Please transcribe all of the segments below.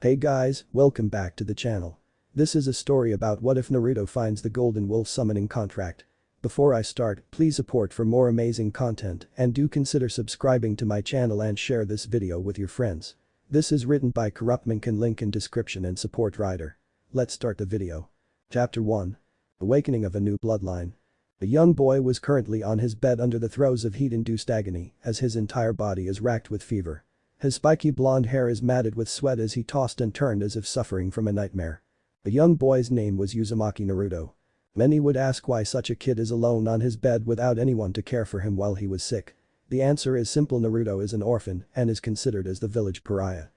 Hey guys, welcome back to the channel. This is a story about what if Naruto finds the Golden Wolf summoning contract. Before I start, please support for more amazing content and do consider subscribing to my channel and share this video with your friends. This is written by Corruptmonk and link in description and support writer. Let's start the video. Chapter 1. Awakening of a new bloodline. The young boy was currently on his bed under the throes of heat-induced agony as his entire body is racked with fever. His spiky blonde hair is matted with sweat as he tossed and turned as if suffering from a nightmare. The young boy's name was Uzumaki Naruto. Many would ask why such a kid is alone on his bed without anyone to care for him while he was sick. The answer is simple: Naruto is an orphan and is considered as the village pariah.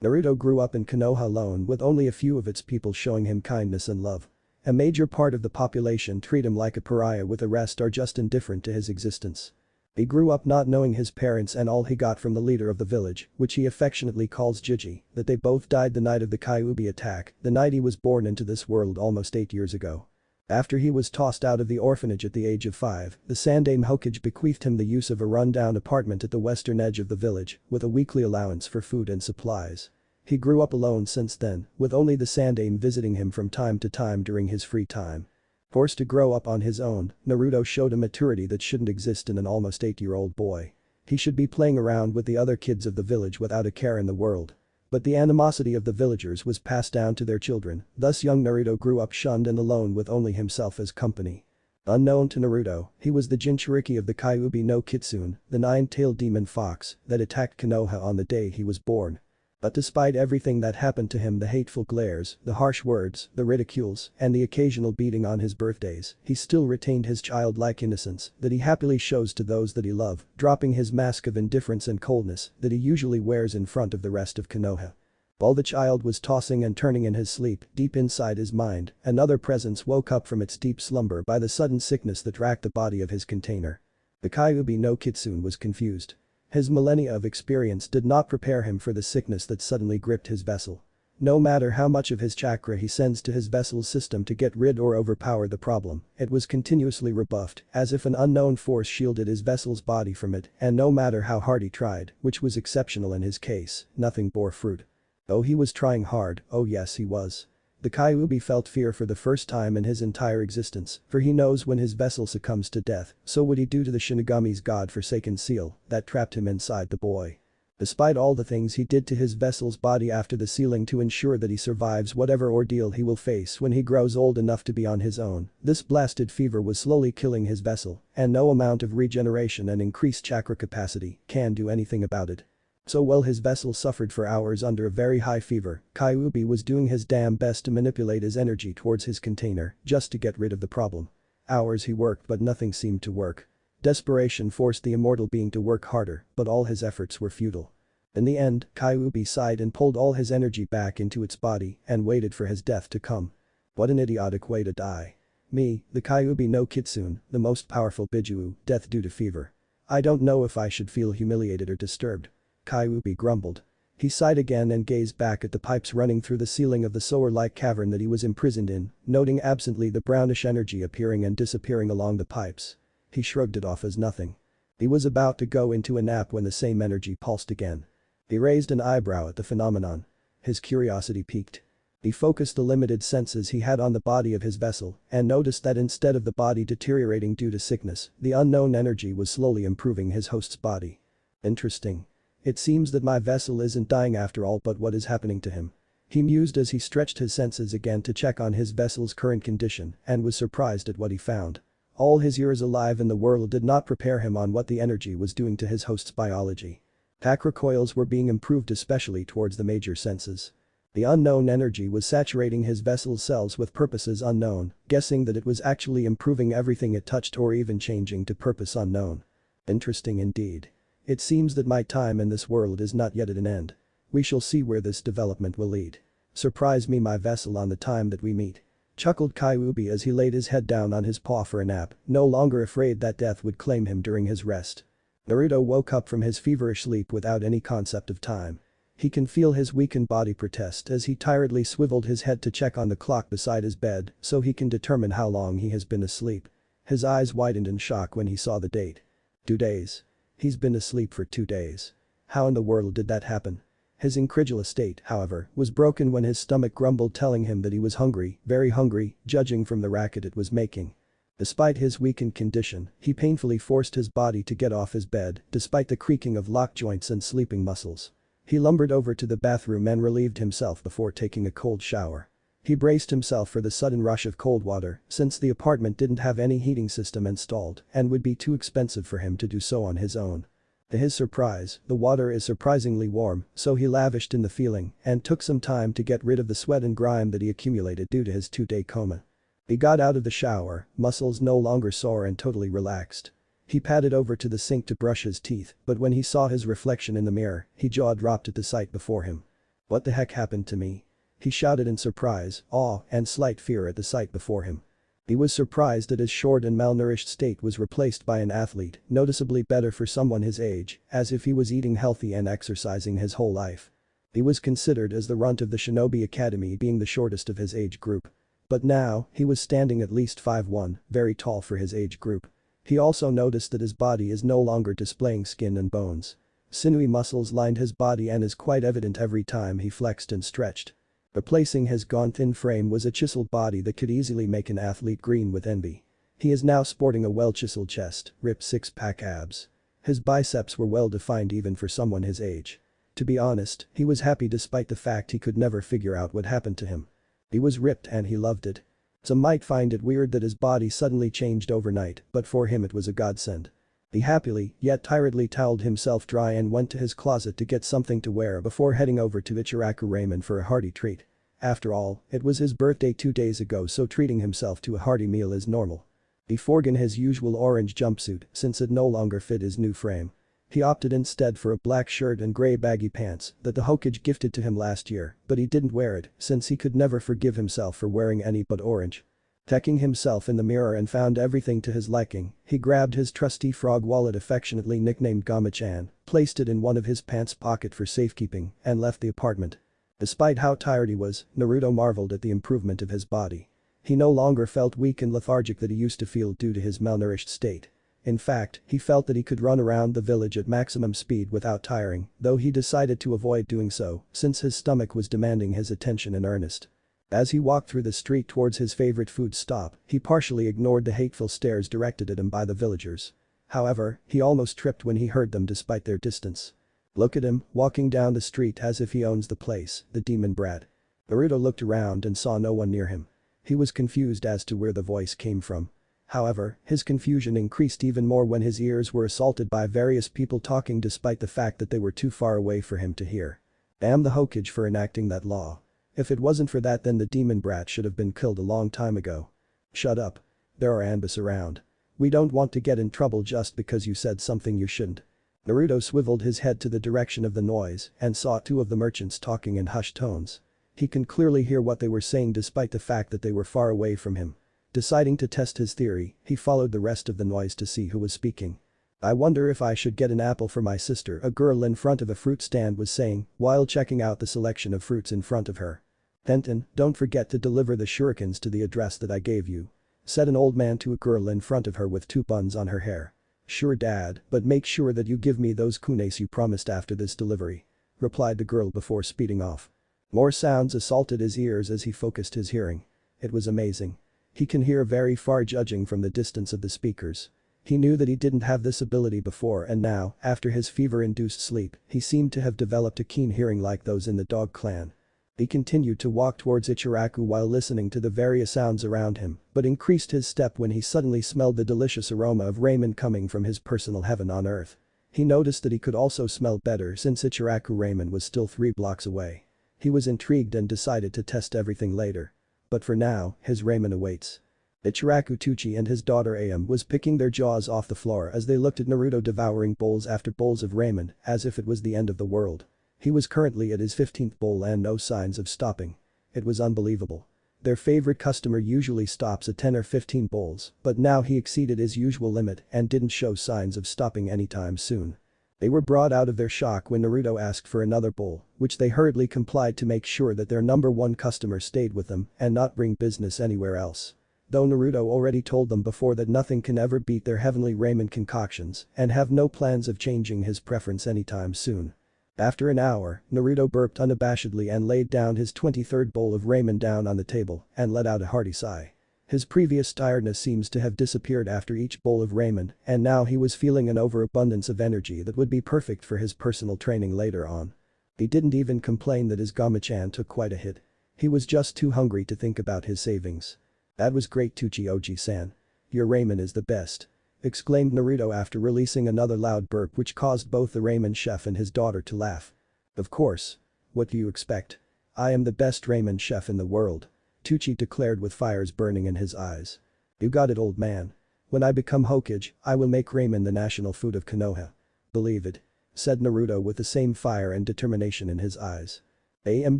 Naruto grew up in Konoha alone with only a few of its people showing him kindness and love. A major part of the population treat him like a pariah, with the rest are just indifferent to his existence. He grew up not knowing his parents, and all he got from the leader of the village, which he affectionately calls Jiji, that they both died the night of the Kyuubi attack, the night he was born into this world almost 8 years ago. After he was tossed out of the orphanage at the age of 5, the Sandaime Hokage bequeathed him the use of a run-down apartment at the western edge of the village, with a weekly allowance for food and supplies. He grew up alone since then, with only the Sandaime visiting him from time to time during his free time. Forced to grow up on his own, Naruto showed a maturity that shouldn't exist in an almost 8-year-old boy. He should be playing around with the other kids of the village without a care in the world. But the animosity of the villagers was passed down to their children, thus young Naruto grew up shunned and alone with only himself as company. Unknown to Naruto, he was the Jinchuriki of the Kyuubi no Kitsune, the 9-tailed demon fox that attacked Konoha on the day he was born. But despite everything that happened to him, the hateful glares, the harsh words, the ridicules, and the occasional beating on his birthdays, he still retained his childlike innocence that he happily shows to those that he loved, dropping his mask of indifference and coldness that he usually wears in front of the rest of Konoha. While the child was tossing and turning in his sleep, deep inside his mind, another presence woke up from its deep slumber by the sudden sickness that racked the body of his container. The Kyuubi no Kitsune was confused. His millennia of experience did not prepare him for the sickness that suddenly gripped his vessel. No matter how much of his chakra he sends to his vessel's system to get rid or overpower the problem, it was continuously rebuffed, as if an unknown force shielded his vessel's body from it, and no matter how hard he tried, which was exceptional in his case, nothing bore fruit. Oh, he was trying hard, oh yes he was. The Kyuubi felt fear for the first time in his entire existence, for he knows when his vessel succumbs to death, so would he do to the Shinigami's god-forsaken seal that trapped him inside the boy. Despite all the things he did to his vessel's body after the sealing to ensure that he survives whatever ordeal he will face when he grows old enough to be on his own, this blasted fever was slowly killing his vessel, and no amount of regeneration and increased chakra capacity can do anything about it. So while his vessel suffered for hours under a very high fever, Kyuubi was doing his damn best to manipulate his energy towards his container just to get rid of the problem. Hours he worked but nothing seemed to work. Desperation forced the immortal being to work harder, but all his efforts were futile. In the end, Kyuubi sighed and pulled all his energy back into its body and waited for his death to come. What an idiotic way to die. Me, the Kyuubi no Kitsune, the most powerful Bijuu, death due to fever. I don't know if I should feel humiliated or disturbed. Kyuubi grumbled. He sighed again and gazed back at the pipes running through the ceiling of the sewer-like cavern that he was imprisoned in, noting absently the brownish energy appearing and disappearing along the pipes. He shrugged it off as nothing. He was about to go into a nap when the same energy pulsed again. He raised an eyebrow at the phenomenon. His curiosity piqued. He focused the limited senses he had on the body of his vessel and noticed that instead of the body deteriorating due to sickness, the unknown energy was slowly improving his host's body. Interesting. It seems that my vessel isn't dying after all, but what is happening to him? He mused as he stretched his senses again to check on his vessel's current condition and was surprised at what he found. All his years alive in the world did not prepare him on what the energy was doing to his host's biology. Chakra coils were being improved especially towards the major senses. The unknown energy was saturating his vessel's cells with purposes unknown, guessing that it was actually improving everything it touched or even changing to purpose unknown. Interesting indeed. It seems that my time in this world is not yet at an end. We shall see where this development will lead. Surprise me, my vessel, on the time that we meet. Chuckled Kyuubi as he laid his head down on his paw for a nap, no longer afraid that death would claim him during his rest. Naruto woke up from his feverish sleep without any concept of time. He can feel his weakened body protest as he tiredly swiveled his head to check on the clock beside his bed so he can determine how long he has been asleep. His eyes widened in shock when he saw the date. 2 days. He's been asleep for 2 days. How in the world did that happen? His incredulous state, however, was broken when his stomach grumbled, telling him that he was hungry, very hungry, judging from the racket it was making. Despite his weakened condition, he painfully forced his body to get off his bed, despite the creaking of lock joints and sleeping muscles. He lumbered over to the bathroom and relieved himself before taking a cold shower. He braced himself for the sudden rush of cold water, since the apartment didn't have any heating system installed and would be too expensive for him to do so on his own. To his surprise, the water is surprisingly warm, so he lavished in the feeling and took some time to get rid of the sweat and grime that he accumulated due to his 2-day coma. He got out of the shower, muscles no longer sore and totally relaxed. He padded over to the sink to brush his teeth, but when he saw his reflection in the mirror, his jaw dropped at the sight before him. "What the heck happened to me?" he shouted in surprise, awe, and slight fear at the sight before him. He was surprised that his short and malnourished state was replaced by an athlete, noticeably better for someone his age, as if he was eating healthy and exercising his whole life. He was considered as the runt of the Shinobi Academy, being the shortest of his age group. But now, he was standing at least 5'1", very tall for his age group. He also noticed that his body is no longer displaying skin and bones. Sinewy muscles lined his body and is quite evident every time he flexed and stretched. Replacing his gaunt thin frame was a chiseled body that could easily make an athlete green with envy. He is now sporting a well-chiseled chest, ripped six-pack abs. His biceps were well-defined even for someone his age. To be honest, he was happy despite the fact he could never figure out what happened to him. He was ripped and he loved it. Some might find it weird that his body suddenly changed overnight, but for him it was a godsend. He happily, yet tiredly toweled himself dry and went to his closet to get something to wear before heading over to Ichiraku Ramen for a hearty treat. After all, it was his birthday 2 days ago, so treating himself to a hearty meal is normal. He forgot his usual orange jumpsuit since it no longer fit his new frame. He opted instead for a black shirt and grey baggy pants that the Hokage gifted to him last year, but he didn't wear it since he could never forgive himself for wearing any but orange. Checking himself in the mirror and found everything to his liking, he grabbed his trusty frog wallet, affectionately nicknamed Gama-chan, placed it in one of his pants pocket for safekeeping, and left the apartment. Despite how tired he was, Naruto marveled at the improvement of his body. He no longer felt weak and lethargic that he used to feel due to his malnourished state. In fact, he felt that he could run around the village at maximum speed without tiring, though he decided to avoid doing so since his stomach was demanding his attention in earnest. As he walked through the street towards his favorite food stop, he partially ignored the hateful stares directed at him by the villagers. However, he almost tripped when he heard them despite their distance. "Look at him, walking down the street as if he owns the place, the demon brat." Naruto looked around and saw no one near him. He was confused as to where the voice came from. However, his confusion increased even more when his ears were assaulted by various people talking despite the fact that they were too far away for him to hear. Damn the Hokage for enacting that law. If it wasn't for that, then the demon brat should have been killed a long time ago. Shut up. There are ambus around. We don't want to get in trouble just because you said something you shouldn't. Naruto swiveled his head to the direction of the noise and saw 2 of the merchants talking in hushed tones. He can clearly hear what they were saying despite the fact that they were far away from him. Deciding to test his theory, he followed the rest of the noise to see who was speaking. "I wonder if I should get an apple for my sister," a girl in front of a fruit stand was saying while checking out the selection of fruits in front of her. "Tenten, don't forget to deliver the shurikens to the address that I gave you," said an old man to a girl in front of her with 2 buns on her hair. "Sure dad, but make sure that you give me those kunes you promised after this delivery," replied the girl before speeding off. More sounds assaulted his ears as he focused his hearing. It was amazing. He can hear very far judging from the distance of the speakers. He knew that he didn't have this ability before, and now, after his fever-induced sleep, he seemed to have developed a keen hearing like those in the dog clan. He continued to walk towards Ichiraku while listening to the various sounds around him, but increased his step when he suddenly smelled the delicious aroma of ramen coming from his personal heaven on earth. He noticed that he could also smell better since Ichiraku Ramen was still 3 blocks away. He was intrigued and decided to test everything later. But for now, his ramen awaits. Ichiraku Tuchi and his daughter Ayam was picking their jaws off the floor as they looked at Naruto devouring bowls after bowls of ramen as if it was the end of the world. He was currently at his 15th bowl and no signs of stopping. It was unbelievable. Their favorite customer usually stops at 10 or 15 bowls, but now he exceeded his usual limit and didn't show signs of stopping anytime soon. They were brought out of their shock when Naruto asked for another bowl, which they hurriedly complied to make sure that their number 1 customer stayed with them and not bring business anywhere else. Though Naruto already told them before that nothing can ever beat their heavenly ramen concoctions and have no plans of changing his preference anytime soon. After an hour, Naruto burped unabashedly and laid down his 23rd bowl of ramen down on the table and let out a hearty sigh. His previous tiredness seems to have disappeared after each bowl of ramen, and now he was feeling an overabundance of energy that would be perfect for his personal training later on. He didn't even complain that his Gama-chan took quite a hit. He was just too hungry to think about his savings. "That was great, Oji-san. Your ramen is the best," exclaimed Naruto after releasing another loud burp which caused both the ramen chef and his daughter to laugh. "Of course. What do you expect? I am the best ramen chef in the world," Tucci declared with fires burning in his eyes. "You got it, old man. When I become Hokage, I will make ramen the national food of Konoha. Believe it," said Naruto with the same fire and determination in his eyes. Am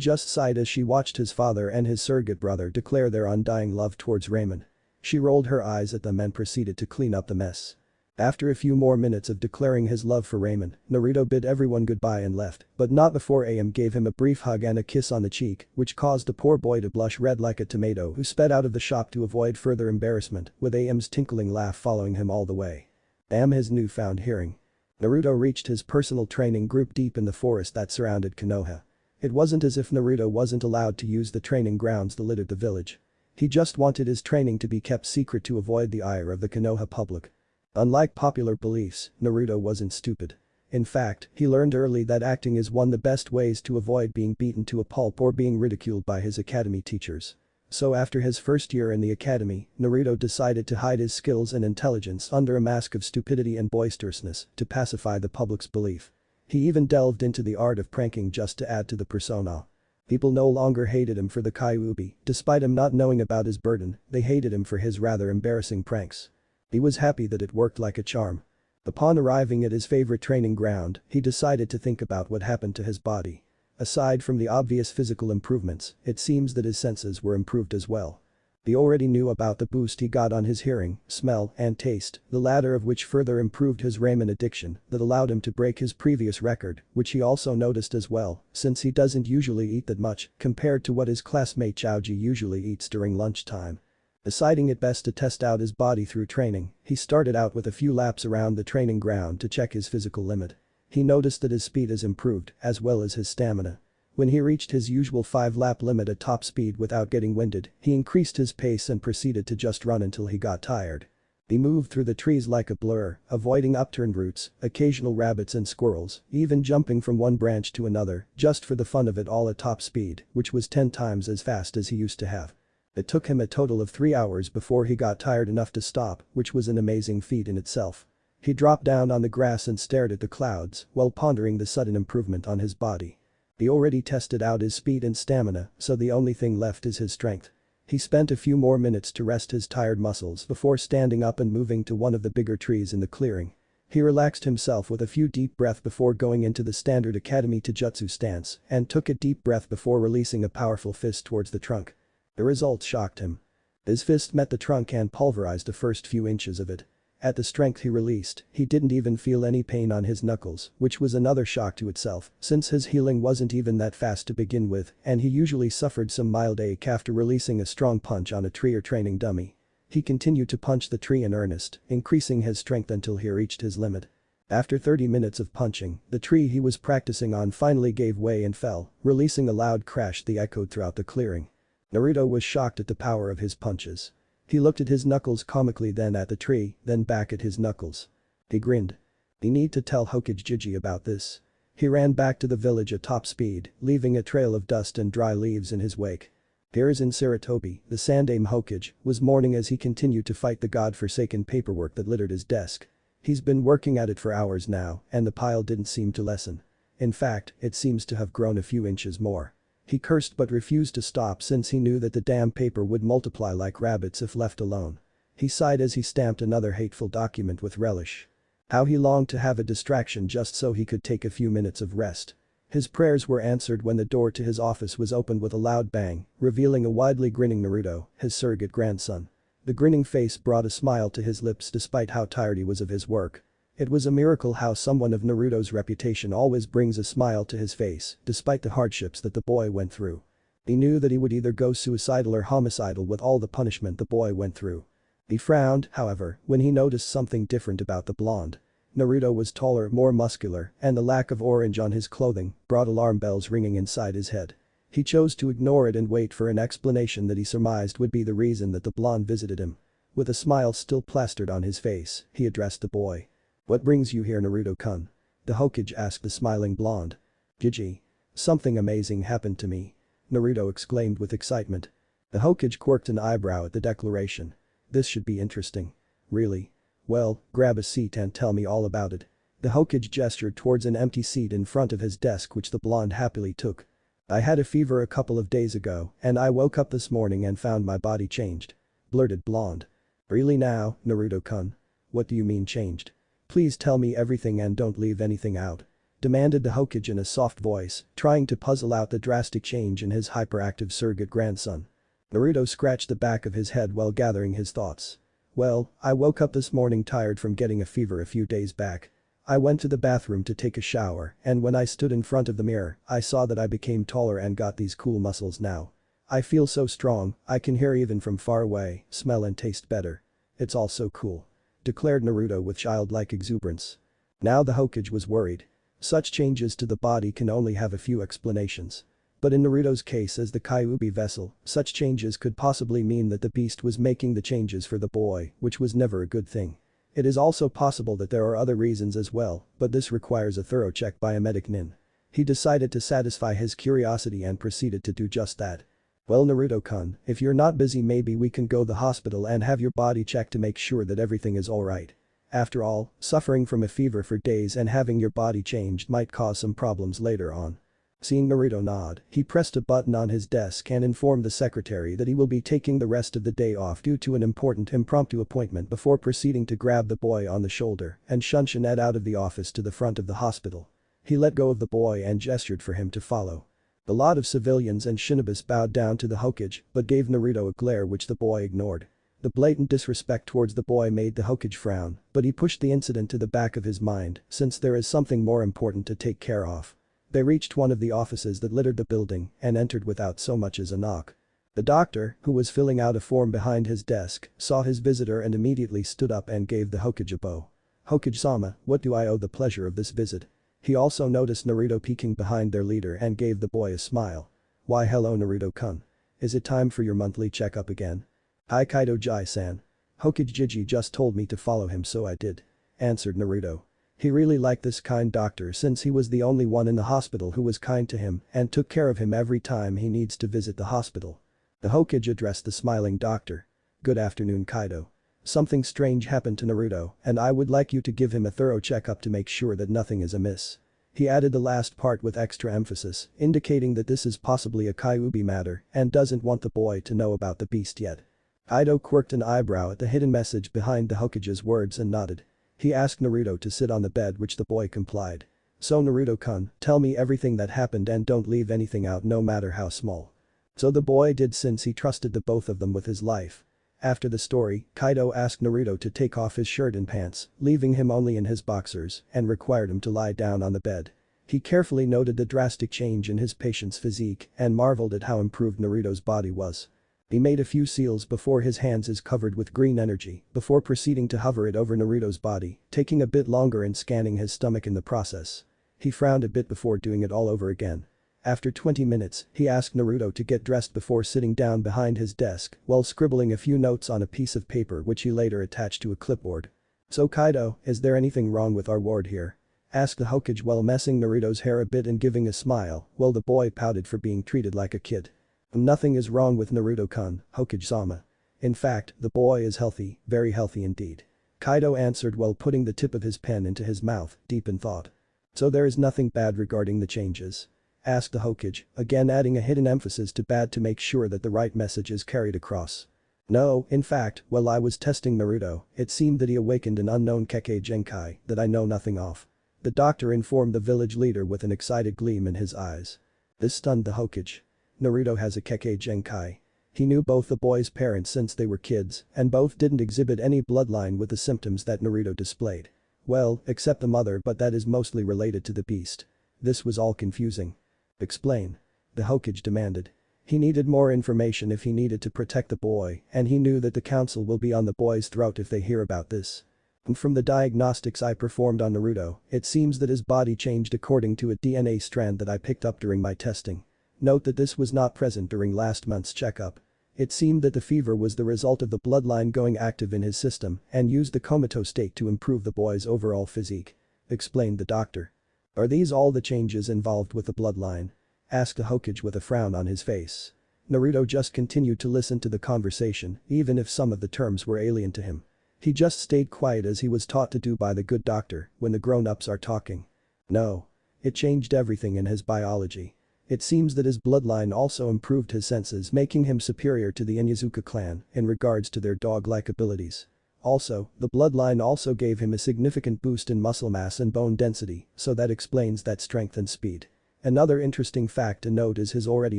just sighed as she watched his father and his surrogate brother declare their undying love towards ramen. She rolled her eyes at them and proceeded to clean up the mess. After a few more minutes of declaring his love for ramen, Naruto bid everyone goodbye and left, but not before Am gave him a brief hug and a kiss on the cheek, which caused the poor boy to blush red like a tomato, who sped out of the shop to avoid further embarrassment, with Am's tinkling laugh following him all the way. Am his newfound hearing. Naruto reached his personal training group deep in the forest that surrounded Konoha. It wasn't as if Naruto wasn't allowed to use the training grounds that littered the village. He just wanted his training to be kept secret to avoid the ire of the Konoha public. Unlike popular beliefs, Naruto wasn't stupid. In fact, he learned early that acting is one of the best ways to avoid being beaten to a pulp or being ridiculed by his academy teachers. So after his first year in the academy, Naruto decided to hide his skills and intelligence under a mask of stupidity and boisterousness to pacify the public's belief. He even delved into the art of pranking just to add to the persona. People no longer hated him for the Kyuubi, despite him not knowing about his burden, they hated him for his rather embarrassing pranks. He was happy that it worked like a charm. Upon arriving at his favorite training ground, he decided to think about what happened to his body. Aside from the obvious physical improvements, it seems that his senses were improved as well. He already knew about the boost he got on his hearing, smell, and taste, the latter of which further improved his ramen addiction that allowed him to break his previous record, which he also noticed as well, since he doesn't usually eat that much compared to what his classmate Chaoji usually eats during lunchtime. Deciding it best to test out his body through training, he started out with a few laps around the training ground to check his physical limit. He noticed that his speed has improved, as well as his stamina. When he reached his usual 5-lap limit at top speed without getting winded, he increased his pace and proceeded to just run until he got tired. He moved through the trees like a blur, avoiding upturned roots, occasional rabbits and squirrels, even jumping from one branch to another, just for the fun of it all at top speed, which was 10 times as fast as he used to have. It took him a total of 3 hours before he got tired enough to stop, which was an amazing feat in itself. He dropped down on the grass and stared at the clouds while pondering the sudden improvement on his body. He already tested out his speed and stamina, so the only thing left is his strength. He spent a few more minutes to rest his tired muscles before standing up and moving to one of the bigger trees in the clearing. He relaxed himself with a few deep breaths before going into the standard academy Taijutsu stance and took a deep breath before releasing a powerful fist towards the trunk. The result shocked him. His fist met the trunk and pulverized the first few inches of it. At the strength he released, he didn't even feel any pain on his knuckles, which was another shock to itself, since his healing wasn't even that fast to begin with, and he usually suffered some mild ache after releasing a strong punch on a tree or training dummy. He continued to punch the tree in earnest, increasing his strength until he reached his limit. After 30 minutes of punching, the tree he was practicing on finally gave way and fell, releasing a loud crash that echoed throughout the clearing. Naruto was shocked at the power of his punches. He looked at his knuckles comically, then at the tree, then back at his knuckles. He grinned. He need to tell Hokage Jiji about this. He ran back to the village at top speed, leaving a trail of dust and dry leaves in his wake. Hiruzen Sarutobi, the Sandaime Hokage, was mourning as he continued to fight the god-forsaken paperwork that littered his desk. He's been working at it for hours now, and the pile didn't seem to lessen. In fact, it seems to have grown a few inches more. He cursed but refused to stop since he knew that the damn paper would multiply like rabbits if left alone. He sighed as he stamped another hateful document with relish. How he longed to have a distraction just so he could take a few minutes of rest. His prayers were answered when the door to his office was opened with a loud bang, revealing a widely grinning Naruto, his surrogate grandson. The grinning face brought a smile to his lips despite how tired he was of his work. It was a miracle how someone of Naruto's reputation always brings a smile to his face, despite the hardships that the boy went through. He knew that he would either go suicidal or homicidal with all the punishment the boy went through. He frowned, however, when he noticed something different about the blonde. Naruto was taller, more muscular, and the lack of orange on his clothing brought alarm bells ringing inside his head. He chose to ignore it and wait for an explanation that he surmised would be the reason that the blonde visited him. With a smile still plastered on his face, he addressed the boy. "What brings you here, Naruto-kun?" the Hokage asked the smiling blonde. "Gigi. Something amazing happened to me," Naruto exclaimed with excitement. The Hokage quirked an eyebrow at the declaration. "This should be interesting." "Really? Well, grab a seat and tell me all about it." The Hokage gestured towards an empty seat in front of his desk which the blonde happily took. "I had a fever a couple of days ago and I woke up this morning and found my body changed," blurted blonde. "Really now, Naruto-kun? What do you mean changed? Please tell me everything and don't leave anything out," demanded the Hokage in a soft voice, trying to puzzle out the drastic change in his hyperactive surrogate grandson. Naruto scratched the back of his head while gathering his thoughts. "Well, I woke up this morning tired from getting a fever a few days back. I went to the bathroom to take a shower and when I stood in front of the mirror, I saw that I became taller and got these cool muscles now. I feel so strong, I can hear even from far away, smell and taste better. It's all so cool," declared Naruto with childlike exuberance. Now the Hokage was worried. Such changes to the body can only have a few explanations. But in Naruto's case as the Kyuubi vessel, such changes could possibly mean that the beast was making the changes for the boy, which was never a good thing. It is also possible that there are other reasons as well, but this requires a thorough check by a medic nin. He decided to satisfy his curiosity and proceeded to do just that. "Well, Naruto-kun, if you're not busy maybe we can go to the hospital and have your body checked to make sure that everything is alright. After all, suffering from a fever for days and having your body changed might cause some problems later on." Seeing Naruto nod, he pressed a button on his desk and informed the secretary that he will be taking the rest of the day off due to an important impromptu appointment before proceeding to grab the boy on the shoulder and shunch Ed out of the office to the front of the hospital. He let go of the boy and gestured for him to follow. A lot of civilians and shinobis bowed down to the Hokage but gave Naruto a glare which the boy ignored. The blatant disrespect towards the boy made the Hokage frown, but he pushed the incident to the back of his mind since there is something more important to take care of. They reached one of the offices that littered the building and entered without so much as a knock. The doctor, who was filling out a form behind his desk, saw his visitor and immediately stood up and gave the Hokage a bow. "Hokage-sama, what do I owe the pleasure of this visit?" He also noticed Naruto peeking behind their leader and gave the boy a smile. "Why hello Naruto-kun. Is it time for your monthly checkup again?" "Hi Kaido Jai-san. Hokage Jiji just told me to follow him so I did," answered Naruto. He really liked this kind doctor since he was the only one in the hospital who was kind to him and took care of him every time he needs to visit the hospital. The Hokage addressed the smiling doctor. "Good afternoon Kaido. Something strange happened to Naruto and I would like you to give him a thorough checkup to make sure that nothing is amiss." He added the last part with extra emphasis, indicating that this is possibly a Kyuubi matter and doesn't want the boy to know about the beast yet. Kaido quirked an eyebrow at the hidden message behind the Hokage's words and nodded. He asked Naruto to sit on the bed which the boy complied. "So Naruto-kun, tell me everything that happened and don't leave anything out no matter how small." So the boy did since he trusted the both of them with his life. After the story, Kaido asked Naruto to take off his shirt and pants, leaving him only in his boxers, and required him to lie down on the bed. He carefully noted the drastic change in his patient's physique and marveled at how improved Naruto's body was. He made a few seals before his hands is covered with green energy before proceeding to hover it over Naruto's body, taking a bit longer and scanning his stomach in the process. He frowned a bit before doing it all over again. After 20 minutes, he asked Naruto to get dressed before sitting down behind his desk while scribbling a few notes on a piece of paper which he later attached to a clipboard. "So Kaido, is there anything wrong with our ward here?" asked the Hokage while messing Naruto's hair a bit and giving a smile while the boy pouted for being treated like a kid. "Nothing is wrong with Naruto-kun, Hokage-sama. In fact, the boy is healthy, very healthy indeed," Kaido answered while putting the tip of his pen into his mouth, deep in thought. "So there is nothing bad regarding the changes?" asked the Hokage, again adding a hidden emphasis to bad to make sure that the right message is carried across. "No, in fact, while I was testing Naruto, it seemed that he awakened an unknown Kekkei Genkai that I know nothing of," the doctor informed the village leader with an excited gleam in his eyes. This stunned the Hokage. Naruto has a Kekkei Genkai. He knew both the boy's parents since they were kids and both didn't exhibit any bloodline with the symptoms that Naruto displayed. Well, except the mother but that is mostly related to the beast. This was all confusing. "Explain," the Hokage demanded. He needed more information if he needed to protect the boy and he knew that the council will be on the boy's throat if they hear about this. And from the diagnostics I performed on Naruto, it seems that his body changed according to a DNA strand that I picked up during my testing. Note that this was not present during last month's checkup. It seemed that the fever was the result of the bloodline going active in his system and used the comatose state to improve the boy's overall physique. Explained the doctor. Are these all the changes involved with the bloodline? Asked the Hokage with a frown on his face. Naruto just continued to listen to the conversation, even if some of the terms were alien to him. He just stayed quiet as he was taught to do by the good doctor when the grown-ups are talking. No. It changed everything in his biology. It seems that his bloodline also improved his senses, making him superior to the Inuzuka clan in regards to their dog-like abilities. Also, the bloodline also gave him a significant boost in muscle mass and bone density, so that explains that strength and speed. Another interesting fact to note is his already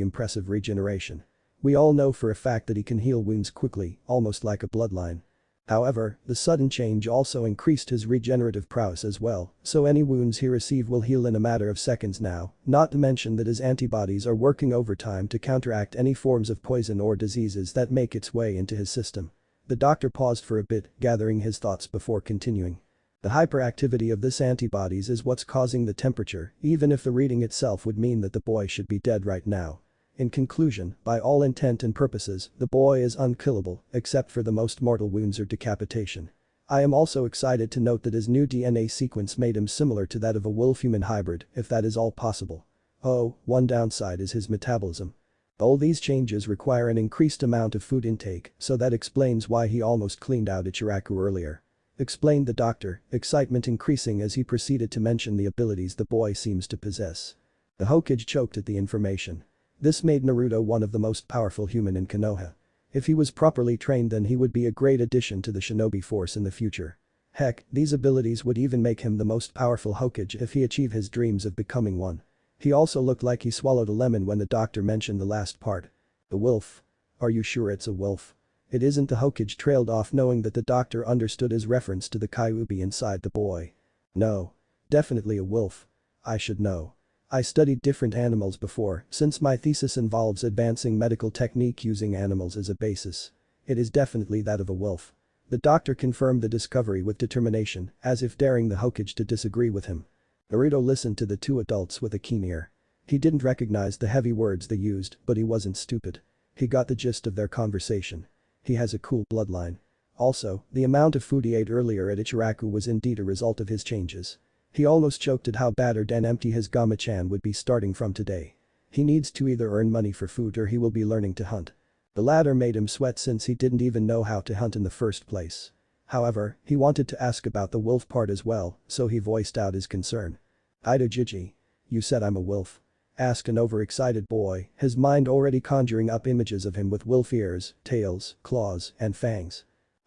impressive regeneration. We all know for a fact that he can heal wounds quickly, almost like a bloodline. However, the sudden change also increased his regenerative prowess as well, so any wounds he received will heal in a matter of seconds now, not to mention that his antibodies are working overtime to counteract any forms of poison or diseases that make its way into his system. The doctor paused for a bit, gathering his thoughts before continuing. The hyperactivity of this antibodies is what's causing the temperature, even if the reading itself would mean that the boy should be dead right now. In conclusion, by all intent and purposes, the boy is unkillable, except for the most mortal wounds or decapitation. I am also excited to note that his new DNA sequence made him similar to that of a wolf-human hybrid, if that is all possible. Oh, one downside is his metabolism. All these changes require an increased amount of food intake, so that explains why he almost cleaned out Ichiraku earlier. Explained the doctor, excitement increasing as he proceeded to mention the abilities the boy seems to possess. The Hokage choked at the information. This made Naruto one of the most powerful human in Konoha. If he was properly trained, then he would be a great addition to the shinobi force in the future. Heck, these abilities would even make him the most powerful Hokage if he achieved his dreams of becoming one. He also looked like he swallowed a lemon when the doctor mentioned the last part. The wolf. Are you sure it's a wolf? It isn't. The Hokage trailed off, knowing that the doctor understood his reference to the Kyuubi inside the boy. No. Definitely a wolf. I should know. I studied different animals before, since my thesis involves advancing medical technique using animals as a basis. It is definitely that of a wolf. The doctor confirmed the discovery with determination, as if daring the Hokage to disagree with him. Naruto listened to the two adults with a keen ear. He didn't recognize the heavy words they used, but he wasn't stupid. He got the gist of their conversation. He has a cool bloodline. Also, the amount of food he ate earlier at Ichiraku was indeed a result of his changes. He almost choked at how battered and empty his Gama-chan would be starting from today. He needs to either earn money for food or he will be learning to hunt. The latter made him sweat since he didn't even know how to hunt in the first place. However, he wanted to ask about the wolf part as well, so he voiced out his concern. "Ida Jiji. You said I'm a wolf?" asked an overexcited boy, his mind already conjuring up images of him with wolf ears, tails, claws, and fangs.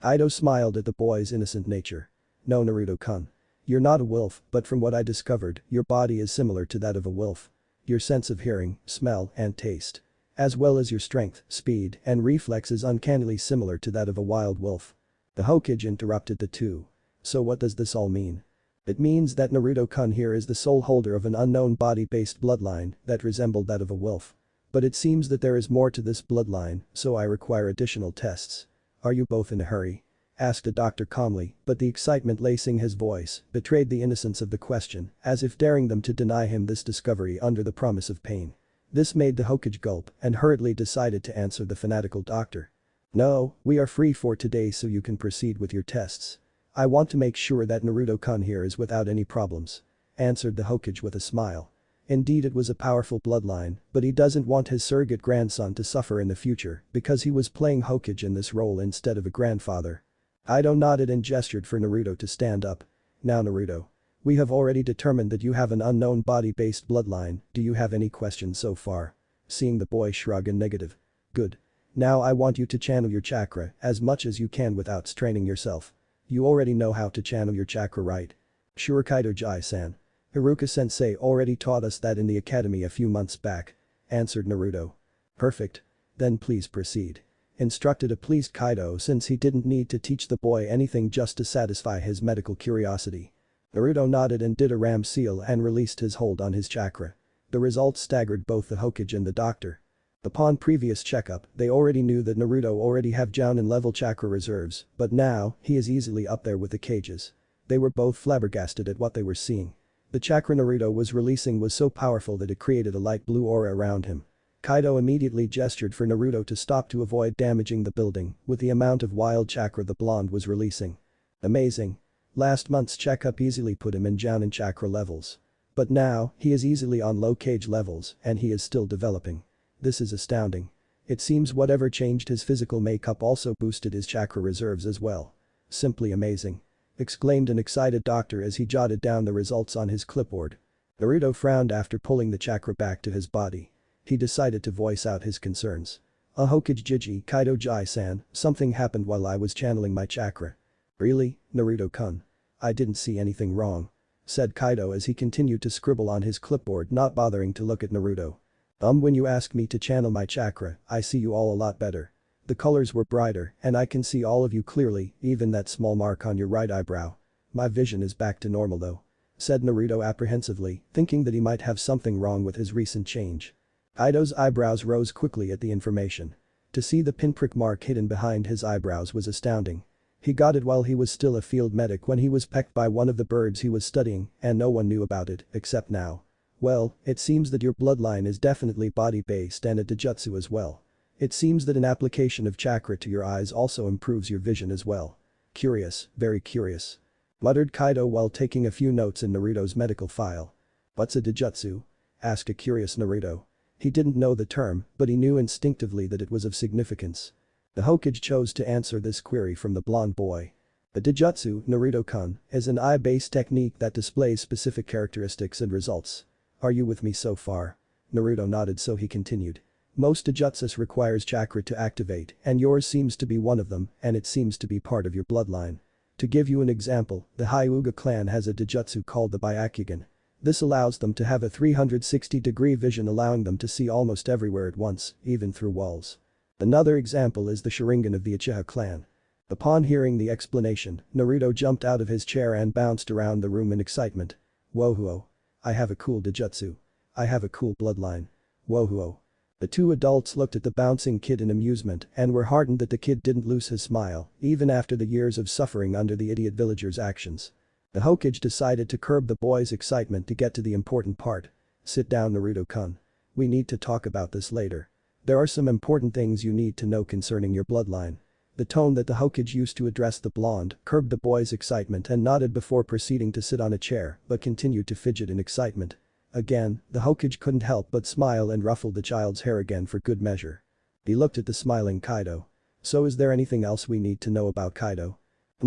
Ido smiled at the boy's innocent nature. "No, Naruto-kun. You're not a wolf, but from what I discovered, your body is similar to that of a wolf. Your sense of hearing, smell, and taste, as well as your strength, speed, and reflex is uncannily similar to that of a wild wolf." The Hokage interrupted the two. "So what does this all mean?" "It means that Naruto-kun here is the sole holder of an unknown body-based bloodline that resembled that of a wolf. But it seems that there is more to this bloodline, so I require additional tests. Are you both in a hurry?" asked the doctor calmly, but the excitement lacing his voice betrayed the innocence of the question, as if daring them to deny him this discovery under the promise of pain. This made the Hokage gulp and hurriedly decided to answer the fanatical doctor. "No, we are free for today, so you can proceed with your tests. I want to make sure that Naruto-kun here is without any problems," answered the Hokage with a smile. Indeed, it was a powerful bloodline, but he doesn't want his surrogate grandson to suffer in the future because he was playing Hokage in this role instead of a grandfather. Ido nodded and gestured for Naruto to stand up. "Now Naruto. We have already determined that you have an unknown body-based bloodline. Do you have any questions so far?" Seeing the boy shrug in negative. "Good. Now I want you to channel your chakra as much as you can without straining yourself. You already know how to channel your chakra, right?" "Sure, Kaido-ji-san. Haruka-sensei already taught us that in the academy a few months back," answered Naruto. "Perfect. Then please proceed," instructed a pleased Kaido, since he didn't need to teach the boy anything just to satisfy his medical curiosity. Naruto nodded and did a ram seal and released his hold on his chakra. The results staggered both the Hokage and the doctor. Upon previous checkup, they already knew that Naruto already have Jounin level chakra reserves, but now, he is easily up there with the Kages. They were both flabbergasted at what they were seeing. The chakra Naruto was releasing was so powerful that it created a light blue aura around him. Kaido immediately gestured for Naruto to stop to avoid damaging the building with the amount of wild chakra the blonde was releasing. Amazing. Last month's checkup easily put him in Jounin chakra levels. But now, he is easily on low Kage levels and he is still developing. This is astounding. It seems whatever changed his physical makeup also boosted his chakra reserves as well. Simply amazing. Exclaimed an excited doctor as he jotted down the results on his clipboard. Naruto frowned after pulling the chakra back to his body. He decided to voice out his concerns. Hokage Jiji, Kaido Jai-san, something happened while I was channeling my chakra. Really, Naruto-kun? I didn't see anything wrong. Said Kaido as he continued to scribble on his clipboard, not bothering to look at Naruto. When you ask me to channel my chakra, I see you all a lot better. The colors were brighter and I can see all of you clearly, even that small mark on your right eyebrow. My vision is back to normal though. Said Naruto apprehensively, thinking that he might have something wrong with his recent change. Kaido's eyebrows rose quickly at the information. To see the pinprick mark hidden behind his eyebrows was astounding. He got it while he was still a field medic when he was pecked by one of the birds he was studying and no one knew about it except now. Well, it seems that your bloodline is definitely body-based and a Dijutsu as well. It seems that an application of chakra to your eyes also improves your vision as well. Curious, very curious. Muttered Kaido while taking a few notes in Naruto's medical file. What's a Dijutsu? Asked a curious Naruto. He didn't know the term, but he knew instinctively that it was of significance. The Hokage chose to answer this query from the blonde boy. A Dijutsu, Naruto-kun, is an eye-based technique that displays specific characteristics and results. Are you with me so far? Naruto nodded so he continued. Most Dijutsus requires chakra to activate and yours seems to be one of them and it seems to be part of your bloodline. To give you an example, the Hyuga clan has a Dijutsu called the Byakugan. This allows them to have a 360-degree vision allowing them to see almost everywhere at once, even through walls. Another example is the Sharingan of the Uchiha clan. Upon hearing the explanation, Naruto jumped out of his chair and bounced around the room in excitement. Wohuo. I have a cool Dijutsu. I have a cool bloodline. Wohuo. The two adults looked at the bouncing kid in amusement and were heartened that the kid didn't lose his smile, even after the years of suffering under the idiot villager's actions. The Hokage decided to curb the boy's excitement to get to the important part. Sit down Naruto-kun. We need to talk about this later. There are some important things you need to know concerning your bloodline. The tone that the Hokage used to address the blonde curbed the boy's excitement and nodded before proceeding to sit on a chair but continued to fidget in excitement. Again, the Hokage couldn't help but smile and ruffled the child's hair again for good measure. He looked at the smiling Kaido. So is there anything else we need to know about Kaido?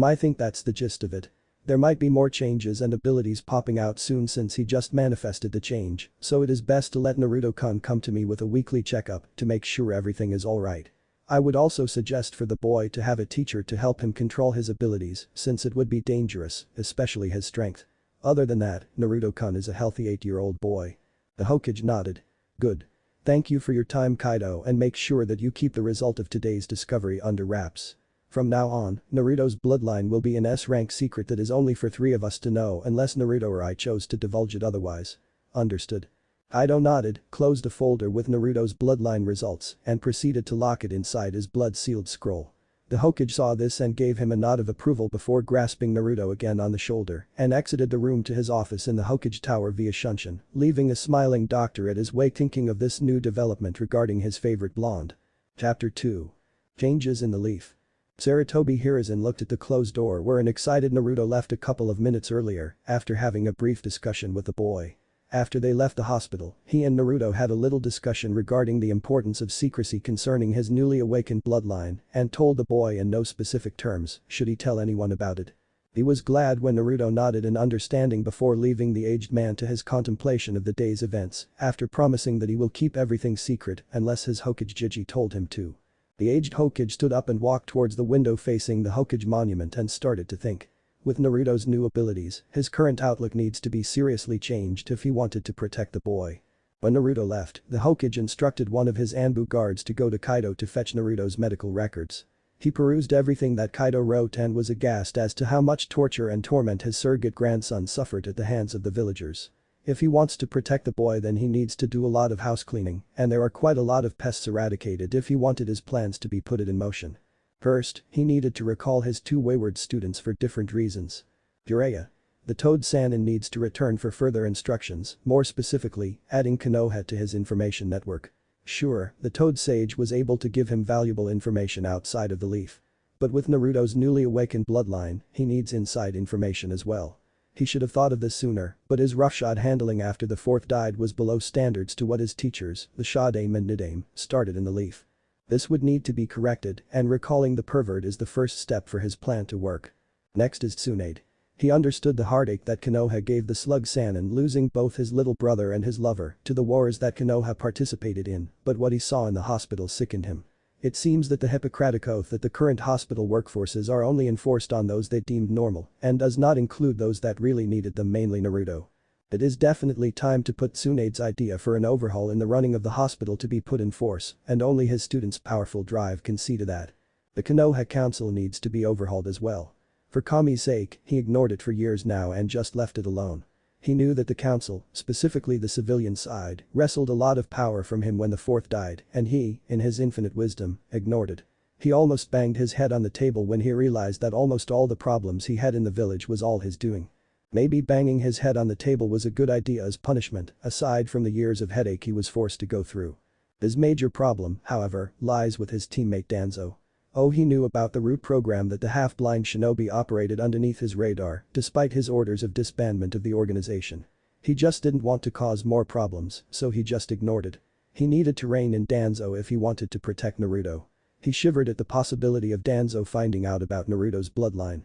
I think that's the gist of it. There might be more changes and abilities popping out soon since he just manifested the change, so it is best to let Naruto-kun come to me with a weekly checkup to make sure everything is alright. I would also suggest for the boy to have a teacher to help him control his abilities since it would be dangerous, especially his strength. Other than that, Naruto-kun is a healthy 8-year-old boy. The Hokage nodded. Good. Thank you for your time Kaido and make sure that you keep the result of today's discovery under wraps. From now on, Naruto's bloodline will be an S-rank secret that is only for 3 of us to know unless Naruto or I chose to divulge it otherwise. Understood. Kaido nodded, closed a folder with Naruto's bloodline results and proceeded to lock it inside his blood-sealed scroll. The Hokage saw this and gave him a nod of approval before grasping Naruto again on the shoulder and exited the room to his office in the Hokage Tower via Shunshin, leaving a smiling doctor at his way thinking of this new development regarding his favorite blonde. Chapter 2. Changes in the Leaf. Sarutobi Hiruzen looked at the closed door where an excited Naruto left a couple of minutes earlier after having a brief discussion with the boy. After they left the hospital, he and Naruto had a little discussion regarding the importance of secrecy concerning his newly awakened bloodline and told the boy in no specific terms should he tell anyone about it. He was glad when Naruto nodded in understanding before leaving the aged man to his contemplation of the day's events after promising that he will keep everything secret unless his Hokage Jiji told him to. The aged Hokage stood up and walked towards the window facing the Hokage monument and started to think. With Naruto's new abilities, his current outlook needs to be seriously changed if he wanted to protect the boy. When Naruto left, the Hokage instructed one of his Anbu guards to go to Kaido to fetch Naruto's medical records. He perused everything that Kaido wrote and was aghast as to how much torture and torment his surrogate grandson suffered at the hands of the villagers. If he wants to protect the boy, then he needs to do a lot of house cleaning, and there are quite a lot of pests eradicated if he wanted his plans to be put in motion. First, he needed to recall his two wayward students for different reasons. Jiraiya. The toad Sanin needs to return for further instructions, more specifically, adding Konoha to his information network. Sure, the toad sage was able to give him valuable information outside of the leaf. But with Naruto's newly awakened bloodline, he needs inside information as well. He should have thought of this sooner, but his roughshod handling after the fourth died was below standards to what his teachers, the Shadame and Nidame, started in the leaf. This would need to be corrected, and recalling the pervert is the first step for his plan to work. Next is Tsunade. He understood the heartache that Konoha gave the slug Sanin, losing both his little brother and his lover to the wars that Konoha participated in, but what he saw in the hospital sickened him. It seems that the Hippocratic Oath that the current hospital workforces are only enforced on those they deemed normal and does not include those that really needed them, mainly Naruto. It is definitely time to put Tsunade's idea for an overhaul in the running of the hospital to be put in force, and only his students' powerful drive can see to that. The Konoha Council needs to be overhauled as well. For Kami's sake, he ignored it for years now and just left it alone. He knew that the council, specifically the civilian side, wrestled a lot of power from him when the fourth died, and he, in his infinite wisdom, ignored it. He almost banged his head on the table when he realized that almost all the problems he had in the village was all his doing. Maybe banging his head on the table was a good idea as punishment, aside from the years of headache he was forced to go through. His major problem, however, lies with his teammate Danzo. Oh, he knew about the root program that the half-blind shinobi operated underneath his radar, despite his orders of disbandment of the organization. He just didn't want to cause more problems, so he just ignored it. He needed to rein in Danzo if he wanted to protect Naruto. He shivered at the possibility of Danzo finding out about Naruto's bloodline.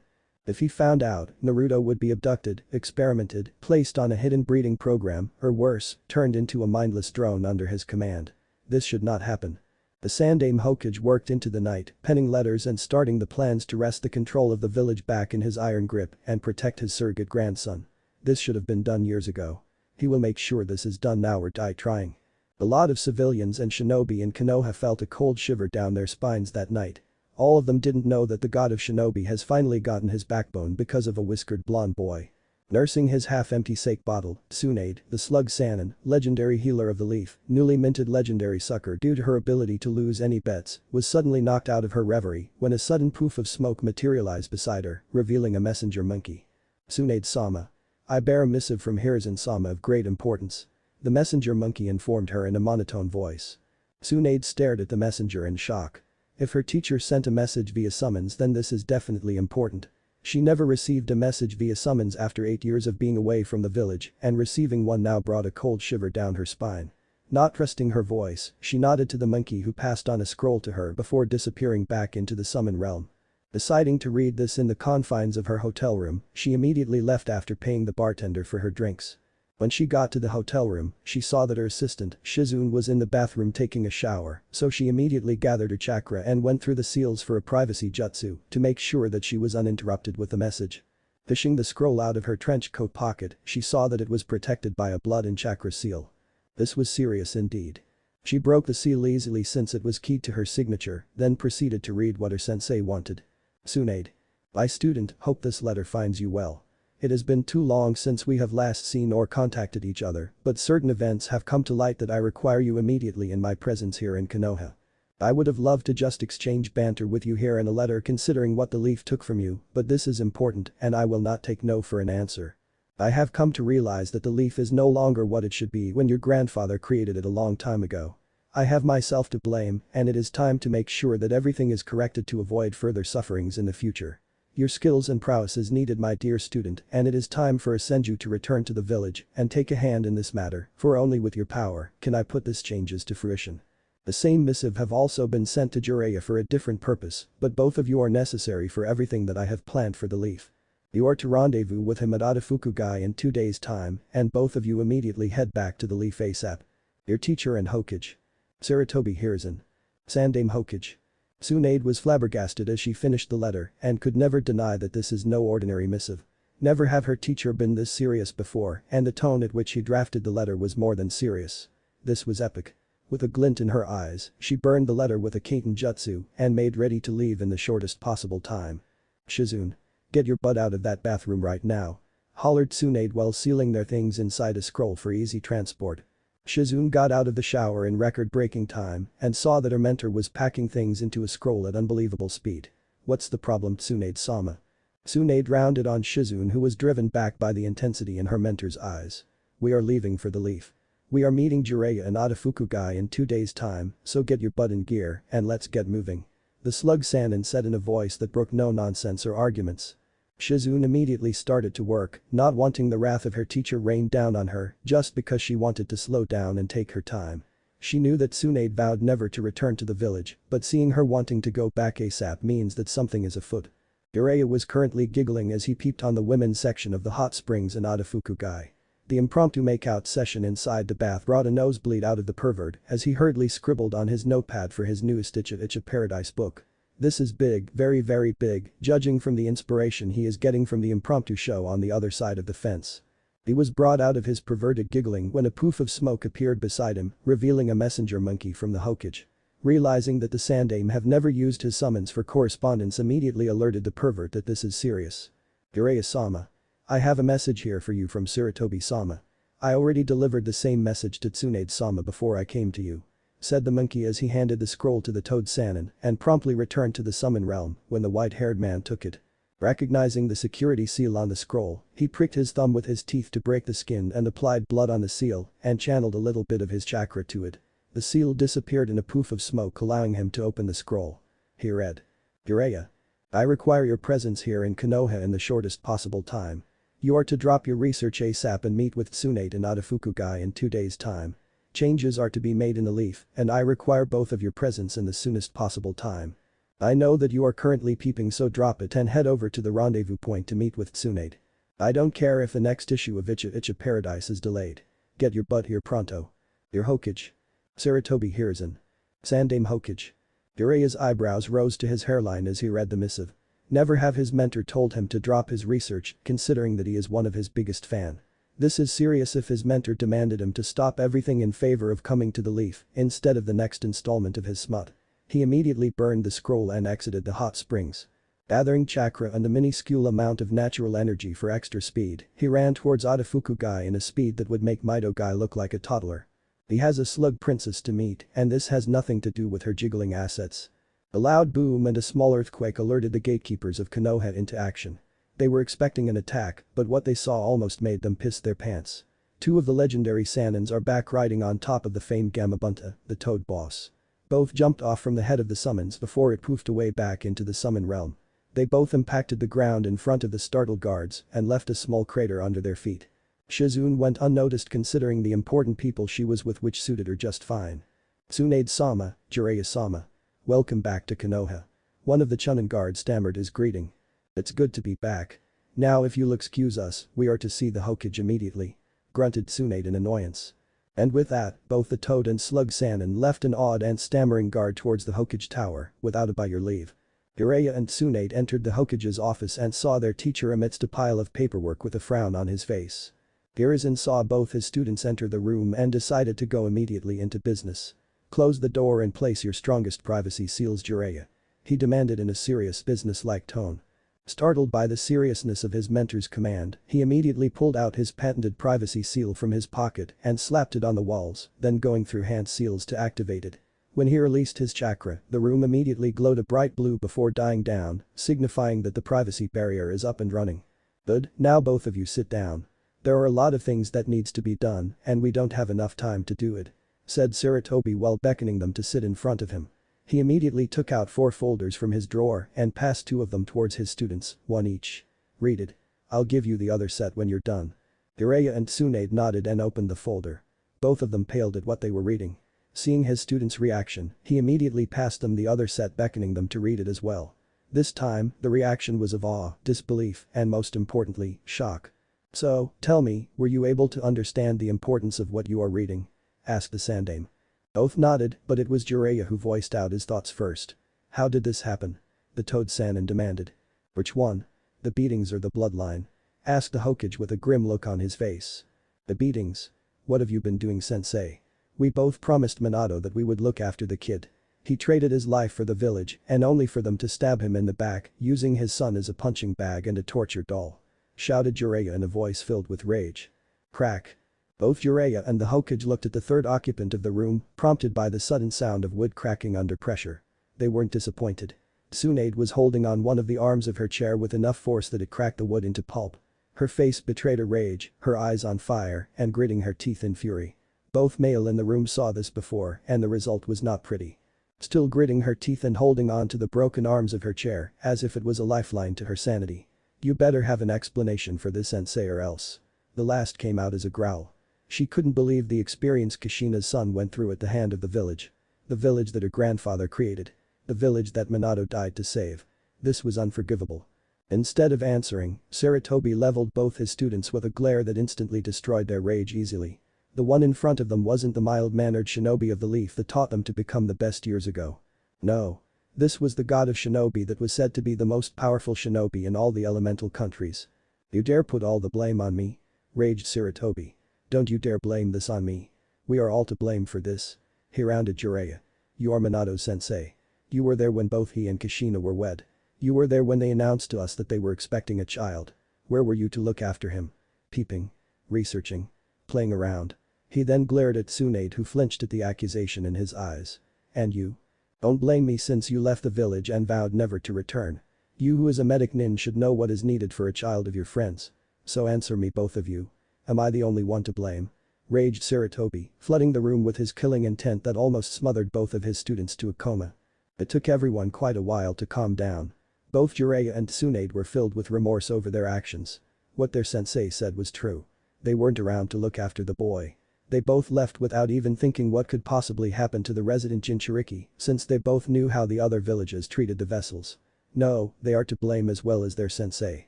If he found out, Naruto would be abducted, experimented, placed on a hidden breeding program, or worse, turned into a mindless drone under his command. This should not happen. The Sandame Hokage worked into the night, penning letters and starting the plans to wrest the control of the village back in his iron grip and protect his surrogate grandson. This should have been done years ago. He will make sure this is done now or die trying. A lot of civilians and shinobi in Konoha felt a cold shiver down their spines that night. All of them didn't know that the god of shinobi has finally gotten his backbone because of a whiskered blonde boy. Nursing his half-empty sake bottle, Tsunade, the slug Sanin, legendary healer of the leaf, newly minted legendary sucker due to her ability to lose any bets, was suddenly knocked out of her reverie when a sudden poof of smoke materialized beside her, revealing a messenger monkey. Tsunade-sama. I bear a missive from Hiruzen-sama of great importance. The messenger monkey informed her in a monotone voice. Tsunade stared at the messenger in shock. If her teacher sent a message via summons, then this is definitely important. She never received a message via summons after 8 years of being away from the village, and receiving one now brought a cold shiver down her spine. Not trusting her voice, she nodded to the monkey who passed on a scroll to her before disappearing back into the summon realm. Deciding to read this in the confines of her hotel room, she immediately left after paying the bartender for her drinks. When she got to the hotel room, she saw that her assistant, Shizune, was in the bathroom taking a shower, so she immediately gathered her chakra and went through the seals for a privacy jutsu to make sure that she was uninterrupted with the message. Fishing the scroll out of her trench coat pocket, she saw that it was protected by a blood and chakra seal. This was serious indeed. She broke the seal easily since it was keyed to her signature, then proceeded to read what her sensei wanted. Tsunade. My student, hope this letter finds you well. It has been too long since we have last seen or contacted each other, but certain events have come to light that I require you immediately in my presence here in Konoha. I would have loved to just exchange banter with you here in a letter considering what the leaf took from you, but this is important and I will not take no for an answer. I have come to realize that the leaf is no longer what it should be when your grandfather created it a long time ago. I have myself to blame, and it is time to make sure that everything is corrected to avoid further sufferings in the future. Your skills and prowess is needed, my dear student, and it is time for a Senju to return to the village and take a hand in this matter, for only with your power can I put this changes to fruition. The same missive have also been sent to Jiraiya for a different purpose, but both of you are necessary for everything that I have planned for the leaf. You are to rendezvous with him at Adafukugai in 2 days' time, and both of you immediately head back to the leaf ASAP. Your teacher and Hokage. Sarutobi Hiruzen. Sandame Hokage. Tsunade was flabbergasted as she finished the letter and could never deny that this is no ordinary missive. Never have her teacher been this serious before, and the tone at which he drafted the letter was more than serious. This was epic. With a glint in her eyes, she burned the letter with a Kaiten jutsu and made ready to leave in the shortest possible time. Shizune. Get your butt out of that bathroom right now. hollered Tsunade while sealing their things inside a scroll for easy transport. Shizune got out of the shower in record-breaking time and saw that her mentor was packing things into a scroll at unbelievable speed. "What's the problem, Tsunade-sama?" Tsunade rounded on Shizune, who was driven back by the intensity in her mentor's eyes. "We are leaving for the Leaf. We are meeting Jiraiya and Otofukugai in 2 days' time, so get your butt in gear and let's get moving." The slug Sanin said in a voice that broke no nonsense or arguments. Shizune immediately started to work, not wanting the wrath of her teacher rained down on her just because she wanted to slow down and take her time. She knew that Tsunade vowed never to return to the village, but seeing her wanting to go back ASAP means that something is afoot. Jiraiya was currently giggling as he peeped on the women's section of the hot springs in Otofukugai. The impromptu make-out session inside the bath brought a nosebleed out of the pervert as he hurriedly scribbled on his notepad for his newest Itcha Paradise book. This is big, very very big, judging from the inspiration he is getting from the impromptu show on the other side of the fence. He was brought out of his perverted giggling when a poof of smoke appeared beside him, revealing a messenger monkey from the Hokage. Realizing that the Sandaime have never used his summons for correspondence immediately alerted the pervert that this is serious. "Jiraiya-sama. I have a message here for you from Sarutobi-sama. I already delivered the same message to Tsunade-sama before I came to you," said the monkey as he handed the scroll to the toad Sanin and promptly returned to the summon realm when the white-haired man took it. Recognizing the security seal on the scroll, he pricked his thumb with his teeth to break the skin and applied blood on the seal and channeled a little bit of his chakra to it. The seal disappeared in a poof of smoke, allowing him to open the scroll. He read. "Jiraiya. I require your presence here in Konoha in the shortest possible time. You are to drop your research ASAP and meet with Tsunade and Otofukugai in 2 days' time. Changes are to be made in the Leaf and I require both of your presence in the soonest possible time. I know that you are currently peeping, so drop it and head over to the rendezvous point to meet with Tsunade. I don't care if the next issue of Itcha Paradise is delayed. Get your butt here pronto. Your Hokage. Sarutobi Hiruzen. Sandaime Hokage." Jiraiya's eyebrows rose to his hairline as he read the missive. Never have his mentor told him to drop his research, considering that he is one of his biggest fan. This is serious if his mentor demanded him to stop everything in favor of coming to the Leaf instead of the next installment of his smut. He immediately burned the scroll and exited the hot springs. Gathering chakra and a minuscule amount of natural energy for extra speed, he ran towards Otofukugai in a speed that would make Mitogai look like a toddler. He has a slug princess to meet and this has nothing to do with her jiggling assets. A loud boom and a small earthquake alerted the gatekeepers of Konoha into action. They were expecting an attack, but what they saw almost made them piss their pants. 2 of the legendary Sanins are back riding on top of the famed Gamabunta, the toad boss. Both jumped off from the head of the summons before it poofed away back into the summon realm. They both impacted the ground in front of the startled guards and left a small crater under their feet. Shizune went unnoticed considering the important people she was with, which suited her just fine. "Tsunade-sama, Jiraiya-sama. Welcome back to Konoha." One of the Chunin guards stammered his greeting. "It's good to be back. Now if you'll excuse us, we are to see the Hokage immediately," grunted Tsunade in annoyance. And with that, both the toad and slug Sanin left an awed and stammering guard towards the Hokage tower, without a "by your leave." Jiraiya and Tsunade entered the Hokage's office and saw their teacher amidst a pile of paperwork with a frown on his face. Hiruzen saw both his students enter the room and decided to go immediately into business. "Close the door and place your strongest privacy seals, Jiraiya," he demanded in a serious business-like tone. Startled by the seriousness of his mentor's command, he immediately pulled out his patented privacy seal from his pocket and slapped it on the walls, then going through hand seals to activate it. When he released his chakra, the room immediately glowed a bright blue before dying down, signifying that the privacy barrier is up and running. "Good, now both of you sit down. There are a lot of things that needs to be done and we don't have enough time to do it," said Sarutobi while beckoning them to sit in front of him. He immediately took out 4 folders from his drawer and passed 2 of them towards his students, 1 each. "Read it. I'll give you the other set when you're done." Jiraiya and Tsunade nodded and opened the folder. Both of them paled at what they were reading. Seeing his students' reaction, he immediately passed them the other set, beckoning them to read it as well. This time, the reaction was of awe, disbelief, and most importantly, shock. "So, tell me, were you able to understand the importance of what you are reading?" asked the Sandaime. Both nodded, but it was Jiraiya who voiced out his thoughts first. "How did this happen?" the toad Sanin demanded. "Which one? The beatings or the bloodline?" asked the Hokage with a grim look on his face. "The beatings. What have you been doing, sensei? We both promised Minato that we would look after the kid. He traded his life for the village and only for them to stab him in the back, using his son as a punching bag and a torture doll." shouted Jiraiya in a voice filled with rage. Crack. Both Jiraiya and the Hokage looked at the third occupant of the room, prompted by the sudden sound of wood cracking under pressure. They weren't disappointed. Tsunade was holding on one of the arms of her chair with enough force that it cracked the wood into pulp. Her face betrayed a rage, her eyes on fire, and gritting her teeth in fury. Both male in the room saw this before, and the result was not pretty. Still gritting her teeth and holding on to the broken arms of her chair, as if it was a lifeline to her sanity. You better have an explanation for this, sensei, or else. The last came out as a growl. She couldn't believe the experience Kushina's son went through at the hand of the village. The village that her grandfather created. The village that Minato died to save. This was unforgivable. Instead of answering, Sarutobi leveled both his students with a glare that instantly destroyed their rage easily. The one in front of them wasn't the mild-mannered shinobi of the leaf that taught them to become the best years ago. No. This was the god of shinobi that was said to be the most powerful shinobi in all the elemental countries. You dare put all the blame on me? Raged Sarutobi. Don't you dare blame this on me. We are all to blame for this. He rounded Jiraiya. You are Minato's sensei. You were there when both he and Kushina were wed. You were there when they announced to us that they were expecting a child. Where were you to look after him? Peeping. Researching. Playing around. He then glared at Tsunade, who flinched at the accusation in his eyes. And you? Don't blame me since you left the village and vowed never to return. You who is a medic nin should know what is needed for a child of your friends. So answer me, both of you. Am I the only one to blame? Raged Sarutobi, flooding the room with his killing intent that almost smothered both of his students to a coma. It took everyone quite a while to calm down. Both Jiraiya and Tsunade were filled with remorse over their actions. What their sensei said was true. They weren't around to look after the boy. They both left without even thinking what could possibly happen to the resident Jinchuriki, since they both knew how the other villages treated the vessels. No, they are to blame as well as their sensei.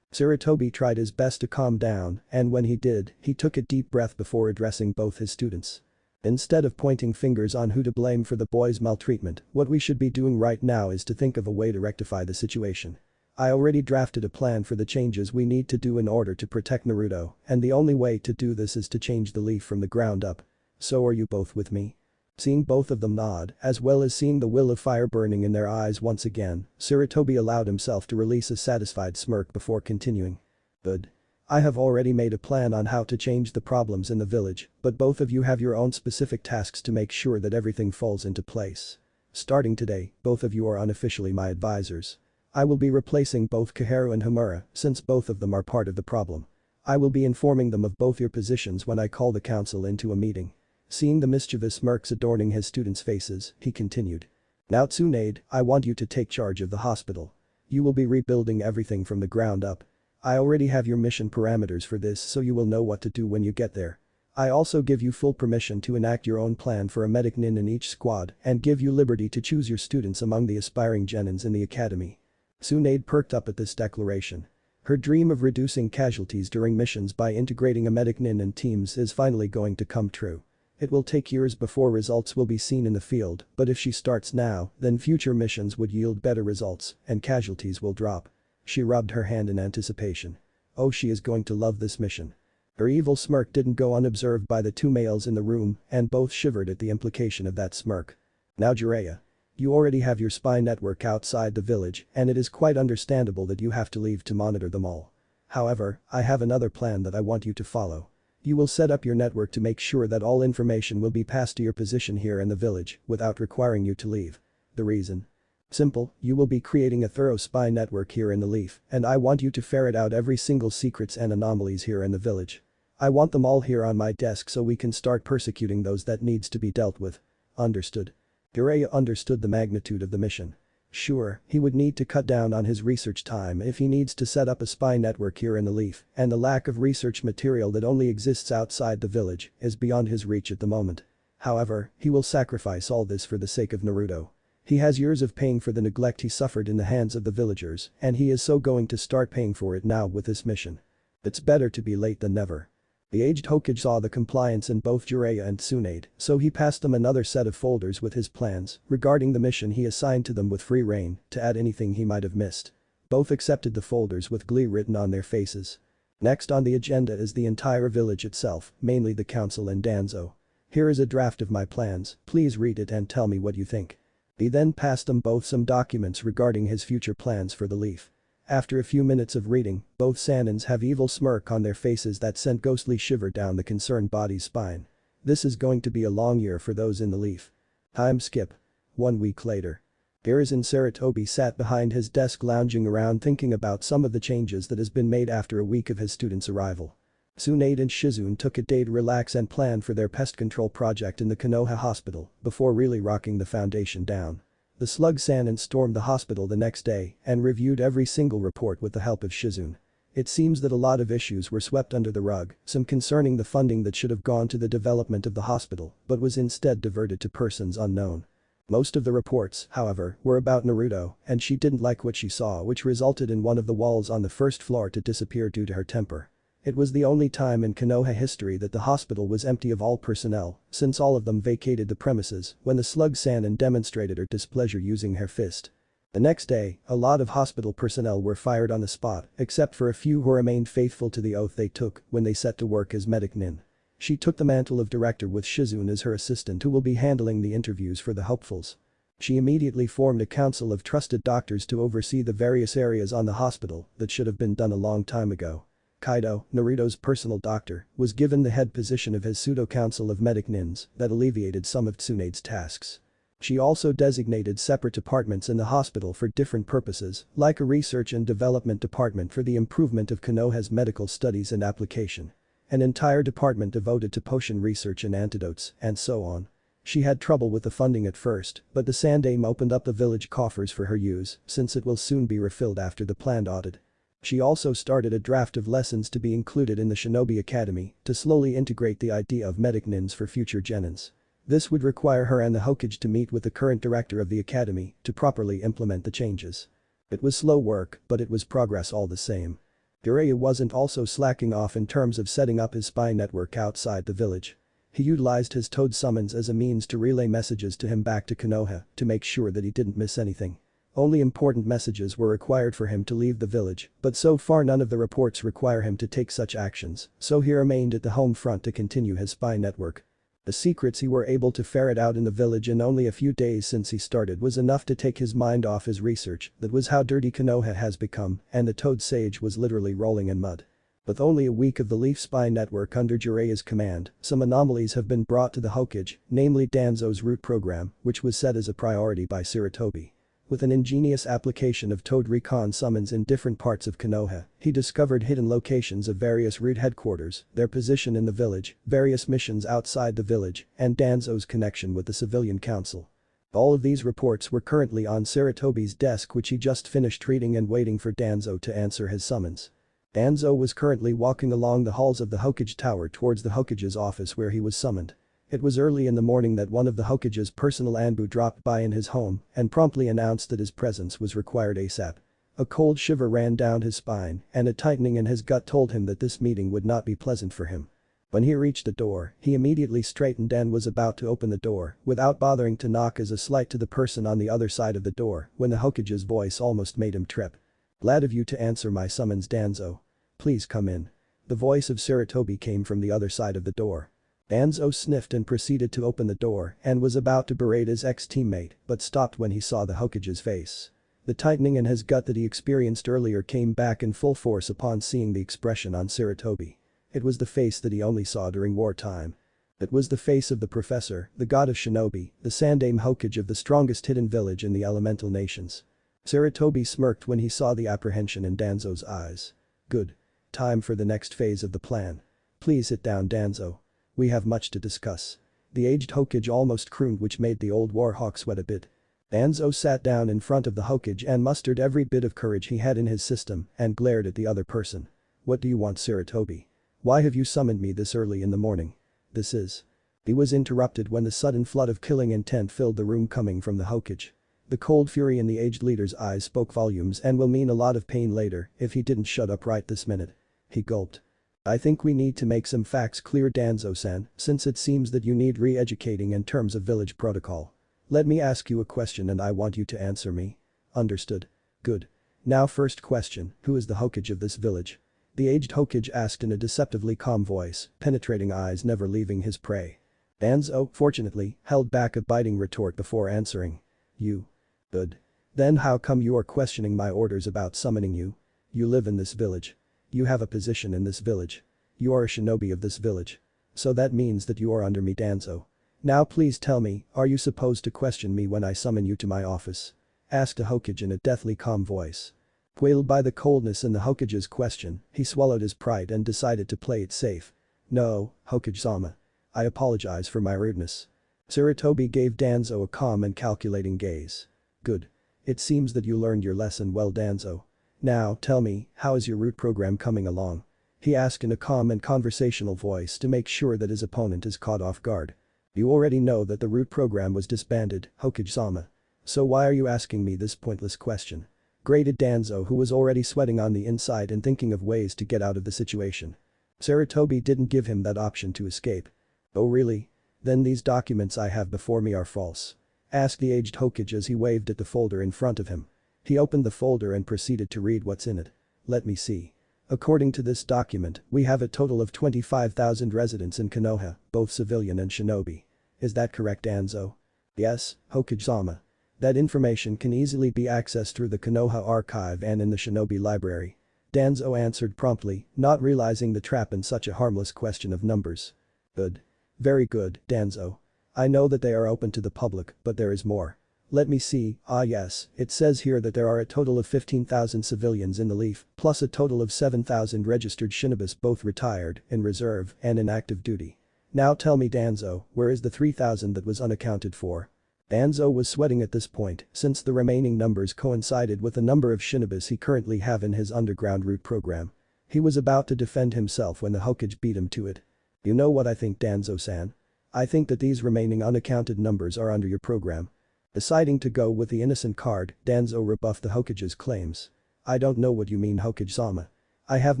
Sarutobi tried his best to calm down, and when he did, he took a deep breath before addressing both his students. Instead of pointing fingers on who to blame for the boy's maltreatment, what we should be doing right now is to think of a way to rectify the situation. I already drafted a plan for the changes we need to do in order to protect Naruto, and the only way to do this is to change the leaf from the ground up. So are you both with me? Seeing both of them nod, as well as seeing the will of fire burning in their eyes once again, Sarutobi allowed himself to release a satisfied smirk before continuing. Good. I have already made a plan on how to change the problems in the village, but both of you have your own specific tasks to make sure that everything falls into place. Starting today, both of you are unofficially my advisors. I will be replacing both Koharu and Homura, since both of them are part of the problem. I will be informing them of both your positions when I call the council into a meeting. Seeing the mischievous smirks adorning his students' faces, he continued. Now Tsunade, I want you to take charge of the hospital. You will be rebuilding everything from the ground up. I already have your mission parameters for this, so you will know what to do when you get there. I also give you full permission to enact your own plan for a medic nin in each squad and give you liberty to choose your students among the aspiring genins in the academy. Tsunade perked up at this declaration. Her dream of reducing casualties during missions by integrating a medic nin in teams is finally going to come true. It will take years before results will be seen in the field, but if she starts now, then future missions would yield better results and casualties will drop. She rubbed her hand in anticipation. Oh, she is going to love this mission. Her evil smirk didn't go unobserved by the two males in the room, and both shivered at the implication of that smirk. Now Jiraiya. You already have your spy network outside the village, and it is quite understandable that you have to leave to monitor them all. However, I have another plan that I want you to follow. You will set up your network to make sure that all information will be passed to your position here in the village without requiring you to leave. The reason? Simple, you will be creating a thorough spy network here in the Leaf, and I want you to ferret out every single secrets and anomalies here in the village. I want them all here on my desk so we can start persecuting those that needs to be dealt with. Understood. Jiraiya understood the magnitude of the mission. Sure, he would need to cut down on his research time if he needs to set up a spy network here in the Leaf, and the lack of research material that only exists outside the village is beyond his reach at the moment. However, he will sacrifice all this for the sake of Naruto. He has years of paying for the neglect he suffered in the hands of the villagers, and he is so going to start paying for it now with this mission. It's better to be late than never. The aged Hokage saw the compliance in both Jiraiya and Tsunade, so he passed them another set of folders with his plans regarding the mission he assigned to them with free rein to add anything he might have missed. Both accepted the folders with glee written on their faces. Next on the agenda is the entire village itself, mainly the council and Danzo. Here is a draft of my plans, please read it and tell me what you think. He then passed them both some documents regarding his future plans for the Leaf. After a few minutes of reading, both Sanins have evil smirk on their faces that sent ghostly shiver down the concerned body's spine. This is going to be a long year for those in the leaf. Time skip. 1 week later. Hiruzen Sarutobi sat behind his desk lounging around thinking about some of the changes that has been made after a week of his student's arrival. Tsunade and Shizune took a day to relax and plan for their pest control project in the Konoha hospital before really rocking the foundation down. The slug Sanin stormed the hospital the next day and reviewed every single report with the help of Shizune. It seems that a lot of issues were swept under the rug, some concerning the funding that should have gone to the development of the hospital but was instead diverted to persons unknown. Most of the reports, however, were about Naruto, and she didn't like what she saw, which resulted in one of the walls on the first floor to disappear due to her temper. It was the only time in Konoha history that the hospital was empty of all personnel, since all of them vacated the premises when the slug Sanin demonstrated her displeasure using her fist. The next day, a lot of hospital personnel were fired on the spot, except for a few who remained faithful to the oath they took when they set to work as medic nin. She took the mantle of director with Shizune as her assistant who will be handling the interviews for the hopefuls. She immediately formed a council of trusted doctors to oversee the various areas on the hospital that should have been done a long time ago. Kaido, Naruto's personal doctor, was given the head position of his pseudo-council of medic nins that alleviated some of Tsunade's tasks. She also designated separate departments in the hospital for different purposes, like a research and development department for the improvement of Konoha's medical studies and application. An entire department devoted to potion research and antidotes, and so on. She had trouble with the funding at first, but the Sandaime opened up the village coffers for her use since it will soon be refilled after the planned audit. She also started a draft of lessons to be included in the Shinobi Academy to slowly integrate the idea of medic nins for future genins. This would require her and the Hokage to meet with the current director of the academy to properly implement the changes. It was slow work, but it was progress all the same. Jiraiya wasn't also slacking off in terms of setting up his spy network outside the village. He utilized his toad summons as a means to relay messages to him back to Konoha to make sure that he didn't miss anything. Only important messages were required for him to leave the village, but so far none of the reports require him to take such actions, so he remained at the home front to continue his spy network. The secrets he were able to ferret out in the village in only a few days since he started was enough to take his mind off his research, that was how dirty Konoha has become, and the Toad Sage was literally rolling in mud. With only a week of the Leaf Spy Network under Jiraiya's command, some anomalies have been brought to the Hokage, namely Danzo's root program, which was set as a priority by Sarutobi. With an ingenious application of Toad Recon summons in different parts of Konoha, he discovered hidden locations of various root headquarters, their position in the village, various missions outside the village, and Danzo's connection with the civilian council. All of these reports were currently on Sarutobi's desk, which he just finished reading and waiting for Danzo to answer his summons. Danzo was currently walking along the halls of the Hokage Tower towards the Hokage's office where he was summoned. It was early in the morning that one of the Hokage's personal Anbu dropped by in his home and promptly announced that his presence was required ASAP. A cold shiver ran down his spine and a tightening in his gut told him that this meeting would not be pleasant for him. When he reached the door, he immediately straightened and was about to open the door without bothering to knock as a slight to the person on the other side of the door when the Hokage's voice almost made him trip. "Glad of you to answer my summons, Danzo. Please come in." The voice of Sarutobi came from the other side of the door. Danzo sniffed and proceeded to open the door and was about to berate his ex-teammate but stopped when he saw the Hokage's face. The tightening in his gut that he experienced earlier came back in full force upon seeing the expression on Sarutobi. It was the face that he only saw during wartime. It was the face of the professor, the god of shinobi, the Sandaime Hokage of the strongest hidden village in the elemental nations. Sarutobi smirked when he saw the apprehension in Danzo's eyes. "Good. Time for the next phase of the plan. Please sit down, Danzo. We have much to discuss." The aged Hokage almost crooned, which made the old warhawk sweat a bit. Danzo sat down in front of the Hokage and mustered every bit of courage he had in his system and glared at the other person. "What do you want, Sarutobi? Why have you summoned me this early in the morning? This is..." He was interrupted when the sudden flood of killing intent filled the room coming from the Hokage. The cold fury in the aged leader's eyes spoke volumes and will mean a lot of pain later if he didn't shut up right this minute. He gulped. "I think we need to make some facts clear, Danzo-san, since it seems that you need re-educating in terms of village protocol. Let me ask you a question and I want you to answer me." "Understood." "Good. Now first question, who is the Hokage of this village?" The aged Hokage asked in a deceptively calm voice, penetrating eyes never leaving his prey. Danzo, fortunately, held back a biting retort before answering. "You." "Good." Then how come you are questioning my orders about summoning you? You live in this village. You have a position in this village. You are a shinobi of this village. So that means that you are under me, Danzo. Now please tell me, are you supposed to question me when I summon you to my office? Asked a Hokage in a deathly calm voice. Quailed by the coldness in the Hokage's question, he swallowed his pride and decided to play it safe. No, Hokage-sama. I apologize for my rudeness. Sarutobi gave Danzo a calm and calculating gaze. Good. It seems that you learned your lesson well, Danzo. Now, tell me, how is your root program coming along? He asked in a calm and conversational voice to make sure that his opponent is caught off guard. You already know that the root program was disbanded, Hokage-sama. So why are you asking me this pointless question? Grated Danzo, who was already sweating on the inside and thinking of ways to get out of the situation. Sarutobi didn't give him that option to escape. Oh really? Then these documents I have before me are false. Asked the aged Hokage as he waved at the folder in front of him. He opened the folder and proceeded to read what's in it. Let me see. According to this document, we have a total of 25,000 residents in Konoha, both civilian and shinobi. Is that correct, Danzo? Yes, Hokage-sama. That information can easily be accessed through the Konoha archive and in the shinobi library. Danzo answered promptly, not realizing the trap in such a harmless question of numbers. Good. Very good, Danzo. I know that they are open to the public, but there is more. Let me see, yes, it says here that there are a total of 15,000 civilians in the Leaf, plus a total of 7,000 registered shinobis, both retired, in reserve, and in active duty. Now tell me, Danzo, where is the 3,000 that was unaccounted for? Danzo was sweating at this point, since the remaining numbers coincided with the number of shinobis he currently have in his underground root program. He was about to defend himself when the Hokage beat him to it. You know what I think, Danzo-san? I think that these remaining unaccounted numbers are under your program. Deciding to go with the innocent card, Danzo rebuffed the Hokage's claims. I don't know what you mean, Hokage-sama. I have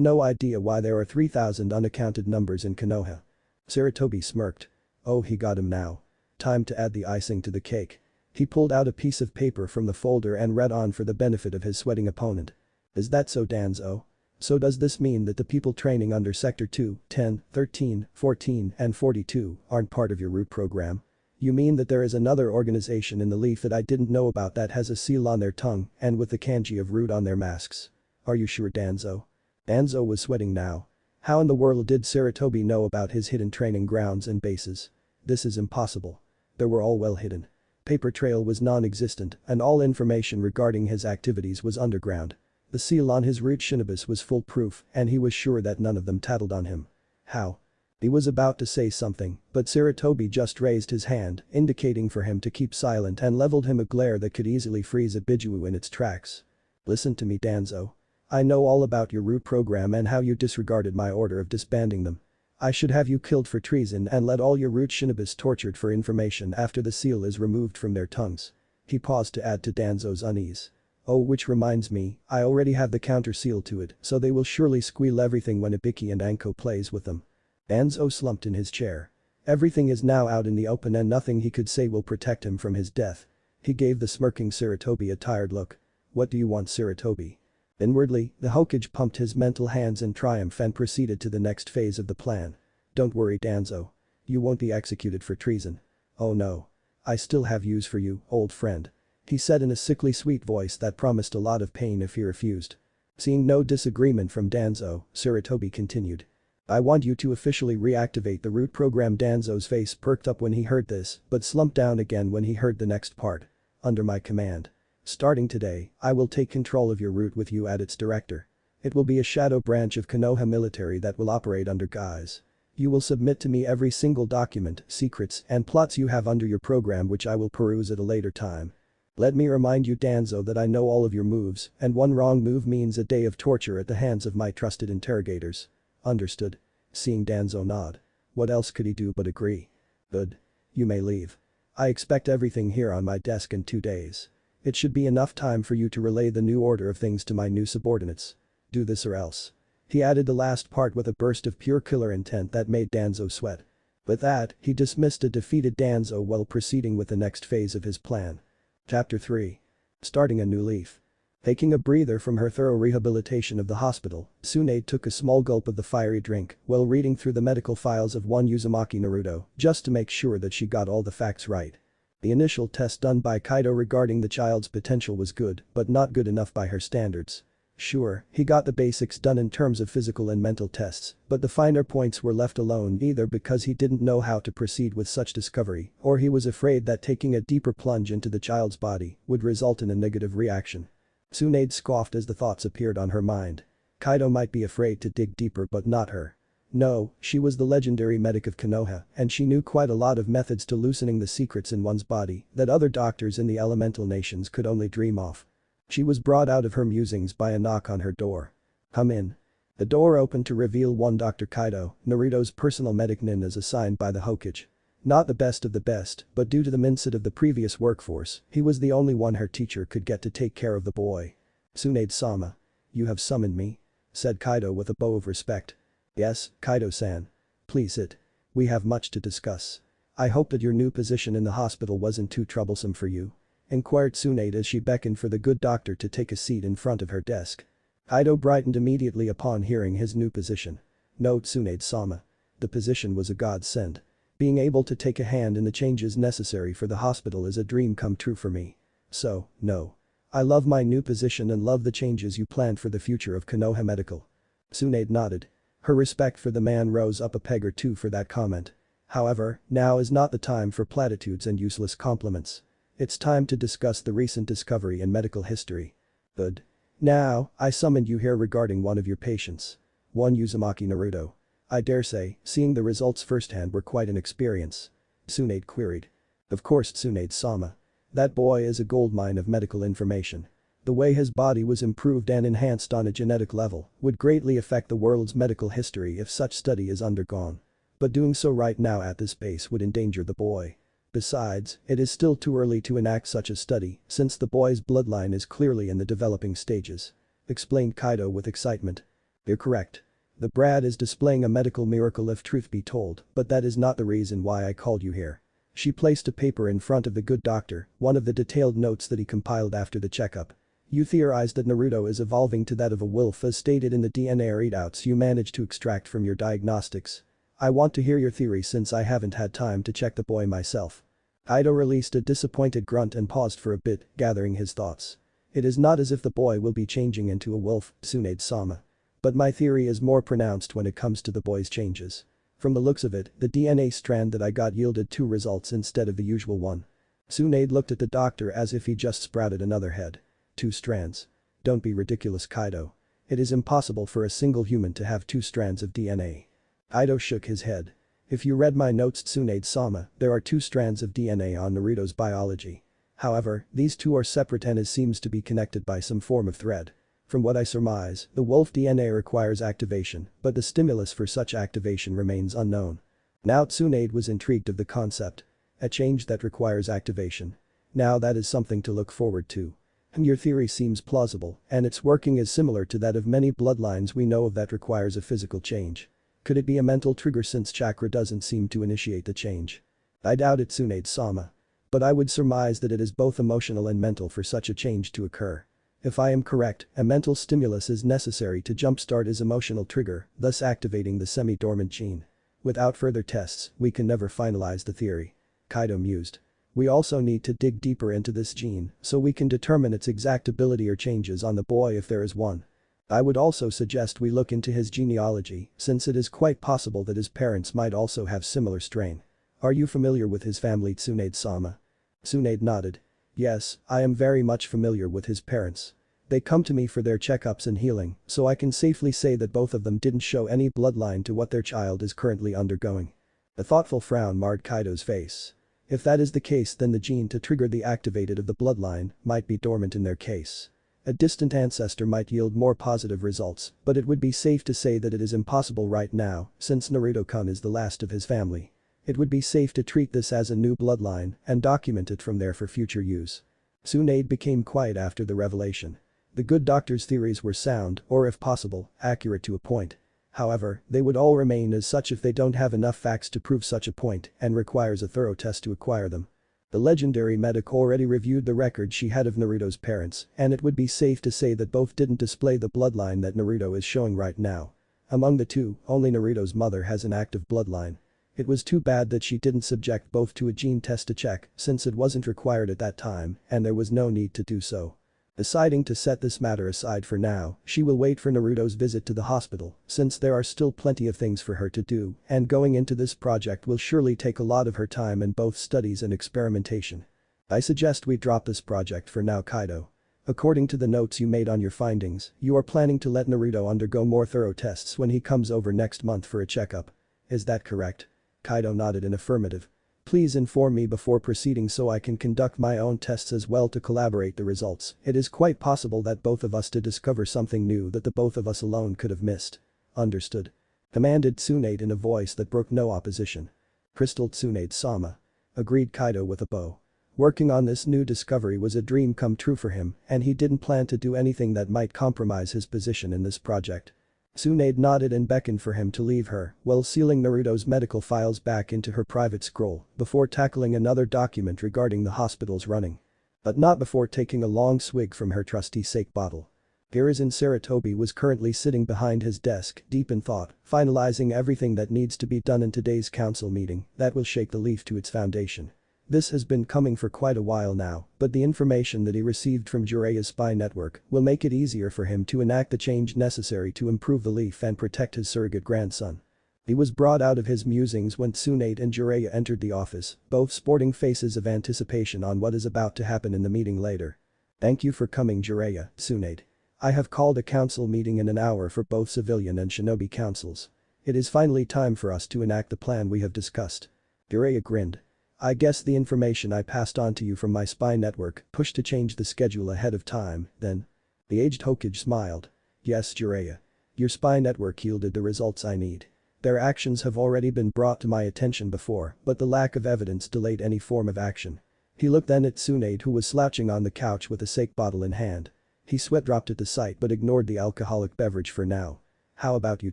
no idea why there are 3,000 unaccounted numbers in Konoha. Sarutobi smirked. Oh, he got him now. Time to add the icing to the cake. He pulled out a piece of paper from the folder and read on for the benefit of his sweating opponent. Is that so, Danzo? So does this mean that the people training under Sector 2, 10, 13, 14 and 42 aren't part of your root program? You mean that there is another organization in the Leaf that I didn't know about that has a seal on their tongue and with the kanji of root on their masks? Are you sure, Danzo? Danzo was sweating now. How in the world did Sarutobi know about his hidden training grounds and bases? This is impossible. They were all well hidden. Paper trail was non-existent and all information regarding his activities was underground. The seal on his root shinobis was foolproof and he was sure that none of them tattled on him. How? He was about to say something, but Sarutobi just raised his hand, indicating for him to keep silent and leveled him a glare that could easily freeze a Biju in its tracks. Listen to me, Danzo. I know all about your root program and how you disregarded my order of disbanding them. I should have you killed for treason and let all your root shinobis tortured for information after the seal is removed from their tongues. He paused to add to Danzo's unease. Oh, which reminds me, I already have the counter seal to it, so they will surely squeal everything when Ibiki and Anko plays with them. Danzo slumped in his chair. Everything is now out in the open and nothing he could say will protect him from his death. He gave the smirking Sarutobi a tired look. What do you want, Sarutobi? Inwardly, the Hokage pumped his mental hands in triumph and proceeded to the next phase of the plan. Don't worry, Danzo. You won't be executed for treason. Oh no. I still have use for you, old friend. He said in a sickly sweet voice that promised a lot of pain if he refused. Seeing no disagreement from Danzo, Sarutobi continued. I want you to officially reactivate the root program. Danzo's face perked up when he heard this, but slumped down again when he heard the next part. Under my command. Starting today, I will take control of your root with you as its director. It will be a shadow branch of Konoha military that will operate under guise. You will submit to me every single document, secrets, and plots you have under your program, which I will peruse at a later time. Let me remind you, Danzo, that I know all of your moves, and one wrong move means a day of torture at the hands of my trusted interrogators. Understood? Seeing Danzo nod. What else could he do but agree? Good. You may leave. I expect everything here on my desk in 2 days. It should be enough time for you to relay the new order of things to my new subordinates. Do this or else. He added the last part with a burst of pure killer intent that made Danzo sweat. With that, he dismissed a defeated Danzo while proceeding with the next phase of his plan. Chapter 3. Starting a new leaf. Taking a breather from her thorough rehabilitation of the hospital, Tsunade took a small gulp of the fiery drink while reading through the medical files of one Uzumaki Naruto just to make sure that she got all the facts right. The initial test done by Kaido regarding the child's potential was good, but not good enough by her standards. Sure, he got the basics done in terms of physical and mental tests, but the finer points were left alone either because he didn't know how to proceed with such discovery or he was afraid that taking a deeper plunge into the child's body would result in a negative reaction. Tsunade scoffed as the thoughts appeared on her mind. Kaido might be afraid to dig deeper but not her. No, she was the legendary medic of Konoha and she knew quite a lot of methods to loosening the secrets in one's body that other doctors in the elemental nations could only dream of. She was brought out of her musings by a knock on her door. "Come in." The door opened to reveal one Dr. Kaido, Naruto's personal medic nin as assigned by the Hokage. Not the best of the best, but due to the mindset of the previous workforce, he was the only one her teacher could get to take care of the boy. "Tsunade-sama. You have summoned me?" said Kaido with a bow of respect. "Yes, Kaido-san. Please sit. We have much to discuss. I hope that your new position in the hospital wasn't too troublesome for you," inquired Tsunade as she beckoned for the good doctor to take a seat in front of her desk. Kaido brightened immediately upon hearing his new position. "No, Tsunade-sama. The position was a godsend. Being able to take a hand in the changes necessary for the hospital is a dream come true for me. So, no. I love my new position and love the changes you planned for the future of Konoha Medical." Tsunade nodded. Her respect for the man rose up a peg or two for that comment. However, now is not the time for platitudes and useless compliments. It's time to discuss the recent discovery in medical history. Good. Now, I summoned you here regarding one of your patients. One Uzumaki Naruto. I dare say, seeing the results firsthand were quite an experience. Tsunade queried. Of course Tsunade-sama. That boy is a goldmine of medical information. The way his body was improved and enhanced on a genetic level would greatly affect the world's medical history if such study is undergone. But doing so right now at this pace would endanger the boy. Besides, it is still too early to enact such a study since the boy's bloodline is clearly in the developing stages. Explained Kaido with excitement. You're correct. The Brad is displaying a medical miracle if truth be told, but that is not the reason why I called you here. She placed a paper in front of the good doctor, one of the detailed notes that he compiled after the checkup. You theorized that Naruto is evolving to that of a wolf as stated in the DNA readouts you managed to extract from your diagnostics. I want to hear your theory since I haven't had time to check the boy myself. Kaido released a disappointed grunt and paused for a bit, gathering his thoughts. It is not as if the boy will be changing into a wolf, Tsunade-sama. But my theory is more pronounced when it comes to the boy's changes. From the looks of it, the DNA strand that I got yielded 2 results instead of the usual one. Tsunade looked at the doctor as if he just sprouted another head. 2 strands. Don't be ridiculous, Kaido. It is impossible for a single human to have 2 strands of DNA. Kaido shook his head. If you read my notes, Tsunade-sama, there are 2 strands of DNA on Naruto's biology. However, these 2 are separate and it seems to be connected by some form of thread. From what I surmise, the wolf DNA requires activation, but the stimulus for such activation remains unknown. Now Tsunade was intrigued of the concept. A change that requires activation. Now that is something to look forward to. Your theory seems plausible, and its working is similar to that of many bloodlines we know of that requires a physical change. Could it be a mental trigger since chakra doesn't seem to initiate the change? I doubt it, Tsunade-sama. But I would surmise that it is both emotional and mental for such a change to occur. If I am correct, a mental stimulus is necessary to jumpstart his emotional trigger, thus activating the semi-dormant gene. Without further tests, we can never finalize the theory. Kaido mused. We also need to dig deeper into this gene so we can determine its exact ability or changes on the boy if there is one. I would also suggest we look into his genealogy since it is quite possible that his parents might also have similar strain. Are you familiar with his family, Tsunade-sama? Tsunade nodded. Yes, I am very much familiar with his parents. They come to me for their checkups and healing, so I can safely say that both of them didn't show any bloodline to what their child is currently undergoing. A thoughtful frown marred Kaido's face. If that is the case, then the gene to trigger the activated of the bloodline might be dormant in their case. A distant ancestor might yield more positive results, but it would be safe to say that it is impossible right now since Naruto-kun is the last of his family. It would be safe to treat this as a new bloodline and document it from there for future use. Tsunade became quiet after the revelation. The good doctor's theories were sound or if possible, accurate to a point. However, they would all remain as such if they don't have enough facts to prove such a point and requires a thorough test to acquire them. The legendary medic already reviewed the record she had of Naruto's parents and it would be safe to say that both didn't display the bloodline that Naruto is showing right now. Among the two, only Naruto's mother has an active bloodline. It was too bad that she didn't subject both to a gene test to check since it wasn't required at that time and there was no need to do so. Deciding to set this matter aside for now, she will wait for Naruto's visit to the hospital since there are still plenty of things for her to do and going into this project will surely take a lot of her time in both studies and experimentation. I suggest we drop this project for now, Kaido. According to the notes you made on your findings, you are planning to let Naruto undergo more thorough tests when he comes over next month for a checkup. Is that correct? Kaido nodded in affirmative. Please inform me before proceeding so I can conduct my own tests as well to collaborate the results. It is quite possible that both of us to discover something new that the both of us alone could have missed. Understood. Commanded Tsunade in a voice that broke no opposition. Crystal Tsunade-sama. Agreed Kaido with a bow. Working on this new discovery was a dream come true for him and he didn't plan to do anything that might compromise his position in this project. Tsunade nodded and beckoned for him to leave her while sealing Naruto's medical files back into her private scroll before tackling another document regarding the hospital's running. But not before taking a long swig from her trusty sake bottle. Hiruzen Sarutobi was currently sitting behind his desk, deep in thought, finalizing everything that needs to be done in today's council meeting that will shake the leaf to its foundation. This has been coming for quite a while now, but the information that he received from Jireya's spy network will make it easier for him to enact the change necessary to improve the leaf and protect his surrogate grandson. He was brought out of his musings when Tsunade and Jireya entered the office, both sporting faces of anticipation on what is about to happen in the meeting later. Thank you for coming, Jireya, Tsunade. I have called a council meeting in an hour for both civilian and shinobi councils. It is finally time for us to enact the plan we have discussed. Jireya grinned. I guess the information I passed on to you from my spy network pushed to change the schedule ahead of time, then. The aged Hokage smiled. Yes, Jireya. Your spy network yielded the results I need. Their actions have already been brought to my attention before, but the lack of evidence delayed any form of action. He looked then at Tsunade who was slouching on the couch with a sake bottle in hand. He sweat dropped at the sight but ignored the alcoholic beverage for now. How about you,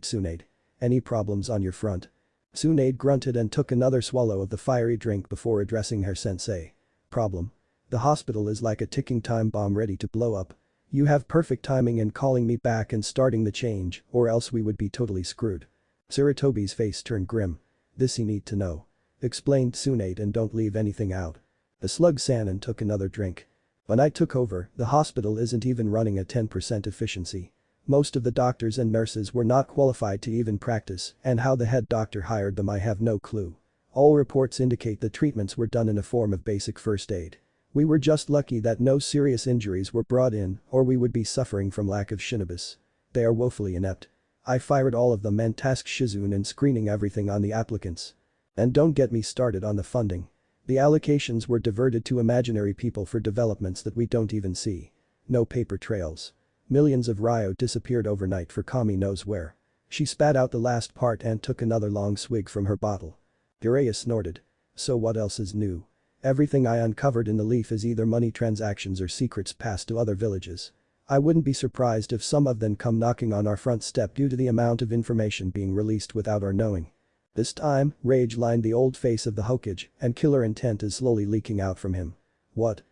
Tsunade? Any problems on your front? Tsunade grunted and took another swallow of the fiery drink before addressing her sensei. Problem? The hospital is like a ticking time bomb ready to blow up. You have perfect timing in calling me back and starting the change, or else we would be totally screwed. Sarutobi's face turned grim. This you need to know. Explained Tsunade and don't leave anything out. The slug Sanin took another drink. When I took over, the hospital isn't even running at 10% efficiency. Most of the doctors and nurses were not qualified to even practice and how the head doctor hired them I have no clue. All reports indicate the treatments were done in a form of basic first aid. We were just lucky that no serious injuries were brought in or we would be suffering from lack of shinobis. They are woefully inept. I fired all of them and tasked Shizune in screening everything on the applicants. And don't get me started on the funding. The allocations were diverted to imaginary people for developments that we don't even see. No paper trails. Millions of Ryo disappeared overnight for Kami knows where. She spat out the last part and took another long swig from her bottle. Jireya snorted. So what else is new? Everything I uncovered in the leaf is either money transactions or secrets passed to other villages. I wouldn't be surprised if some of them come knocking on our front step due to the amount of information being released without our knowing. This time, rage lined the old face of the Hokage and killer intent is slowly leaking out from him. What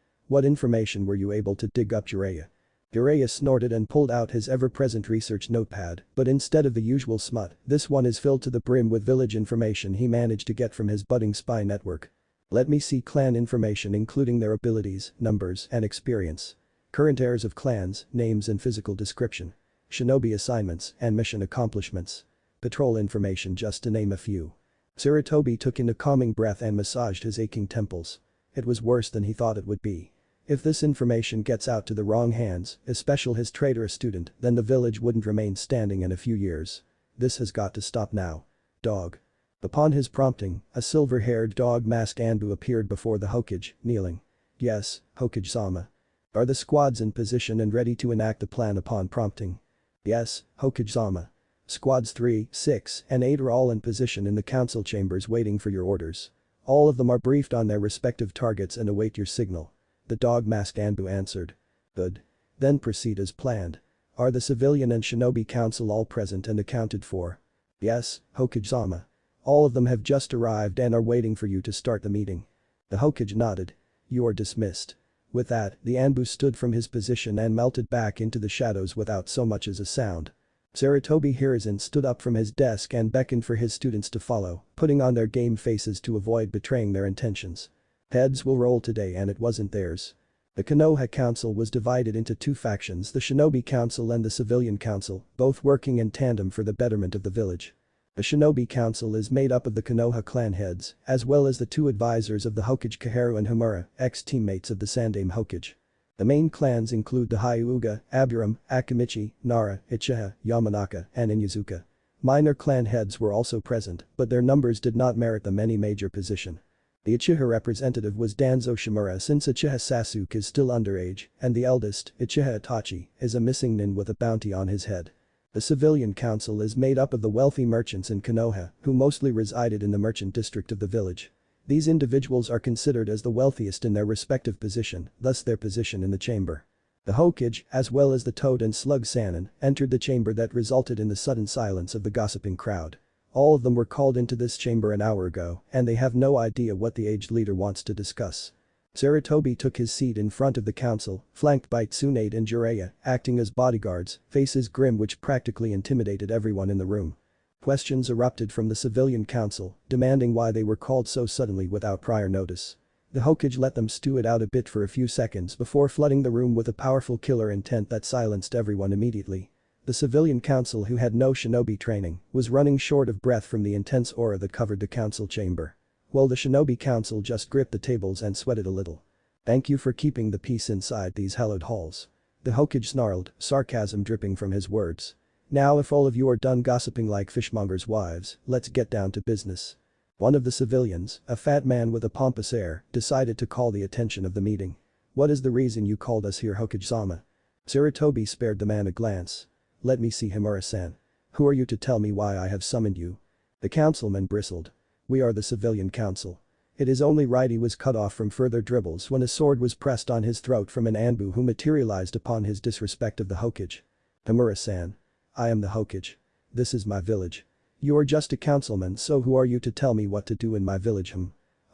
information were you able to dig up, Jireya? Jireya snorted and pulled out his ever-present research notepad, but instead of the usual smut, this one is filled to the brim with village information he managed to get from his budding spy network. Let me see clan information including their abilities, numbers, and experience. Current heirs of clans, names and physical description. Shinobi assignments and mission accomplishments. Patrol information just to name a few. Sarutobi took in a calming breath and massaged his aching temples. It was worse than he thought it would be. If this information gets out to the wrong hands, especially his traitorous student, then the village wouldn't remain standing in a few years. This has got to stop now. Dog. Upon his prompting, a silver-haired dog-masked Anbu appeared before the Hokage, kneeling. Yes, Hokage-sama. Are the squads in position and ready to enact the plan upon prompting? Yes, Hokage-sama. Squads 3, 6, and 8 are all in position in the council chambers waiting for your orders. All of them are briefed on their respective targets and await your signal. The dog-masked Anbu answered. Good. Then proceed as planned. Are the civilian and shinobi council all present and accounted for? Yes, Hokage-sama. All of them have just arrived and are waiting for you to start the meeting. The Hokage nodded. You are dismissed. With that, the Anbu stood from his position and melted back into the shadows without so much as a sound. Sarutobi Hiruzen stood up from his desk and beckoned for his students to follow, putting on their game faces to avoid betraying their intentions. Heads will roll today and it wasn't theirs. The Konoha Council was divided into two factions, the Shinobi Council and the Civilian Council, both working in tandem for the betterment of the village. The Shinobi Council is made up of the Konoha clan heads, as well as the two advisors of the Hokage Kaharu and Homura, ex-teammates of the Sandaime Hokage. The main clans include the Hyuga, Aburam, Akamichi, Nara, Uchiha, Yamanaka, and Inyazuka. Minor clan heads were also present, but their numbers did not merit them any major position. The Uchiha representative was Danzo Shimura since Uchiha Sasuke is still underage, and the eldest, Uchiha Itachi, is a missing nin with a bounty on his head. The Civilian Council is made up of the wealthy merchants in Konoha, who mostly resided in the merchant district of the village. These individuals are considered as the wealthiest in their respective position, thus their position in the chamber. The Hokage, as well as the Toad and Slug Sanin, entered the chamber that resulted in the sudden silence of the gossiping crowd. All of them were called into this chamber an hour ago, and they have no idea what the aged leader wants to discuss. Sarutobi took his seat in front of the council, flanked by Tsunade and Jiraiya, acting as bodyguards, faces grim which practically intimidated everyone in the room. Questions erupted from the Civilian Council, demanding why they were called so suddenly without prior notice. The Hokage let them stew it out a bit for a few seconds before flooding the room with a powerful killer intent that silenced everyone immediately. The Civilian Council, who had no shinobi training, was running short of breath from the intense aura that covered the council chamber. While the Shinobi Council just gripped the tables and sweated a little. "Thank you for keeping the peace inside these hallowed halls." The Hokage snarled, sarcasm dripping from his words. "Now if all of you are done gossiping like fishmongers' wives, let's get down to business." One of the civilians, a fat man with a pompous air, decided to call the attention of the meeting. "What is the reason you called us here, Hokage-sama?" Sarutobi spared the man a glance. "Let me see, Himura-san. Who are you to tell me why I have summoned you?" The councilman bristled. "We are the Civilian Council." It is only right he was cut off from further dribbles when a sword was pressed on his throat from an Anbu who materialized upon his disrespect of the Hokage. "Himura-san. I am the Hokage. This is my village. You are just a councilman, so who are you to tell me what to do in my village,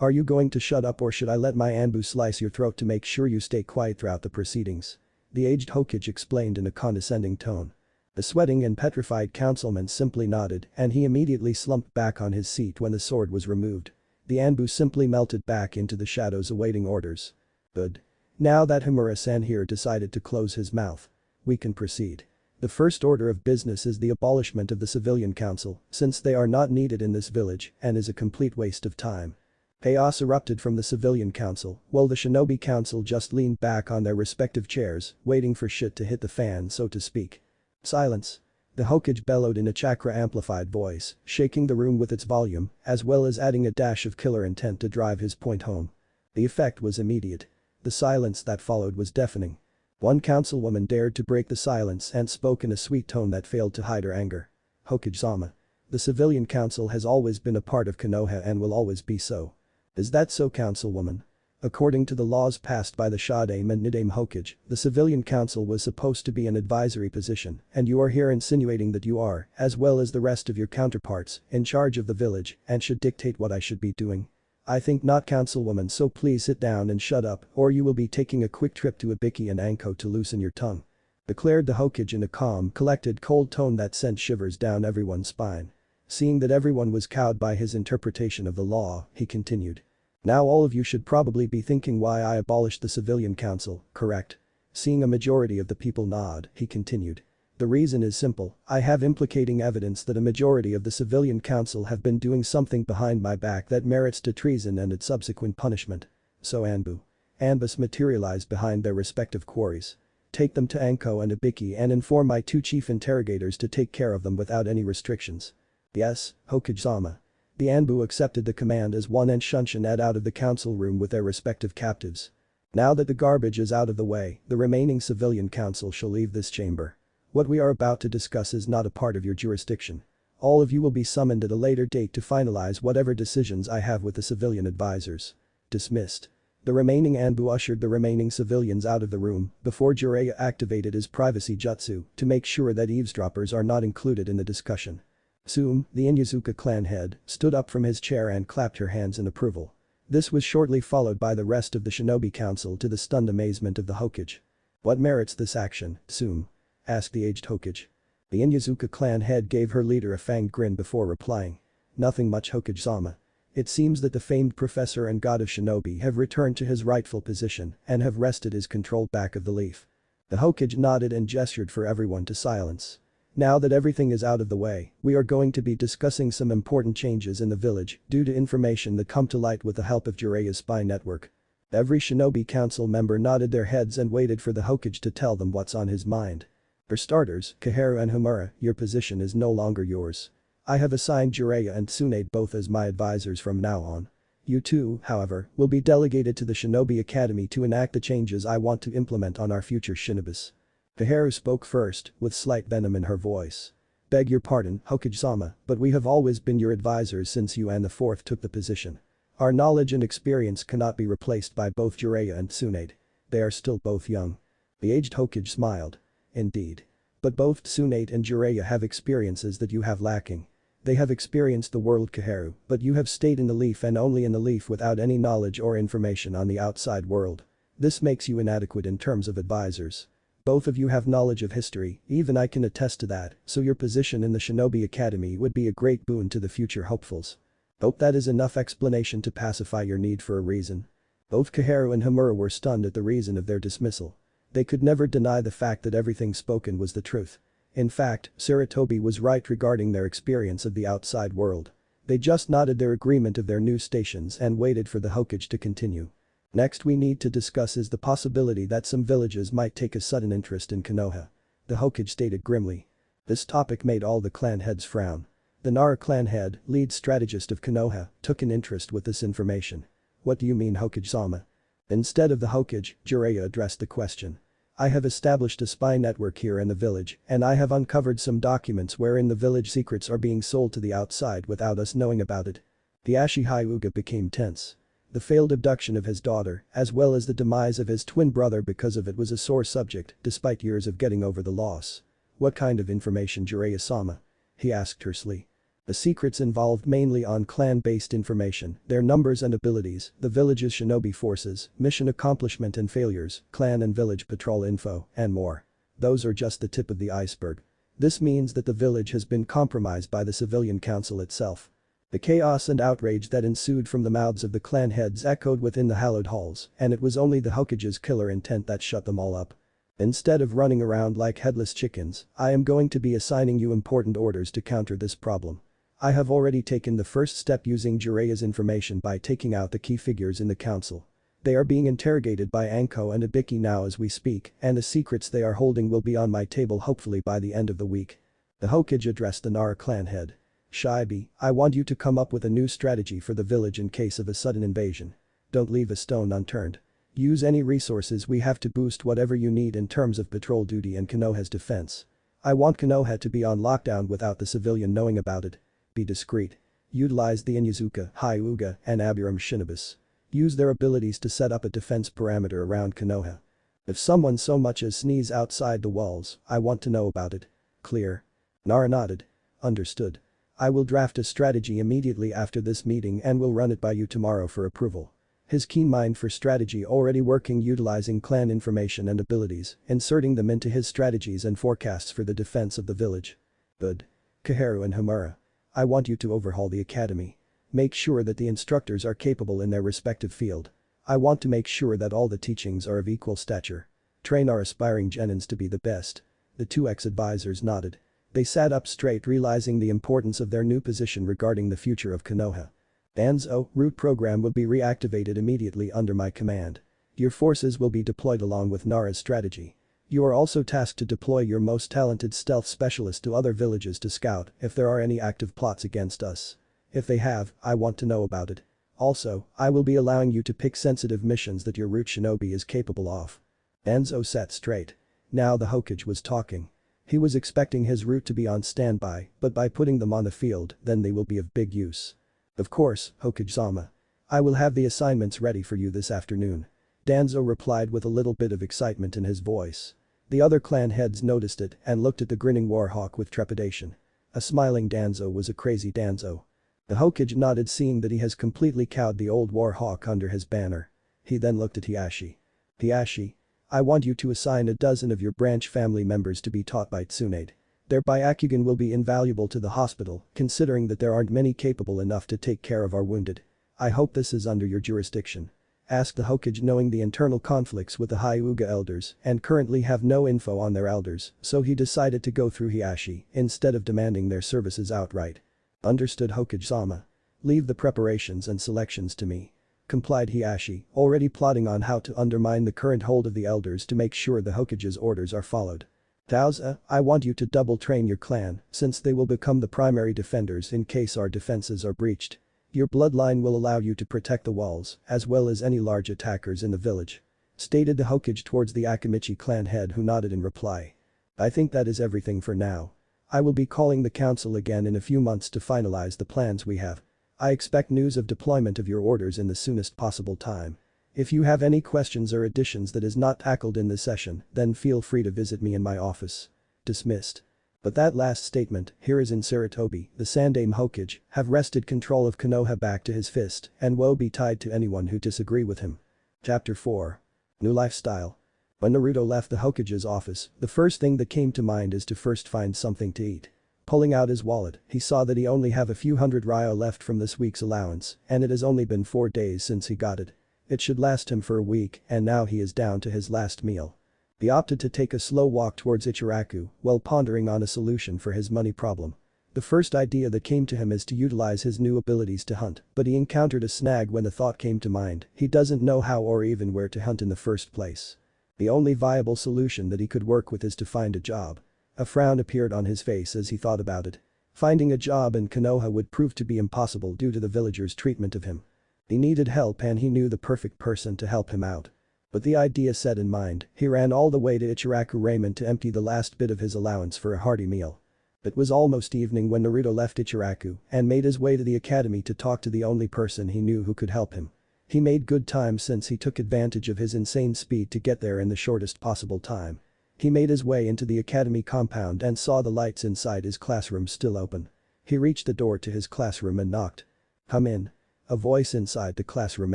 Are you going to shut up or should I let my Anbu slice your throat to make sure you stay quiet throughout the proceedings?" The aged Hokage explained in a condescending tone. The sweating and petrified councilman simply nodded and he immediately slumped back on his seat when the sword was removed. The Anbu simply melted back into the shadows awaiting orders. Good. Now that Himura-san here decided to close his mouth, we can proceed. The first order of business is the abolishment of the Civilian Council, since they are not needed in this village and is a complete waste of time. Chaos erupted from the Civilian Council, while the Shinobi Council just leaned back on their respective chairs, waiting for shit to hit the fan, so to speak. "Silence." The Hokage bellowed in a chakra-amplified voice, shaking the room with its volume, as well as adding a dash of killer intent to drive his point home. The effect was immediate. The silence that followed was deafening. One councilwoman dared to break the silence and spoke in a sweet tone that failed to hide her anger. "Hokage-sama. The Civilian Council has always been a part of Konoha and will always be so." "Is that so, councilwoman?" According to the laws passed by the Shodaime and Nidaime Hokage, the Civilian Council was supposed to be an advisory position, and you are here insinuating that you are, as well as the rest of your counterparts, in charge of the village and should dictate what I should be doing. "I think not, councilwoman, so please sit down and shut up or you will be taking a quick trip to Ibiki and Anko to loosen your tongue," declared the Hokage in a calm, collected, cold tone that sent shivers down everyone's spine. Seeing that everyone was cowed by his interpretation of the law, he continued. "Now all of you should probably be thinking why I abolished the Civilian Council, correct?" Seeing a majority of the people nod, he continued. "The reason is simple, I have implicating evidence that a majority of the Civilian Council have been doing something behind my back that merits to treason and its subsequent punishment. So Anbus materialized behind their respective quarries. Take them to Anko and Ibiki and inform my two chief interrogators to take care of them without any restrictions." "Yes, Hokage-sama." The Anbu accepted the command as one and Shunshin ed out of the council room with their respective captives. Now that the garbage is out of the way, the remaining Civilian Council shall leave this chamber. What we are about to discuss is not a part of your jurisdiction. All of you will be summoned at a later date to finalize whatever decisions I have with the civilian advisors. Dismissed. The remaining Anbu ushered the remaining civilians out of the room before Jiraiya activated his privacy jutsu to make sure that eavesdroppers are not included in the discussion. Suum, the Inyazuka clan head, stood up from his chair and clapped her hands in approval. This was shortly followed by the rest of the Shinobi Council to the stunned amazement of the Hokage. "What merits this action, Suum?" asked the aged Hokage. The Inyazuka clan head gave her leader a fanged grin before replying. Nothing much, Hokage-sama. It seems that the famed professor and god of shinobi have returned to his rightful position and have wrested his control back of the leaf. The Hokage nodded and gestured for everyone to silence. Now that everything is out of the way, we are going to be discussing some important changes in the village due to information that come to light with the help of Jiraiya's spy network. Every shinobi council member nodded their heads and waited for the Hokage to tell them what's on his mind. For starters, Koharu and Homura, your position is no longer yours. I have assigned Jiraiya and Tsunade both as my advisors from now on. You two, however, will be delegated to the Shinobi Academy to enact the changes I want to implement on our future shinobis. Koharu spoke first, with slight venom in her voice. Beg your pardon, Hokage-sama, but we have always been your advisors since you and the fourth took the position. Our knowledge and experience cannot be replaced by both Jiraiya and Tsunade. They are still both young. The aged Hokage smiled. Indeed. But both Tsunade and Jiraiya have experiences that you have lacking. They have experienced the world, Koharu, but you have stayed in the leaf and only in the leaf without any knowledge or information on the outside world. This makes you inadequate in terms of advisors. Both of you have knowledge of history, even I can attest to that, so your position in the Shinobi Academy would be a great boon to the future hopefuls. Hope that is enough explanation to pacify your need for a reason. Both Koharu and Homura were stunned at the reason of their dismissal. They could never deny the fact that everything spoken was the truth. In fact, Sarutobi was right regarding their experience of the outside world. They just nodded their agreement of their new stations and waited for the Hokage to continue. Next we need to discuss is the possibility that some villages might take a sudden interest in Konoha. The Hokage stated grimly. This topic made all the clan heads frown. The Nara clan head, lead strategist of Konoha, took an interest with this information. What do you mean, Hokage-sama? Instead of the Hokage, Jiraiya addressed the question. I have established a spy network here in the village and I have uncovered some documents wherein the village secrets are being sold to the outside without us knowing about it. The Ashi Hyuga became tense. The failed abduction of his daughter, as well as the demise of his twin brother because of it, was a sore subject despite years of getting over the loss. What kind of information, Jiraiya-sama? He asked tersely. The secrets involved mainly on clan-based information, their numbers and abilities, the village's shinobi forces, mission accomplishment and failures, clan and village patrol info, and more. Those are just the tip of the iceberg. This means that the village has been compromised by the civilian council itself. The chaos and outrage that ensued from the mouths of the clan heads echoed within the hallowed halls, and it was only the Hokage's killer intent that shut them all up. Instead of running around like headless chickens, I am going to be assigning you important orders to counter this problem. I have already taken the first step using Jiraiya's information by taking out the key figures in the council. They are being interrogated by Anko and Ibiki now as we speak, and the secrets they are holding will be on my table hopefully by the end of the week. The Hokage addressed the Nara clan head. Shibi, I want you to come up with a new strategy for the village in case of a sudden invasion. Don't leave a stone unturned. Use any resources we have to boost whatever you need in terms of patrol duty and Konoha's defense. I want Konoha to be on lockdown without the civilian knowing about it. Be discreet. Utilize the Inyazuka, Hyuga, and Abiram shinobis. Use their abilities to set up a defense parameter around Konoha. If someone so much as sneeze outside the walls, I want to know about it. Clear? Nara nodded. Understood. I will draft a strategy immediately after this meeting and will run it by you tomorrow for approval. His keen mind for strategy already working, utilizing clan information and abilities, inserting them into his strategies and forecasts for the defense of the village. Good. Koharu and Homura. I want you to overhaul the academy. Make sure that the instructors are capable in their respective field. I want to make sure that all the teachings are of equal stature. Train our aspiring genins to be the best. The two ex-advisors nodded. They sat up straight, realizing the importance of their new position regarding the future of Konoha. Danzo, root program will be reactivated immediately under my command. Your forces will be deployed along with Nara's strategy. You are also tasked to deploy your most talented stealth specialist to other villages to scout if there are any active plots against us. If they have, I want to know about it. Also, I will be allowing you to pick sensitive missions that your root shinobi is capable of. Danzo sat straight. Now the Hokage was talking. He was expecting his root to be on standby, but by putting them on the field, then they will be of big use. Of course, Hokage-sama. I will have the assignments ready for you this afternoon. Danzo replied with a little bit of excitement in his voice. The other clan heads noticed it and looked at the grinning warhawk with trepidation. A smiling Danzo was a crazy Danzo. The Hokage nodded, seeing that he has completely cowed the old warhawk under his banner. He then looked at Hiashi. Hiashi. I want you to assign a dozen of your branch family members to be taught by Tsunade. Their Byakugan will be invaluable to the hospital, considering that there aren't many capable enough to take care of our wounded. I hope this is under your jurisdiction. Asked the Hokage, knowing the internal conflicts with the Hyuga elders and currently have no info on their elders, so he decided to go through Hiashi instead of demanding their services outright. Understood, Hokage-sama. Leave the preparations and selections to me. Complied Hiashi, already plotting on how to undermine the current hold of the elders to make sure the Hokage's orders are followed. Tauza, I want you to double train your clan, since they will become the primary defenders in case our defenses are breached. Your bloodline will allow you to protect the walls, as well as any large attackers in the village. Stated the Hokage towards the Akamichi clan head, who nodded in reply. I think that is everything for now. I will be calling the council again in a few months to finalize the plans we have. I expect news of deployment of your orders in the soonest possible time. If you have any questions or additions that is not tackled in this session, then feel free to visit me in my office. Dismissed. But that last statement, Hiruzen Sarutobi, the Sandaime Hokage, have wrested control of Konoha back to his fist, and woe betide to anyone who disagree with him. Chapter 4. New Lifestyle. When Naruto left the Hokage's office, the first thing that came to mind is to first find something to eat. Pulling out his wallet, he saw that he only have a few hundred ryo left from this week's allowance, and it has only been 4 days since he got it. It should last him for a week, and now he is down to his last meal. He opted to take a slow walk towards Ichiraku while pondering on a solution for his money problem. The first idea that came to him is to utilize his new abilities to hunt, but he encountered a snag when the thought came to mind. He doesn't know how or even where to hunt in the first place. The only viable solution that he could work with is to find a job. A frown appeared on his face as he thought about it. Finding a job in Konoha would prove to be impossible due to the villagers' treatment of him. He needed help and he knew the perfect person to help him out. But the idea set in mind, he ran all the way to Ichiraku Ramen to empty the last bit of his allowance for a hearty meal. It was almost evening when Naruto left Ichiraku and made his way to the academy to talk to the only person he knew who could help him. He made good time since he took advantage of his insane speed to get there in the shortest possible time. He made his way into the academy compound and saw the lights inside his classroom still open. He reached the door to his classroom and knocked. Come in. A voice inside the classroom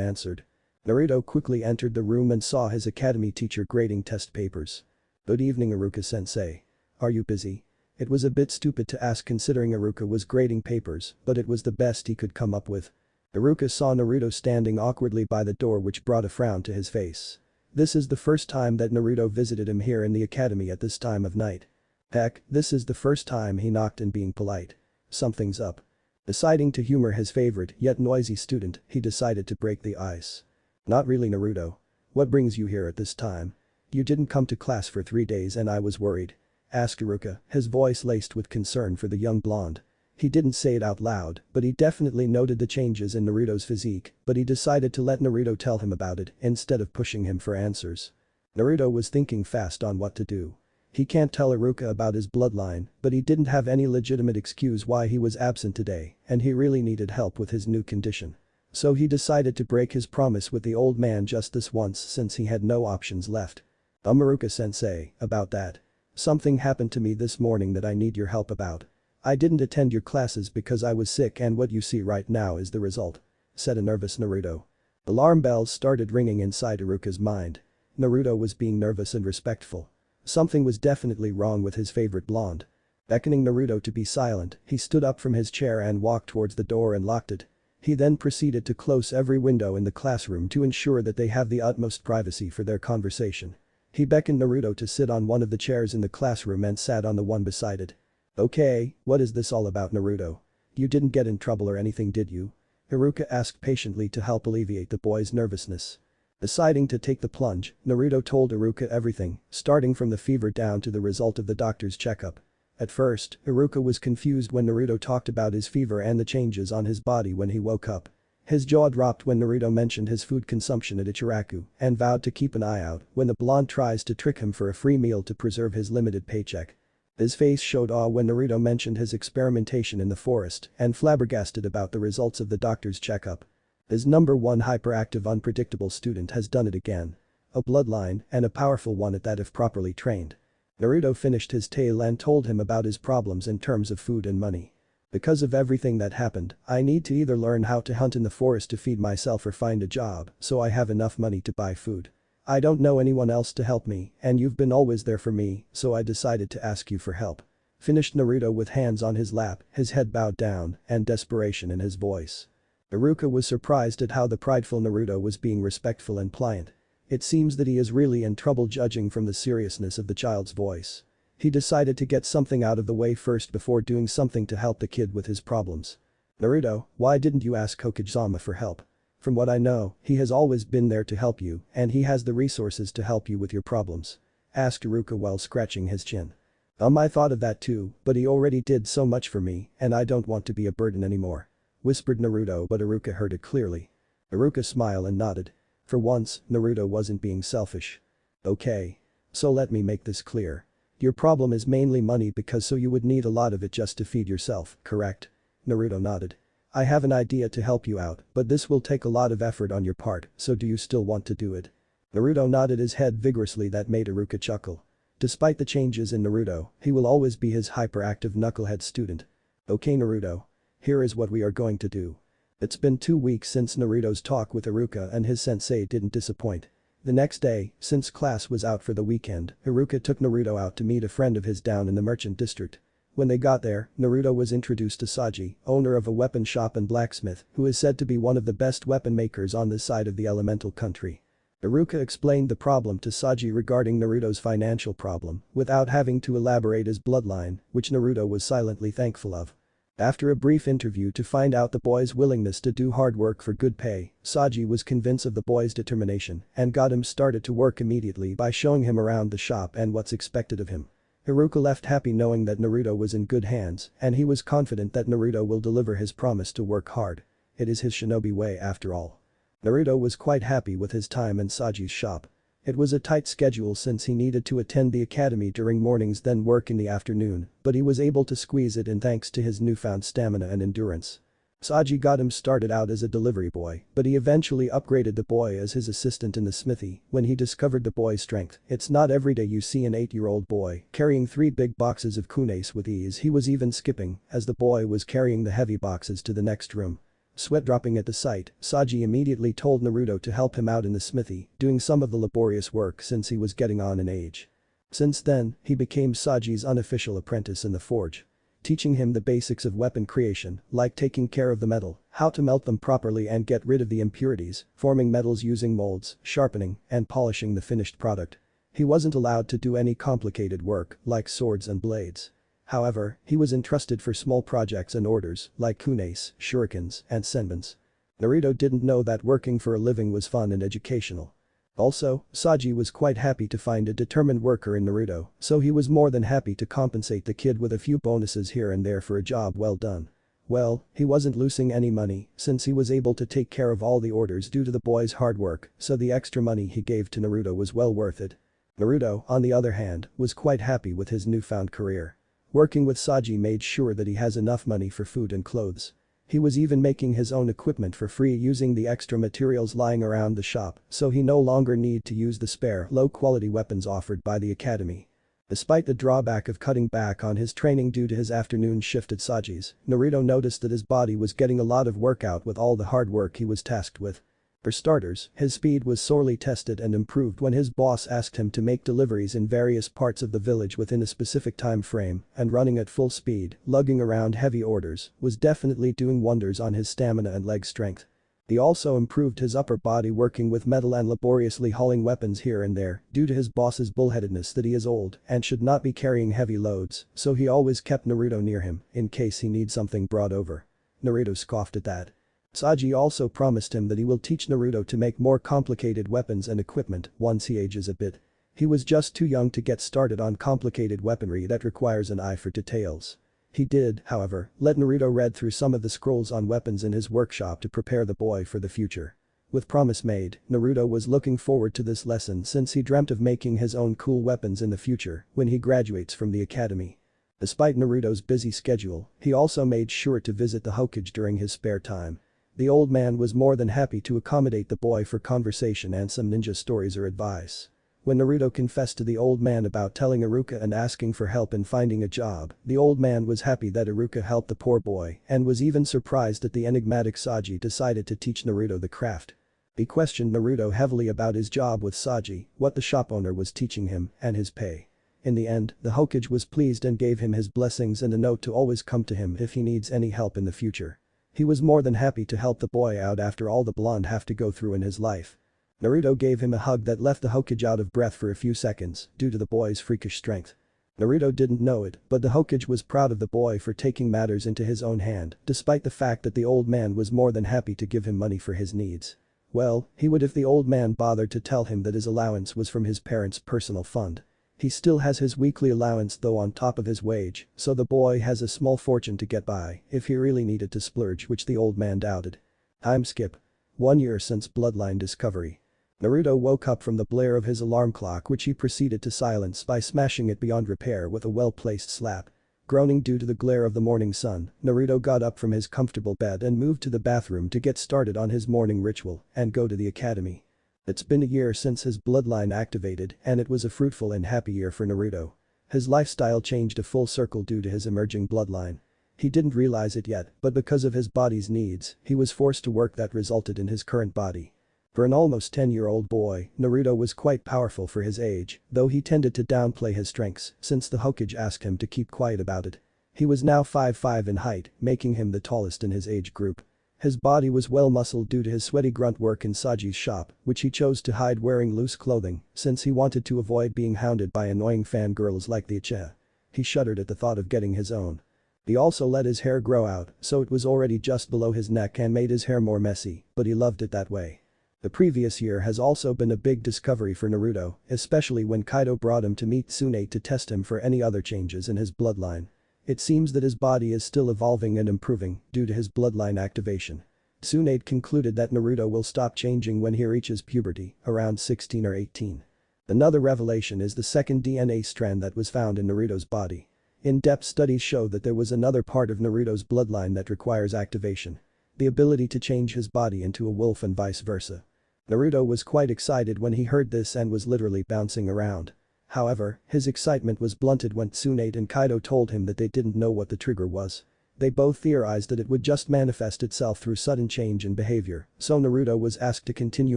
answered. Naruto quickly entered the room and saw his academy teacher grading test papers. Good evening, Iruka-sensei. Are you busy? It was a bit stupid to ask considering Iruka was grading papers, but it was the best he could come up with. Iruka saw Naruto standing awkwardly by the door, which brought a frown to his face. This is the first time that Naruto visited him here in the academy at this time of night. Heck, this is the first time he knocked and being polite. Something's up. Deciding to humor his favorite yet noisy student, he decided to break the ice. Not really, Naruto. What brings you here at this time? You didn't come to class for 3 days and I was worried. Asked Iruka, his voice laced with concern for the young blonde. He didn't say it out loud, but he definitely noted the changes in Naruto's physique, but he decided to let Naruto tell him about it instead of pushing him for answers. Naruto was thinking fast on what to do. He can't tell Iruka about his bloodline, but he didn't have any legitimate excuse why he was absent today, and he really needed help with his new condition. So he decided to break his promise with the old man just this once since he had no options left. Iruka-sensei, about that. Something happened to me this morning that I need your help about. I didn't attend your classes because I was sick and what you see right now is the result. Said a nervous Naruto. Alarm bells started ringing inside Iruka's mind. Naruto was being nervous and respectful. Something was definitely wrong with his favorite blonde. Beckoning Naruto to be silent, he stood up from his chair and walked towards the door and locked it. He then proceeded to close every window in the classroom to ensure that they have the utmost privacy for their conversation. He beckoned Naruto to sit on one of the chairs in the classroom and sat on the one beside it. Okay, what is this all about, Naruto? You didn't get in trouble or anything, did you? Iruka asked patiently to help alleviate the boy's nervousness. Deciding to take the plunge, Naruto told Iruka everything, starting from the fever down to the result of the doctor's checkup. At first, Iruka was confused when Naruto talked about his fever and the changes on his body when he woke up. His jaw dropped when Naruto mentioned his food consumption at Ichiraku and vowed to keep an eye out when the blonde tries to trick him for a free meal to preserve his limited paycheck. His face showed awe when Naruto mentioned his experimentation in the forest and flabbergasted about the results of the doctor's checkup. His #1 hyperactive unpredictable student has done it again. A bloodline, and a powerful one at that if properly trained. Naruto finished his tale and told him about his problems in terms of food and money. Because of everything that happened, I need to either learn how to hunt in the forest to feed myself or find a job so I have enough money to buy food. I don't know anyone else to help me and you've been always there for me, so I decided to ask you for help. Finished Naruto with hands on his lap, his head bowed down, and desperation in his voice. Iruka was surprised at how the prideful Naruto was being respectful and pliant. It seems that he is really in trouble judging from the seriousness of the child's voice. He decided to get something out of the way first before doing something to help the kid with his problems. "Naruto, why didn't you ask Hokage-sama for help? From what I know, he has always been there to help you and he has the resources to help you with your problems," asked Iruka while scratching his chin. I thought of that too, but he already did so much for me and I don't want to be a burden anymore," whispered Naruto, but Iruka heard it clearly. Iruka smiled and nodded. For once, Naruto wasn't being selfish. "Okay. So let me make this clear. Your problem is mainly money because so you would need a lot of it just to feed yourself, correct?" Naruto nodded. "I have an idea to help you out, but this will take a lot of effort on your part, so do you still want to do it?" Naruto nodded his head vigorously. That made Iruka chuckle. Despite the changes in Naruto, he will always be his hyperactive knucklehead student. "Okay Naruto. Here is what we are going to do." It's been 2 weeks since Naruto's talk with Iruka and his sensei didn't disappoint. The next day, since class was out for the weekend, Iruka took Naruto out to meet a friend of his down in the merchant district. When they got there, Naruto was introduced to Saji, owner of a weapon shop and blacksmith, who is said to be one of the best weapon makers on this side of the elemental country. Iruka explained the problem to Saji regarding Naruto's financial problem, without having to elaborate his bloodline, which Naruto was silently thankful of. After a brief interview to find out the boy's willingness to do hard work for good pay, Saji was convinced of the boy's determination and got him started to work immediately by showing him around the shop and what's expected of him. Iruka left happy knowing that Naruto was in good hands and he was confident that Naruto will deliver his promise to work hard. It is his shinobi way after all. Naruto was quite happy with his time in Saji's shop. It was a tight schedule since he needed to attend the academy during mornings then work in the afternoon, but he was able to squeeze it in thanks to his newfound stamina and endurance. Saji got him started out as a delivery boy, but he eventually upgraded the boy as his assistant in the smithy when he discovered the boy's strength. It's not every day you see an 8-year-old boy carrying 3 big boxes of kunais with ease. He was even skipping as the boy was carrying the heavy boxes to the next room. Sweat dropping at the sight, Saji immediately told Naruto to help him out in the smithy, doing some of the laborious work since he was getting on in age. Since then, he became Saji's unofficial apprentice in the forge. Teaching him the basics of weapon creation, like taking care of the metal, how to melt them properly and get rid of the impurities, forming metals using molds, sharpening, and polishing the finished product. He wasn't allowed to do any complicated work, like swords and blades. However, he was entrusted for small projects and orders, like kunais, shurikens, and senbons. Naruto didn't know that working for a living was fun and educational. Also, Saji was quite happy to find a determined worker in Naruto, so he was more than happy to compensate the kid with a few bonuses here and there for a job well done. Well, he wasn't losing any money since he was able to take care of all the orders due to the boy's hard work, so the extra money he gave to Naruto was well worth it. Naruto, on the other hand, was quite happy with his newfound career. Working with Saji made sure that he has enough money for food and clothes. He was even making his own equipment for free using the extra materials lying around the shop, so he no longer need to use the spare low-quality weapons offered by the academy. Despite the drawback of cutting back on his training due to his afternoon shift at Saji's, Naruto noticed that his body was getting a lot of workout with all the hard work he was tasked with. For starters, his speed was sorely tested and improved when his boss asked him to make deliveries in various parts of the village within a specific time frame, and running at full speed, lugging around heavy orders, was definitely doing wonders on his stamina and leg strength. He also improved his upper body working with metal and laboriously hauling weapons here and there due to his boss's bullheadedness that he is old and should not be carrying heavy loads, so he always kept Naruto near him in case he needs something brought over. Naruto scoffed at that. Saji also promised him that he will teach Naruto to make more complicated weapons and equipment once he ages a bit. He was just too young to get started on complicated weaponry that requires an eye for details. He did, however, let Naruto read through some of the scrolls on weapons in his workshop to prepare the boy for the future. With promise made, Naruto was looking forward to this lesson since he dreamt of making his own cool weapons in the future when he graduates from the academy. Despite Naruto's busy schedule, he also made sure to visit the Hokage during his spare time. The old man was more than happy to accommodate the boy for conversation and some ninja stories or advice. When Naruto confessed to the old man about telling Iruka and asking for help in finding a job, the old man was happy that Iruka helped the poor boy and was even surprised that the enigmatic Saji decided to teach Naruto the craft. He questioned Naruto heavily about his job with Saji, what the shop owner was teaching him, and his pay. In the end, the Hokage was pleased and gave him his blessings and a note to always come to him if he needs any help in the future. He was more than happy to help the boy out after all the blonde have to go through in his life. Naruto gave him a hug that left the Hokage out of breath for a few seconds due to the boy's freakish strength. Naruto didn't know it, but the Hokage was proud of the boy for taking matters into his own hand, despite the fact that the old man was more than happy to give him money for his needs. Well, he would if the old man bothered to tell him that his allowance was from his parents' personal fund. He still has his weekly allowance though on top of his wage, so the boy has a small fortune to get by if he really needed to splurge, which the old man doubted. Time skip. 1 year since bloodline discovery. Naruto woke up from the blare of his alarm clock, which he proceeded to silence by smashing it beyond repair with a well-placed slap. Groaning due to the glare of the morning sun, Naruto got up from his comfortable bed and moved to the bathroom to get started on his morning ritual and go to the academy. It's been a year since his bloodline activated and it was a fruitful and happy year for Naruto. His lifestyle changed a full circle due to his emerging bloodline. He didn't realize it yet, but because of his body's needs, he was forced to work that resulted in his current body. For an almost 10-year-old boy, Naruto was quite powerful for his age, though he tended to downplay his strengths since the Hokage asked him to keep quiet about it. He was now 5'5" in height, making him the tallest in his age group. His body was well muscled due to his sweaty grunt work in Saji's shop, which he chose to hide wearing loose clothing since he wanted to avoid being hounded by annoying fangirls like the Uchiha. He shuddered at the thought of getting his own. He also let his hair grow out, so it was already just below his neck and made his hair more messy, but he loved it that way. The previous year has also been a big discovery for Naruto, especially when Kaido brought him to meet Tsunade to test him for any other changes in his bloodline. It seems that his body is still evolving and improving due to his bloodline activation. Tsunade concluded that Naruto will stop changing when he reaches puberty, around 16 or 18. Another revelation is the second DNA strand that was found in Naruto's body. In-depth studies show that there was another part of Naruto's bloodline that requires activation. The ability to change his body into a wolf and vice versa. Naruto was quite excited when he heard this and was literally bouncing around. However, his excitement was blunted when Tsunade and Kaido told him that they didn't know what the trigger was. They both theorized that it would just manifest itself through sudden change in behavior, so Naruto was asked to continue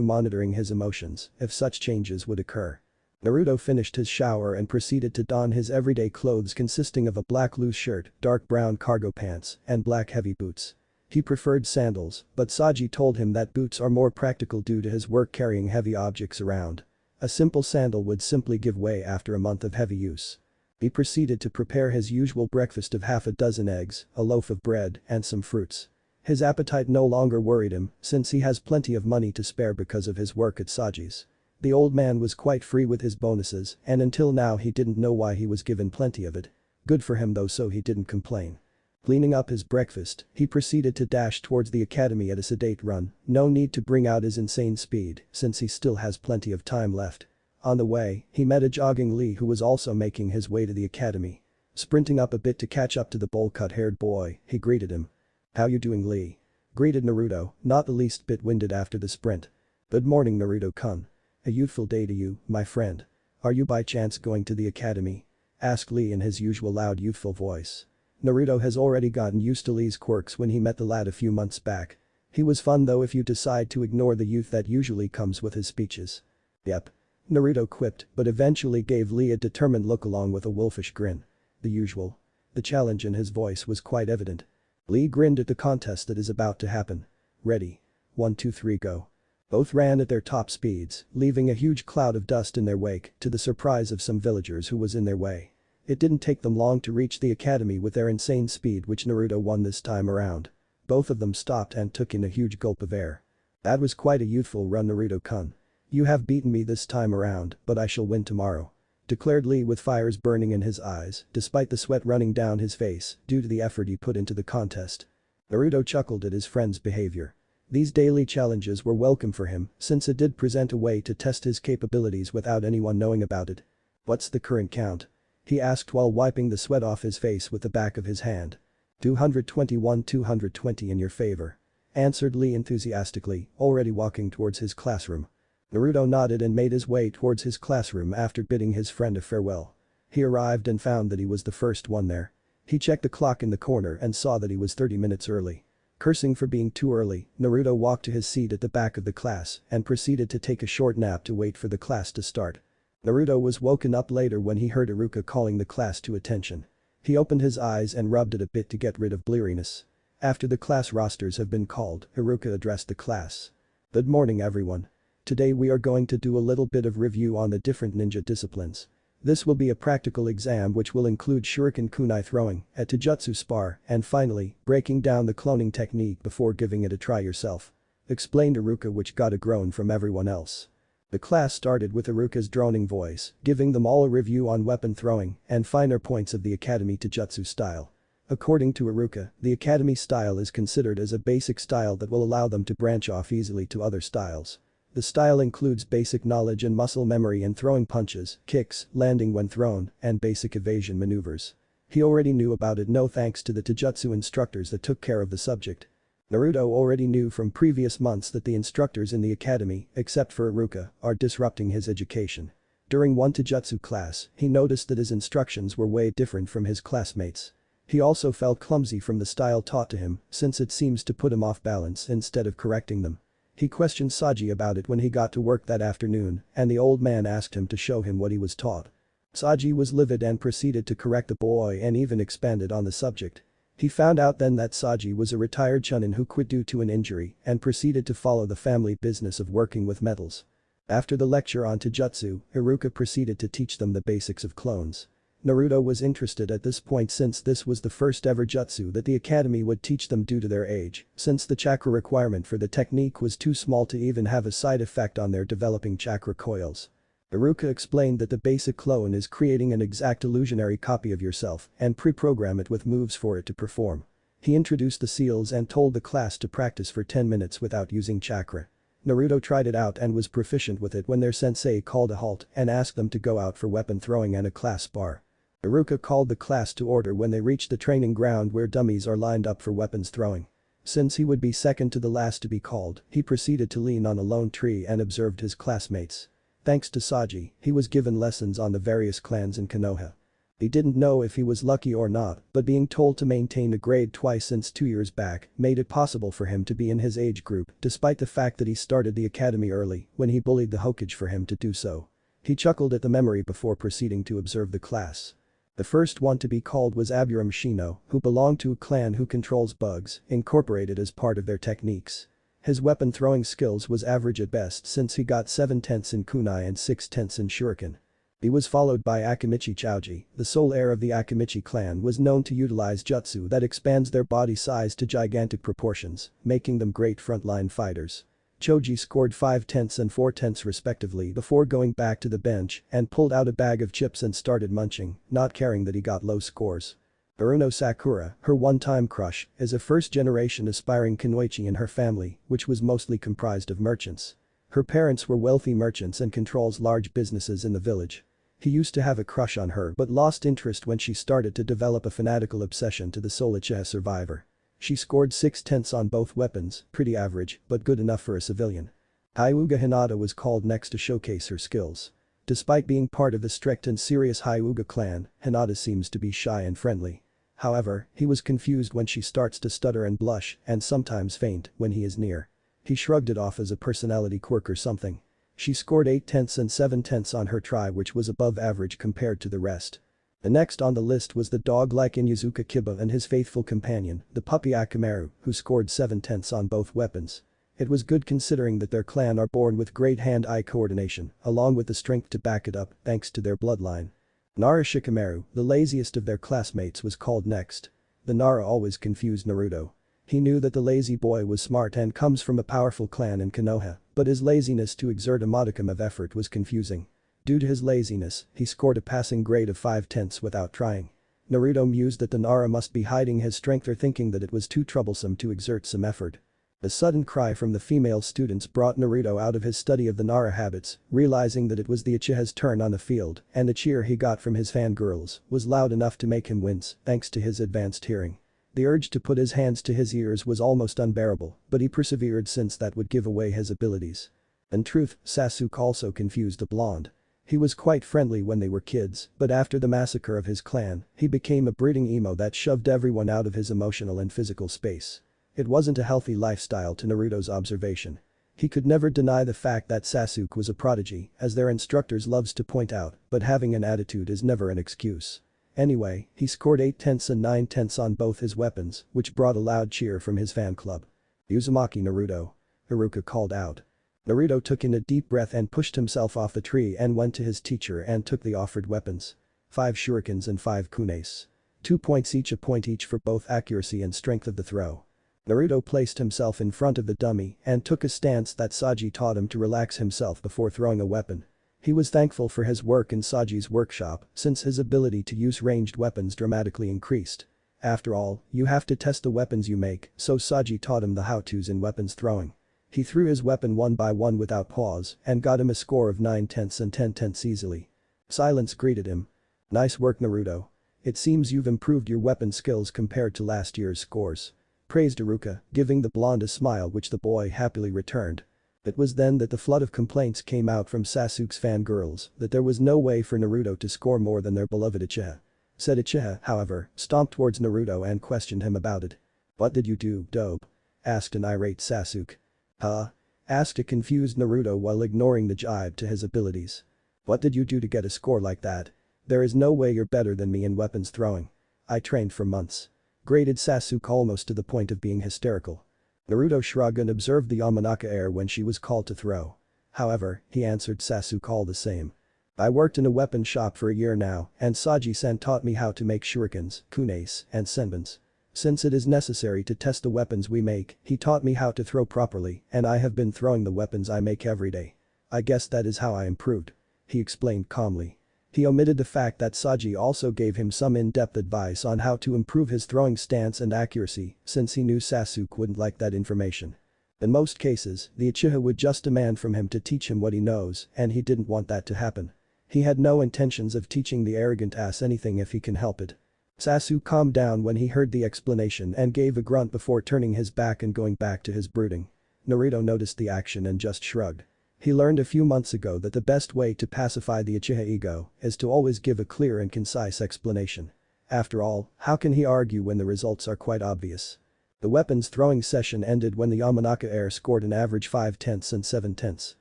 monitoring his emotions if such changes would occur. Naruto finished his shower and proceeded to don his everyday clothes consisting of a black loose shirt, dark brown cargo pants, and black heavy boots. He preferred sandals, but Saji told him that boots are more practical due to his work carrying heavy objects around. A simple sandal would simply give way after a month of heavy use. He proceeded to prepare his usual breakfast of half a dozen eggs, a loaf of bread, and some fruits. His appetite no longer worried him since he has plenty of money to spare because of his work at Saji's. The old man was quite free with his bonuses and until now he didn't know why he was given plenty of it. Good for him though, so he didn't complain. Cleaning up his breakfast, he proceeded to dash towards the academy at a sedate run, no need to bring out his insane speed since he still has plenty of time left. On the way, he met a jogging Lee who was also making his way to the academy. Sprinting up a bit to catch up to the bowl-cut-haired boy, he greeted him. "How you doing, Lee?" greeted Naruto, not the least bit winded after the sprint. "Good morning, Naruto-kun. A youthful day to you, my friend. Are you by chance going to the academy?" asked Lee in his usual loud youthful voice. Naruto has already gotten used to Lee's quirks when he met the lad a few months back. He was fun though if you decide to ignore the youth that usually comes with his speeches. "Yep." Naruto quipped but eventually gave Lee a determined look along with a wolfish grin. The usual. The challenge in his voice was quite evident. Lee grinned at the contest that is about to happen. "Ready. 1, 2, 3 go." Both ran at their top speeds, leaving a huge cloud of dust in their wake to the surprise of some villagers who was in their way. It didn't take them long to reach the academy with their insane speed, which Naruto won this time around. Both of them stopped and took in a huge gulp of air. "That was quite a youthful run, Naruto-kun. You have beaten me this time around, but I shall win tomorrow," declared Lee with fires burning in his eyes despite the sweat running down his face due to the effort he put into the contest. Naruto chuckled at his friend's behavior. These daily challenges were welcome for him since it did present a way to test his capabilities without anyone knowing about it. "What's the current count?" he asked while wiping the sweat off his face with the back of his hand. 221-220 in your favor," answered Lee enthusiastically, already walking towards his classroom. Naruto nodded and made his way towards his classroom after bidding his friend a farewell. He arrived and found that he was the first one there. He checked the clock in the corner and saw that he was 30 minutes early. Cursing for being too early, Naruto walked to his seat at the back of the class and proceeded to take a short nap to wait for the class to start. Naruto was woken up later when he heard Iruka calling the class to attention. He opened his eyes and rubbed it a bit to get rid of bleariness. After the class rosters have been called, Iruka addressed the class. Good morning everyone. Today we are going to do a little bit of review on the different ninja disciplines. This will be a practical exam which will include shuriken kunai throwing, a taijutsu spar, and finally, breaking down the cloning technique before giving it a try yourself. Explained Iruka, which got a groan from everyone else. The class started with Iruka's droning voice, giving them all a review on weapon throwing and finer points of the academy taijutsu style. According to Iruka, the academy style is considered as a basic style that will allow them to branch off easily to other styles. The style includes basic knowledge and muscle memory in throwing punches, kicks, landing when thrown, and basic evasion maneuvers. He already knew about it thanks to the taijutsu instructors that took care of the subject. Naruto already knew from previous months that the instructors in the academy, except for Iruka, are disrupting his education. During one taijutsu class, he noticed that his instructions were way different from his classmates. He also felt clumsy from the style taught to him, since it seems to put him off balance instead of correcting them. He questioned Saji about it when he got to work that afternoon, and the old man asked him to show him what he was taught. Saji was livid and proceeded to correct the boy and even expanded on the subject. He found out then that Saji was a retired chunin who quit due to an injury and proceeded to follow the family business of working with metals. After the lecture on taijutsu, Iruka proceeded to teach them the basics of clones. Naruto was interested at this point since this was the first ever jutsu that the academy would teach them due to their age, since the chakra requirement for the technique was too small to even have a side effect on their developing chakra coils. Iruka explained that the basic clone is creating an exact illusionary copy of yourself and pre-program it with moves for it to perform. He introduced the seals and told the class to practice for 10 minutes without using chakra. Naruto tried it out and was proficient with it when their sensei called a halt and asked them to go out for weapon throwing and a class spar. Iruka called the class to order when they reached the training ground where dummies are lined up for weapons throwing. Since he would be second to the last to be called, he proceeded to lean on a lone tree and observed his classmates. Thanks to Saji, he was given lessons on the various clans in Konoha. He didn't know if he was lucky or not, but being told to maintain a grade twice since 2 years back made it possible for him to be in his age group despite the fact that he started the academy early when he bullied the Hokage for him to do so. He chuckled at the memory before proceeding to observe the class. The first one to be called was Aburam Shino, who belonged to a clan who controls bugs, incorporated as part of their techniques. His weapon throwing skills was average at best since he got 7/10 in kunai and 6/10 in shuriken. He was followed by Akimichi Chouji, the sole heir of the Akimichi clan was known to utilize jutsu that expands their body size to gigantic proportions, making them great frontline fighters. Choji scored 5/10 and 4/10 respectively before going back to the bench and pulled out a bag of chips and started munching, not caring that he got low scores. Uruno Sakura, her one-time crush, is a first-generation aspiring kunoichi in her family, which was mostly comprised of merchants. Her parents were wealthy merchants and controls large businesses in the village. He used to have a crush on her but lost interest when she started to develop a fanatical obsession to the sole Uchiha survivor. She scored 6/10 on both weapons, pretty average, but good enough for a civilian. Hyuga Hinata was called next to showcase her skills. Despite being part of the strict and serious Hyuga clan, Hinata seems to be shy and friendly. However, he was confused when she starts to stutter and blush and sometimes faint when he is near. He shrugged it off as a personality quirk or something. She scored 8/10 and 7/10 on her try, which was above average compared to the rest. The next on the list was the dog-like Inyazuka Kiba and his faithful companion, the puppy Akamaru, who scored 7/10 on both weapons. It was good considering that their clan are born with great hand-eye coordination, along with the strength to back it up thanks to their bloodline. Nara Shikamaru, the laziest of their classmates, was called next. The Nara always confused Naruto. He knew that the lazy boy was smart and comes from a powerful clan in Konoha, but his laziness to exert a modicum of effort was confusing. Due to his laziness, he scored a passing grade of 5/10 without trying. Naruto mused that the Nara must be hiding his strength or thinking that it was too troublesome to exert some effort. A sudden cry from the female students brought Naruto out of his study of the Nara habits, realizing that it was the Uchiha's turn on the field, and the cheer he got from his fangirls was loud enough to make him wince thanks to his advanced hearing. The urge to put his hands to his ears was almost unbearable, but he persevered since that would give away his abilities. In truth, Sasuke also confused the blonde. He was quite friendly when they were kids, but after the massacre of his clan, he became a brooding emo that shoved everyone out of his emotional and physical space. It wasn't a healthy lifestyle to Naruto's observation. He could never deny the fact that Sasuke was a prodigy, as their instructors loves to point out, but having an attitude is never an excuse. Anyway, he scored 8 tenths and 9 tenths on both his weapons, which brought a loud cheer from his fan club. Uzumaki Naruto. Iruka called out. Naruto took in a deep breath and pushed himself off the tree and went to his teacher and took the offered weapons. 5 shurikens and 5 kunes. 2 points each, a point each for both accuracy and strength of the throw. Naruto placed himself in front of the dummy and took a stance that Saji taught him to relax himself before throwing a weapon. He was thankful for his work in Saji's workshop since his ability to use ranged weapons dramatically increased. After all, you have to test the weapons you make, so Saji taught him the how-tos in weapons throwing. He threw his weapon one by one without pause and got him a score of 9 tenths and 10 tenths easily. Silence greeted him. Nice work, Naruto. It seems you've improved your weapon skills compared to last year's scores. Praised Iruka, giving the blonde a smile which the boy happily returned. It was then that the flood of complaints came out from Sasuke's fangirls that there was no way for Naruto to score more than their beloved Uchiha. Said Uchiha, however, stomped towards Naruto and questioned him about it. "What did you do, dope?" asked an irate Sasuke. "Huh?" asked a confused Naruto while ignoring the jibe to his abilities. "What did you do to get a score like that? There is no way you're better than me in weapons throwing. I trained for months." Grated Sasuke almost to the point of being hysterical. Naruto shrugged and observed the Yamanaka air when she was called to throw. However, he answered Sasuke all the same. "I worked in a weapon shop for a year now and Saji-san taught me how to make shurikens, kunes, and senbons. Since it is necessary to test the weapons we make, he taught me how to throw properly and I have been throwing the weapons I make every day. I guess that is how I improved," he explained calmly. He omitted the fact that Saji also gave him some in-depth advice on how to improve his throwing stance and accuracy since he knew Sasuke wouldn't like that information. In most cases, the Uchiha would just demand from him to teach him what he knows and he didn't want that to happen. He had no intentions of teaching the arrogant ass anything if he can help it. Sasuke calmed down when he heard the explanation and gave a grunt before turning his back and going back to his brooding. Naruto noticed the action and just shrugged. He learned a few months ago that the best way to pacify the Uchiha ego is to always give a clear and concise explanation. After all, how can he argue when the results are quite obvious? The weapons throwing session ended when the Yamanaka heir scored an average 5 tenths and 7 tenths.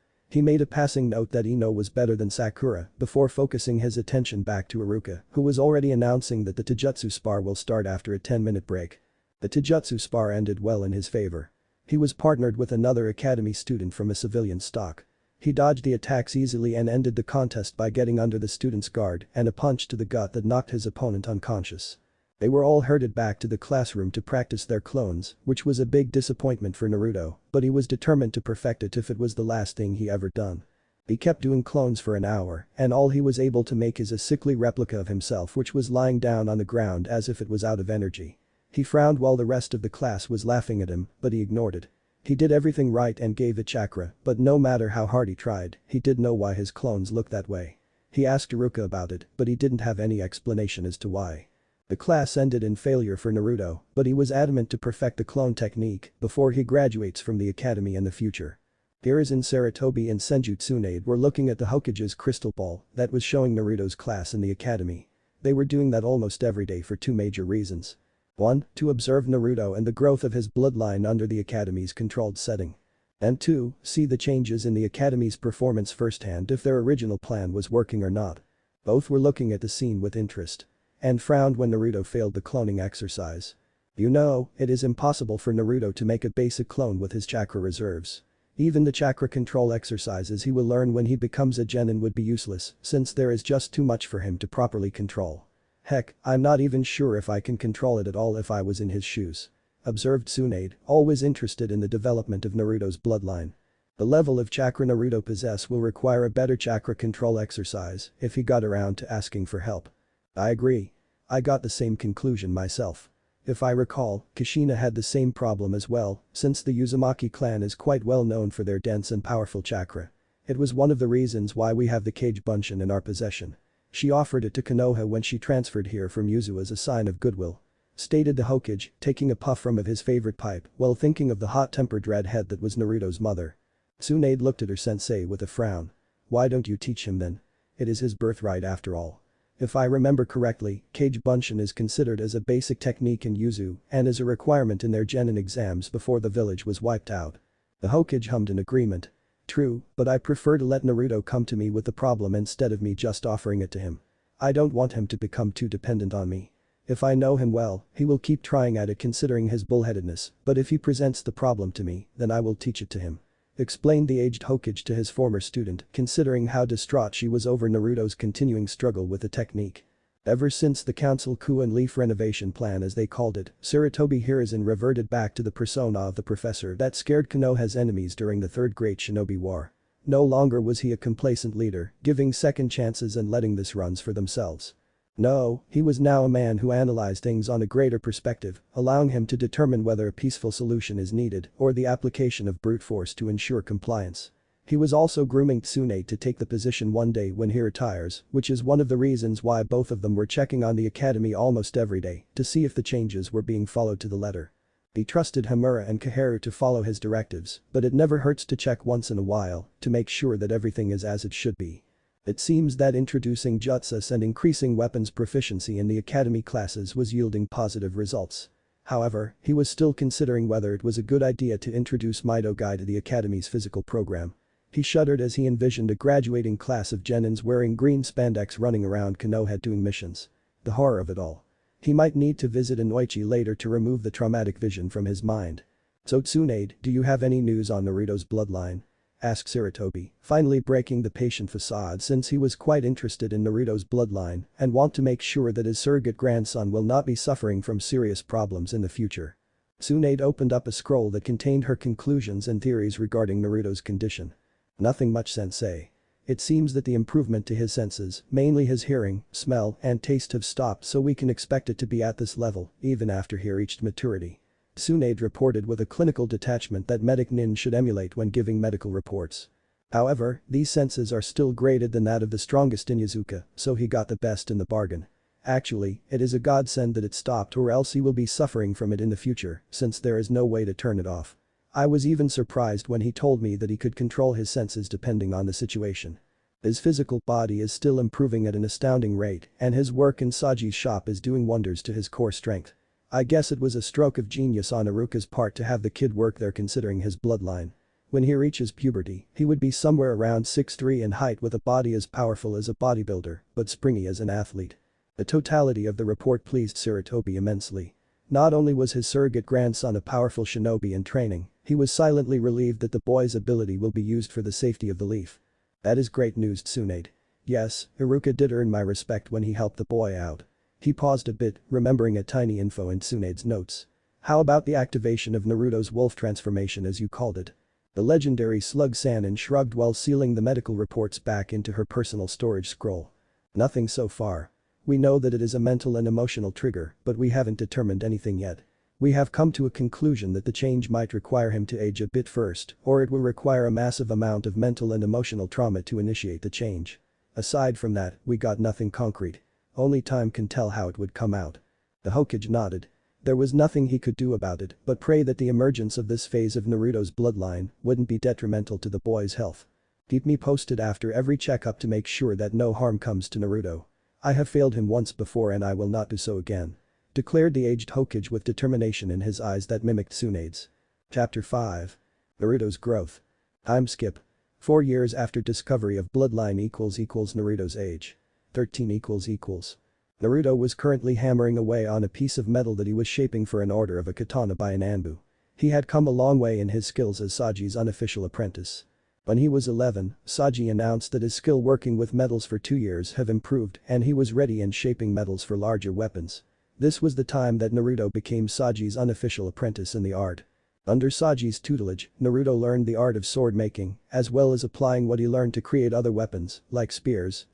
He made a passing note that Ino was better than Sakura before focusing his attention back to Iruka, who was already announcing that the Taijutsu spar will start after a 10-minute break. The Taijutsu spar ended well in his favor. He was partnered with another academy student from a civilian stock. He dodged the attacks easily and ended the contest by getting under the student's guard and a punch to the gut that knocked his opponent unconscious. They were all herded back to the classroom to practice their clones, which was a big disappointment for Naruto, but he was determined to perfect it if it was the last thing he ever done. He kept doing clones for an hour, and all he was able to make is a sickly replica of himself which was lying down on the ground as if it was out of energy. He frowned while the rest of the class was laughing at him, but he ignored it. He did everything right and gave it chakra, but no matter how hard he tried, he didn't know why his clones looked that way. He asked Iruka about it, but he didn't have any explanation as to why. The class ended in failure for Naruto, but he was adamant to perfect the clone technique before he graduates from the academy in the future. Hiruzen Sarutobi and Senju Tsunade were looking at the Hokage's crystal ball that was showing Naruto's class in the academy. They were doing that almost every day for 2 major reasons. 1. To observe Naruto and the growth of his bloodline under the academy's controlled setting. And 2. See the changes in the academy's performance firsthand if their original plan was working or not. Both were looking at the scene with interest. And frowned when Naruto failed the cloning exercise. You know, it is impossible for Naruto to make a basic clone with his chakra reserves. Even the chakra control exercises he will learn when he becomes a genin would be useless since there is just too much for him to properly control. Heck, I'm not even sure if I can control it at all if I was in his shoes. Observed Tsunade, always interested in the development of Naruto's bloodline. The level of chakra Naruto possess will require a better chakra control exercise if he got around to asking for help. I agree. I got the same conclusion myself. If I recall, Kushina had the same problem as well, since the Uzumaki clan is quite well known for their dense and powerful chakra. It was one of the reasons why we have the Kage Bunshin in our possession. She offered it to Konoha when she transferred here from Yuzu as a sign of goodwill. Stated the Hokage, taking a puff from his favorite pipe while thinking of the hot-tempered redhead that was Naruto's mother. Tsunade looked at her sensei with a frown. Why don't you teach him then? It is his birthright after all. If I remember correctly, Kage Bunshin is considered as a basic technique in Yuzu and is a requirement in their genin exams before the village was wiped out. The Hokage hummed in agreement. True, but I prefer to let Naruto come to me with the problem instead of me just offering it to him. I don't want him to become too dependent on me. If I know him well, he will keep trying at it considering his bullheadedness, but if he presents the problem to me, then I will teach it to him. Explained the aged Hokage to his former student, considering how distraught she was over Naruto's continuing struggle with the technique. Ever since the Council Coup and Leaf renovation plan as they called it, Sarutobi Hiruzen reverted back to the persona of the professor that scared Konoha's enemies during the Third Great Shinobi War. No longer was he a complacent leader, giving second chances and letting this runs for themselves. No, he was now a man who analyzed things on a greater perspective, allowing him to determine whether a peaceful solution is needed or the application of brute force to ensure compliance. He was also grooming Tsunade to take the position one day when he retires, which is one of the reasons why both of them were checking on the academy almost every day to see if the changes were being followed to the letter. He trusted Hamura and Kaharu to follow his directives, but it never hurts to check once in a while to make sure that everything is as it should be. It seems that introducing jutsus and increasing weapons proficiency in the academy classes was yielding positive results. However, he was still considering whether it was a good idea to introduce Midogai to the academy's physical program. He shuddered as he envisioned a graduating class of genins wearing green spandex running around Konoha doing missions. The horror of it all. He might need to visit Inoichi later to remove the traumatic vision from his mind. So Tsunade, do you have any news on Naruto's bloodline? Asked Sarutobi, finally breaking the patient facade since he was quite interested in Naruto's bloodline and want to make sure that his surrogate grandson will not be suffering from serious problems in the future. Tsunade opened up a scroll that contained her conclusions and theories regarding Naruto's condition. Nothing much, sensei. It seems that the improvement to his senses, mainly his hearing, smell, and taste have stopped, so we can expect it to be at this level even after he reached maturity. Tsunade reported with a clinical detachment that medic nin should emulate when giving medical reports. However, these senses are still graded than that of the strongest in Yazuka, so he got the best in the bargain. Actually, it is a godsend that it stopped, or else he will be suffering from it in the future, since there is no way to turn it off. I was even surprised when he told me that he could control his senses depending on the situation. His physical body is still improving at an astounding rate, and his work in Saji's shop is doing wonders to his core strength. I guess it was a stroke of genius on Iruka's part to have the kid work there considering his bloodline. When he reaches puberty, he would be somewhere around 6'3" in height with a body as powerful as a bodybuilder, but springy as an athlete. The totality of the report pleased Sarutobi immensely. Not only was his surrogate grandson a powerful shinobi in training, he was silently relieved that the boy's ability will be used for the safety of the leaf. That is great news, Tsunade. Yes, Iruka did earn my respect when he helped the boy out. He paused a bit, remembering a tiny info in Tsunade's notes. How about the activation of Naruto's wolf transformation as you called it? The legendary slug Sanin shrugged while sealing the medical reports back into her personal storage scroll. Nothing so far. We know that it is a mental and emotional trigger, but we haven't determined anything yet. We have come to a conclusion that the change might require him to age a bit first, or it will require a massive amount of mental and emotional trauma to initiate the change. Aside from that, we got nothing concrete. Only time can tell how it would come out. The Hokage nodded. There was nothing he could do about it but pray that the emergence of this phase of Naruto's bloodline wouldn't be detrimental to the boy's health. Keep me posted after every checkup to make sure that no harm comes to Naruto. I have failed him once before and I will not do so again. Declared the aged Hokage with determination in his eyes that mimicked Tsunade's. Chapter 5. Naruto's growth. Time skip. 4 years after discovery of bloodline equals Naruto's age. 13 equals. Naruto was currently hammering away on a piece of metal that he was shaping for an order of a katana by an Anbu. He had come a long way in his skills as Saji's unofficial apprentice. When he was 11, Saji announced that his skill working with metals for 2 years have improved and he was ready in shaping metals for larger weapons. This was the time that Naruto became Saji's unofficial apprentice in the art. Under Saji's tutelage, Naruto learned the art of sword making, as well as applying what he learned to create other weapons, like spears,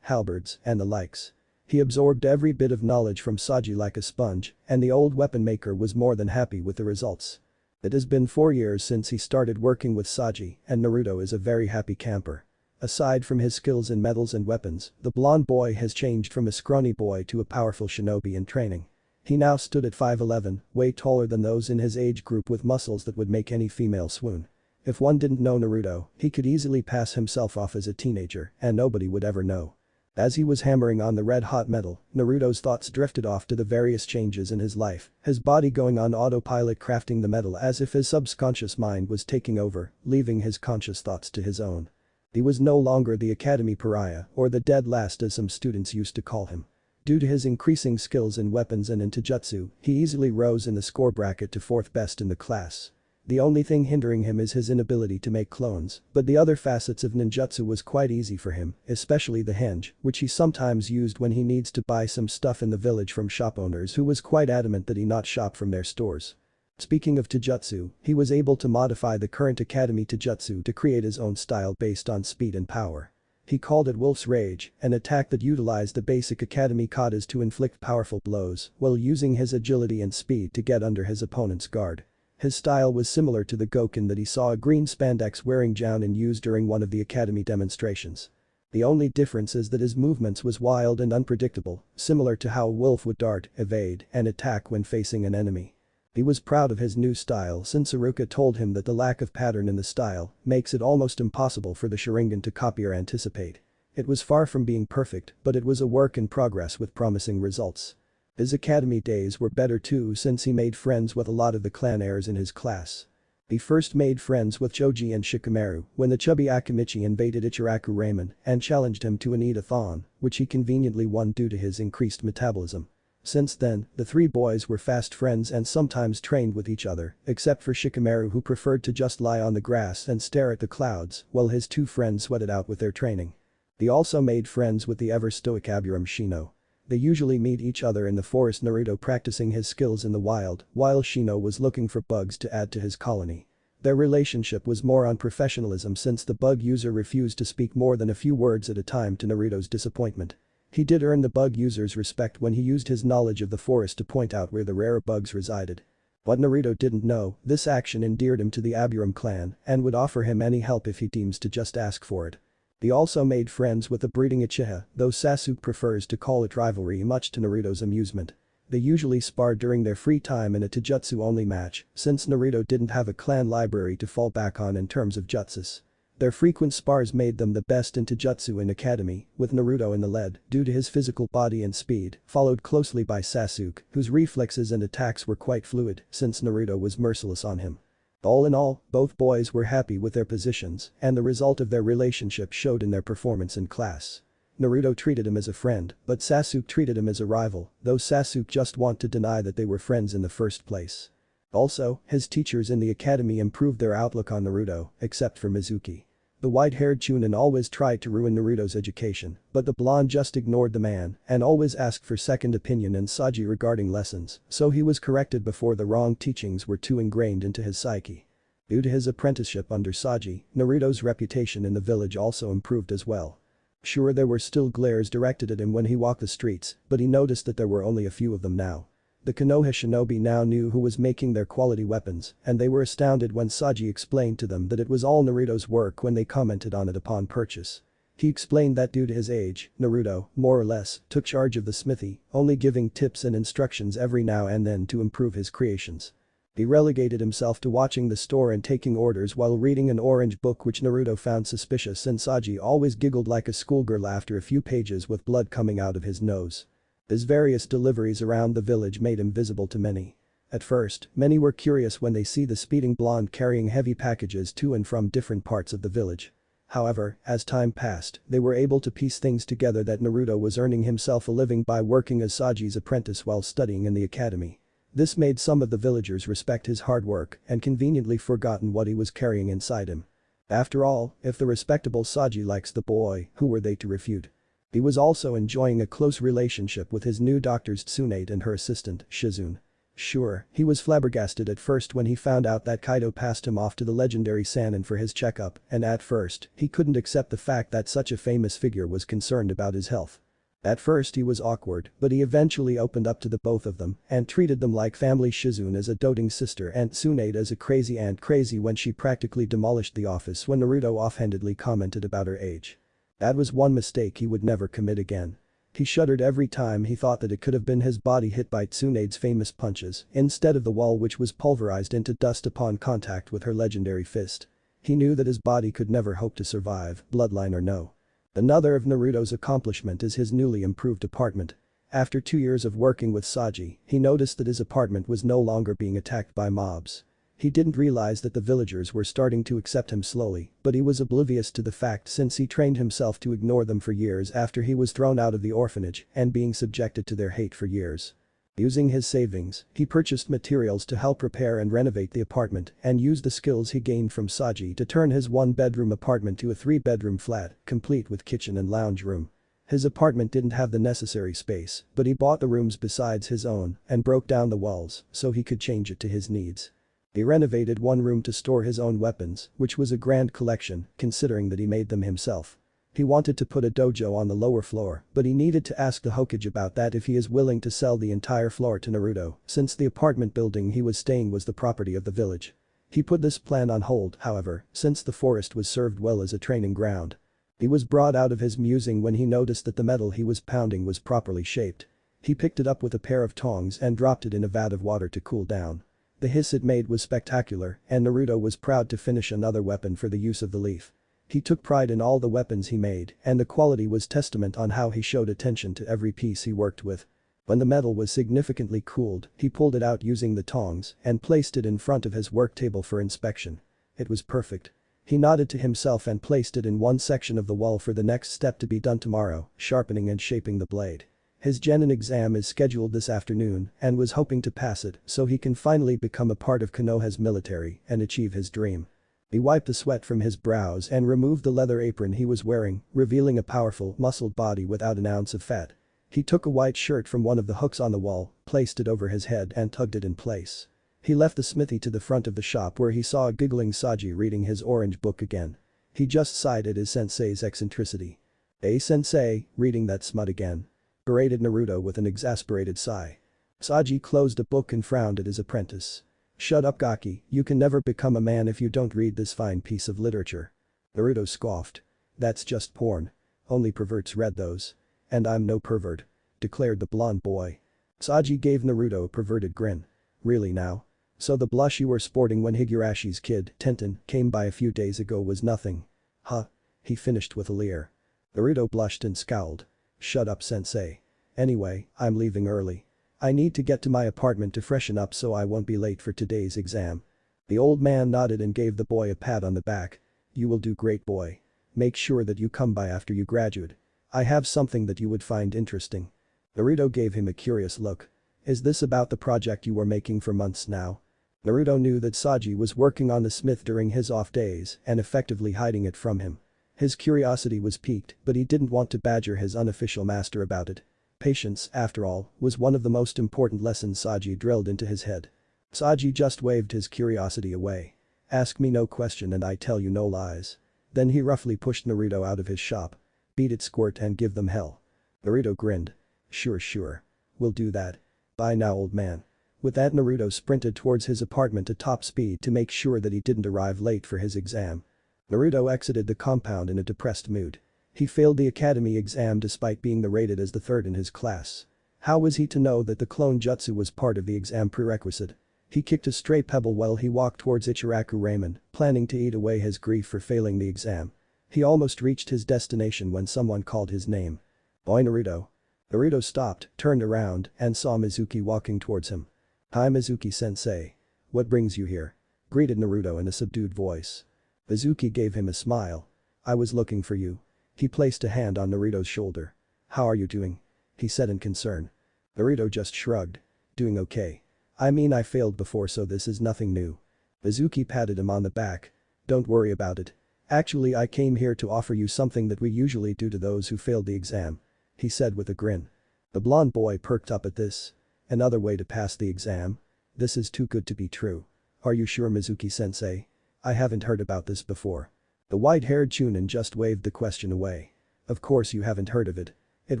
halberds, and the likes. He absorbed every bit of knowledge from Saji like a sponge, and the old weapon maker was more than happy with the results. It has been 4 years since he started working with Saji, and Naruto is a very happy camper. Aside from his skills in metals and weapons, the blonde boy has changed from a scrawny boy to a powerful shinobi in training. He now stood at 5'11", way taller than those in his age group with muscles that would make any female swoon. If one didn't know Naruto, he could easily pass himself off as a teenager and nobody would ever know. As he was hammering on the red-hot metal, Naruto's thoughts drifted off to the various changes in his life, his body going on autopilot crafting the metal as if his subconscious mind was taking over, leaving his conscious thoughts to his own. He was no longer the academy pariah or the dead last as some students used to call him. Due to his increasing skills in weapons and in taijutsu, he easily rose in the score bracket to 4th best in the class. The only thing hindering him is his inability to make clones, but the other facets of ninjutsu was quite easy for him, especially the henge, which he sometimes used when he needs to buy some stuff in the village from shop owners who was quite adamant that he not shop from their stores. Speaking of taijutsu, he was able to modify the current academy taijutsu to create his own style based on speed and power. He called it Wolf's Rage, an attack that utilized the basic academy katas to inflict powerful blows while using his agility and speed to get under his opponent's guard. His style was similar to the Goken that he saw a green spandex wearing Jounin use during one of the academy demonstrations. The only difference is that his movements was wild and unpredictable, similar to how a wolf would dart, evade, and attack when facing an enemy. He was proud of his new style since Iruka told him that the lack of pattern in the style makes it almost impossible for the Sharingan to copy or anticipate. It was far from being perfect, but it was a work in progress with promising results. His academy days were better too since he made friends with a lot of the clan heirs in his class. He first made friends with Choji and Shikamaru when the chubby Akimichi invaded Ichiraku Ramen and challenged him to an eat-a-thon, which he conveniently won due to his increased metabolism. Since then, the three boys were fast friends and sometimes trained with each other, except for Shikamaru who preferred to just lie on the grass and stare at the clouds while his two friends sweated out with their training. He also made friends with the ever-stoic Aburam Shino. They usually meet each other in the forest, Naruto practicing his skills in the wild, while Shino was looking for bugs to add to his colony. Their relationship was more on professionalism since the bug user refused to speak more than a few words at a time to Naruto's disappointment. He did earn the bug user's respect when he used his knowledge of the forest to point out where the rare bugs resided. What Naruto didn't know, this action endeared him to the Aburam clan and would offer him any help if he deems to just ask for it. He also made friends with the breeding Uchiha, though Sasuke prefers to call it rivalry much to Naruto's amusement. They usually sparred during their free time in a taijutsu-only match, since Naruto didn't have a clan library to fall back on in terms of jutsus. Their frequent spars made them the best in taijutsu in academy, with Naruto in the lead due to his physical body and speed, followed closely by Sasuke, whose reflexes and attacks were quite fluid since Naruto was merciless on him. All in all, both boys were happy with their positions, and the result of their relationship showed in their performance in class. Naruto treated him as a friend, but Sasuke treated him as a rival, though Sasuke just wanted to deny that they were friends in the first place. Also, his teachers in the academy improved their outlook on Naruto, except for Mizuki. The white-haired Chunin always tried to ruin Naruto's education, but the blonde just ignored the man and always asked for second opinion and Saji regarding lessons, so he was corrected before the wrong teachings were too ingrained into his psyche. Due to his apprenticeship under Saji, Naruto's reputation in the village also improved as well. Sure, there were still glares directed at him when he walked the streets, but he noticed that there were only a few of them now. The Konoha shinobi now knew who was making their quality weapons, and they were astounded when Saji explained to them that it was all Naruto's work when they commented on it upon purchase. He explained that due to his age, Naruto, more or less, took charge of the smithy, only giving tips and instructions every now and then to improve his creations. He relegated himself to watching the store and taking orders while reading an orange book which Naruto found suspicious, and Saji always giggled like a schoolgirl after a few pages with blood coming out of his nose. His various deliveries around the village made him visible to many. At first, many were curious when they see the speeding blonde carrying heavy packages to and from different parts of the village. However, as time passed, they were able to piece things together that Naruto was earning himself a living by working as Saji's apprentice while studying in the academy. This made some of the villagers respect his hard work and conveniently forgotten what he was carrying inside him. After all, if the respectable Saji likes the boy, who were they to refute? He was also enjoying a close relationship with his new doctors Tsunade and her assistant, Shizune. Sure, he was flabbergasted at first when he found out that Kaido passed him off to the legendary Sanin for his checkup, and at first, he couldn't accept the fact that such a famous figure was concerned about his health. At first he was awkward, but he eventually opened up to the both of them and treated them like family. Shizune as a doting sister and Tsunade as a crazy aunt, crazy when she practically demolished the office when Naruto offhandedly commented about her age. That was one mistake he would never commit again. He shuddered every time he thought that it could have been his body hit by Tsunade's famous punches instead of the wall which was pulverized into dust upon contact with her legendary fist. He knew that his body could never hope to survive, bloodline or no. Another of Naruto's accomplishment is his newly improved apartment. After 2 years of working with Saji, he noticed that his apartment was no longer being attacked by mobs. He didn't realize that the villagers were starting to accept him slowly, but he was oblivious to the fact since he trained himself to ignore them for years after he was thrown out of the orphanage and being subjected to their hate for years. Using his savings, he purchased materials to help repair and renovate the apartment and used the skills he gained from Saji to turn his 1-bedroom apartment to a 3-bedroom flat, complete with kitchen and lounge room. His apartment didn't have the necessary space, but he bought the rooms besides his own and broke down the walls so he could change it to his needs. He renovated one room to store his own weapons, which was a grand collection considering that he made them himself. He wanted to put a dojo on the lower floor, but he needed to ask the Hokage about that if he is willing to sell the entire floor to Naruto, since the apartment building he was staying was the property of the village. He put this plan on hold, however, since the forest was served well as a training ground. He was brought out of his musing when he noticed that the metal he was pounding was properly shaped. He picked it up with a pair of tongs and dropped it in a vat of water to cool down. The hiss it made was spectacular, and Naruto was proud to finish another weapon for the use of the leaf. He took pride in all the weapons he made, and the quality was testament on how he showed attention to every piece he worked with. When the metal was significantly cooled, he pulled it out using the tongs and placed it in front of his work table for inspection. It was perfect. He nodded to himself and placed it in one section of the wall for the next step to be done tomorrow, sharpening and shaping the blade. His genin exam is scheduled this afternoon and was hoping to pass it so he can finally become a part of Konoha's military and achieve his dream. He wiped the sweat from his brows and removed the leather apron he was wearing, revealing a powerful, muscled body without an ounce of fat. He took a white shirt from one of the hooks on the wall, placed it over his head and tugged it in place. He left the smithy to the front of the shop where he saw a giggling Saji reading his orange book again. He just sighed at his sensei's eccentricity. "Hey sensei, reading that smut again?" berated Naruto with an exasperated sigh. Saji closed the book and frowned at his apprentice. "Shut up Gaki, you can never become a man if you don't read this fine piece of literature." Naruto scoffed. "That's just porn. Only perverts read those. And I'm no pervert," declared the blonde boy. Saji gave Naruto a perverted grin. "Really now? So the blush you were sporting when Higurashi's kid, Tenten, came by a few days ago was nothing? Huh?" he finished with a leer. Naruto blushed and scowled. "Shut up sensei. Anyway, I'm leaving early. I need to get to my apartment to freshen up so I won't be late for today's exam." The old man nodded and gave the boy a pat on the back. "You will do great boy. Make sure that you come by after you graduate. I have something that you would find interesting." Naruto gave him a curious look. "Is this about the project you were making for months now?" Naruto knew that Saji was working on the smith during his off days and effectively hiding it from him. His curiosity was piqued, but he didn't want to badger his unofficial master about it. Patience, after all, was one of the most important lessons Saji drilled into his head. Saji just waved his curiosity away. "Ask me no question and I tell you no lies." Then he roughly pushed Naruto out of his shop. "Beat it squirt and give them hell." Naruto grinned. Sure. We'll do that. Bye now old man." With that Naruto sprinted towards his apartment at top speed to make sure that he didn't arrive late for his exam. Naruto exited the compound in a depressed mood. He failed the academy exam despite being rated as the third in his class. How was he to know that the clone jutsu was part of the exam prerequisite? He kicked a stray pebble while he walked towards Ichiraku Ramen, planning to eat away his grief for failing the exam. He almost reached his destination when someone called his name. "Boy Naruto." Naruto stopped, turned around, and saw Mizuki walking towards him. "Hi Mizuki-sensei. What brings you here?" greeted Naruto in a subdued voice. Mizuki gave him a smile. "I was looking for you." He placed a hand on Naruto's shoulder. "How are you doing?" he said in concern. Naruto just shrugged. "Doing okay. I mean I failed before so this is nothing new." Mizuki patted him on the back. "Don't worry about it. Actually I came here to offer you something that we usually do to those who failed the exam," he said with a grin. The blonde boy perked up at this. "Another way to pass the exam? This is too good to be true. Are you sure Mizuki-sensei? I haven't heard about this before." The white-haired Chunin just waved the question away. "Of course you haven't heard of it. It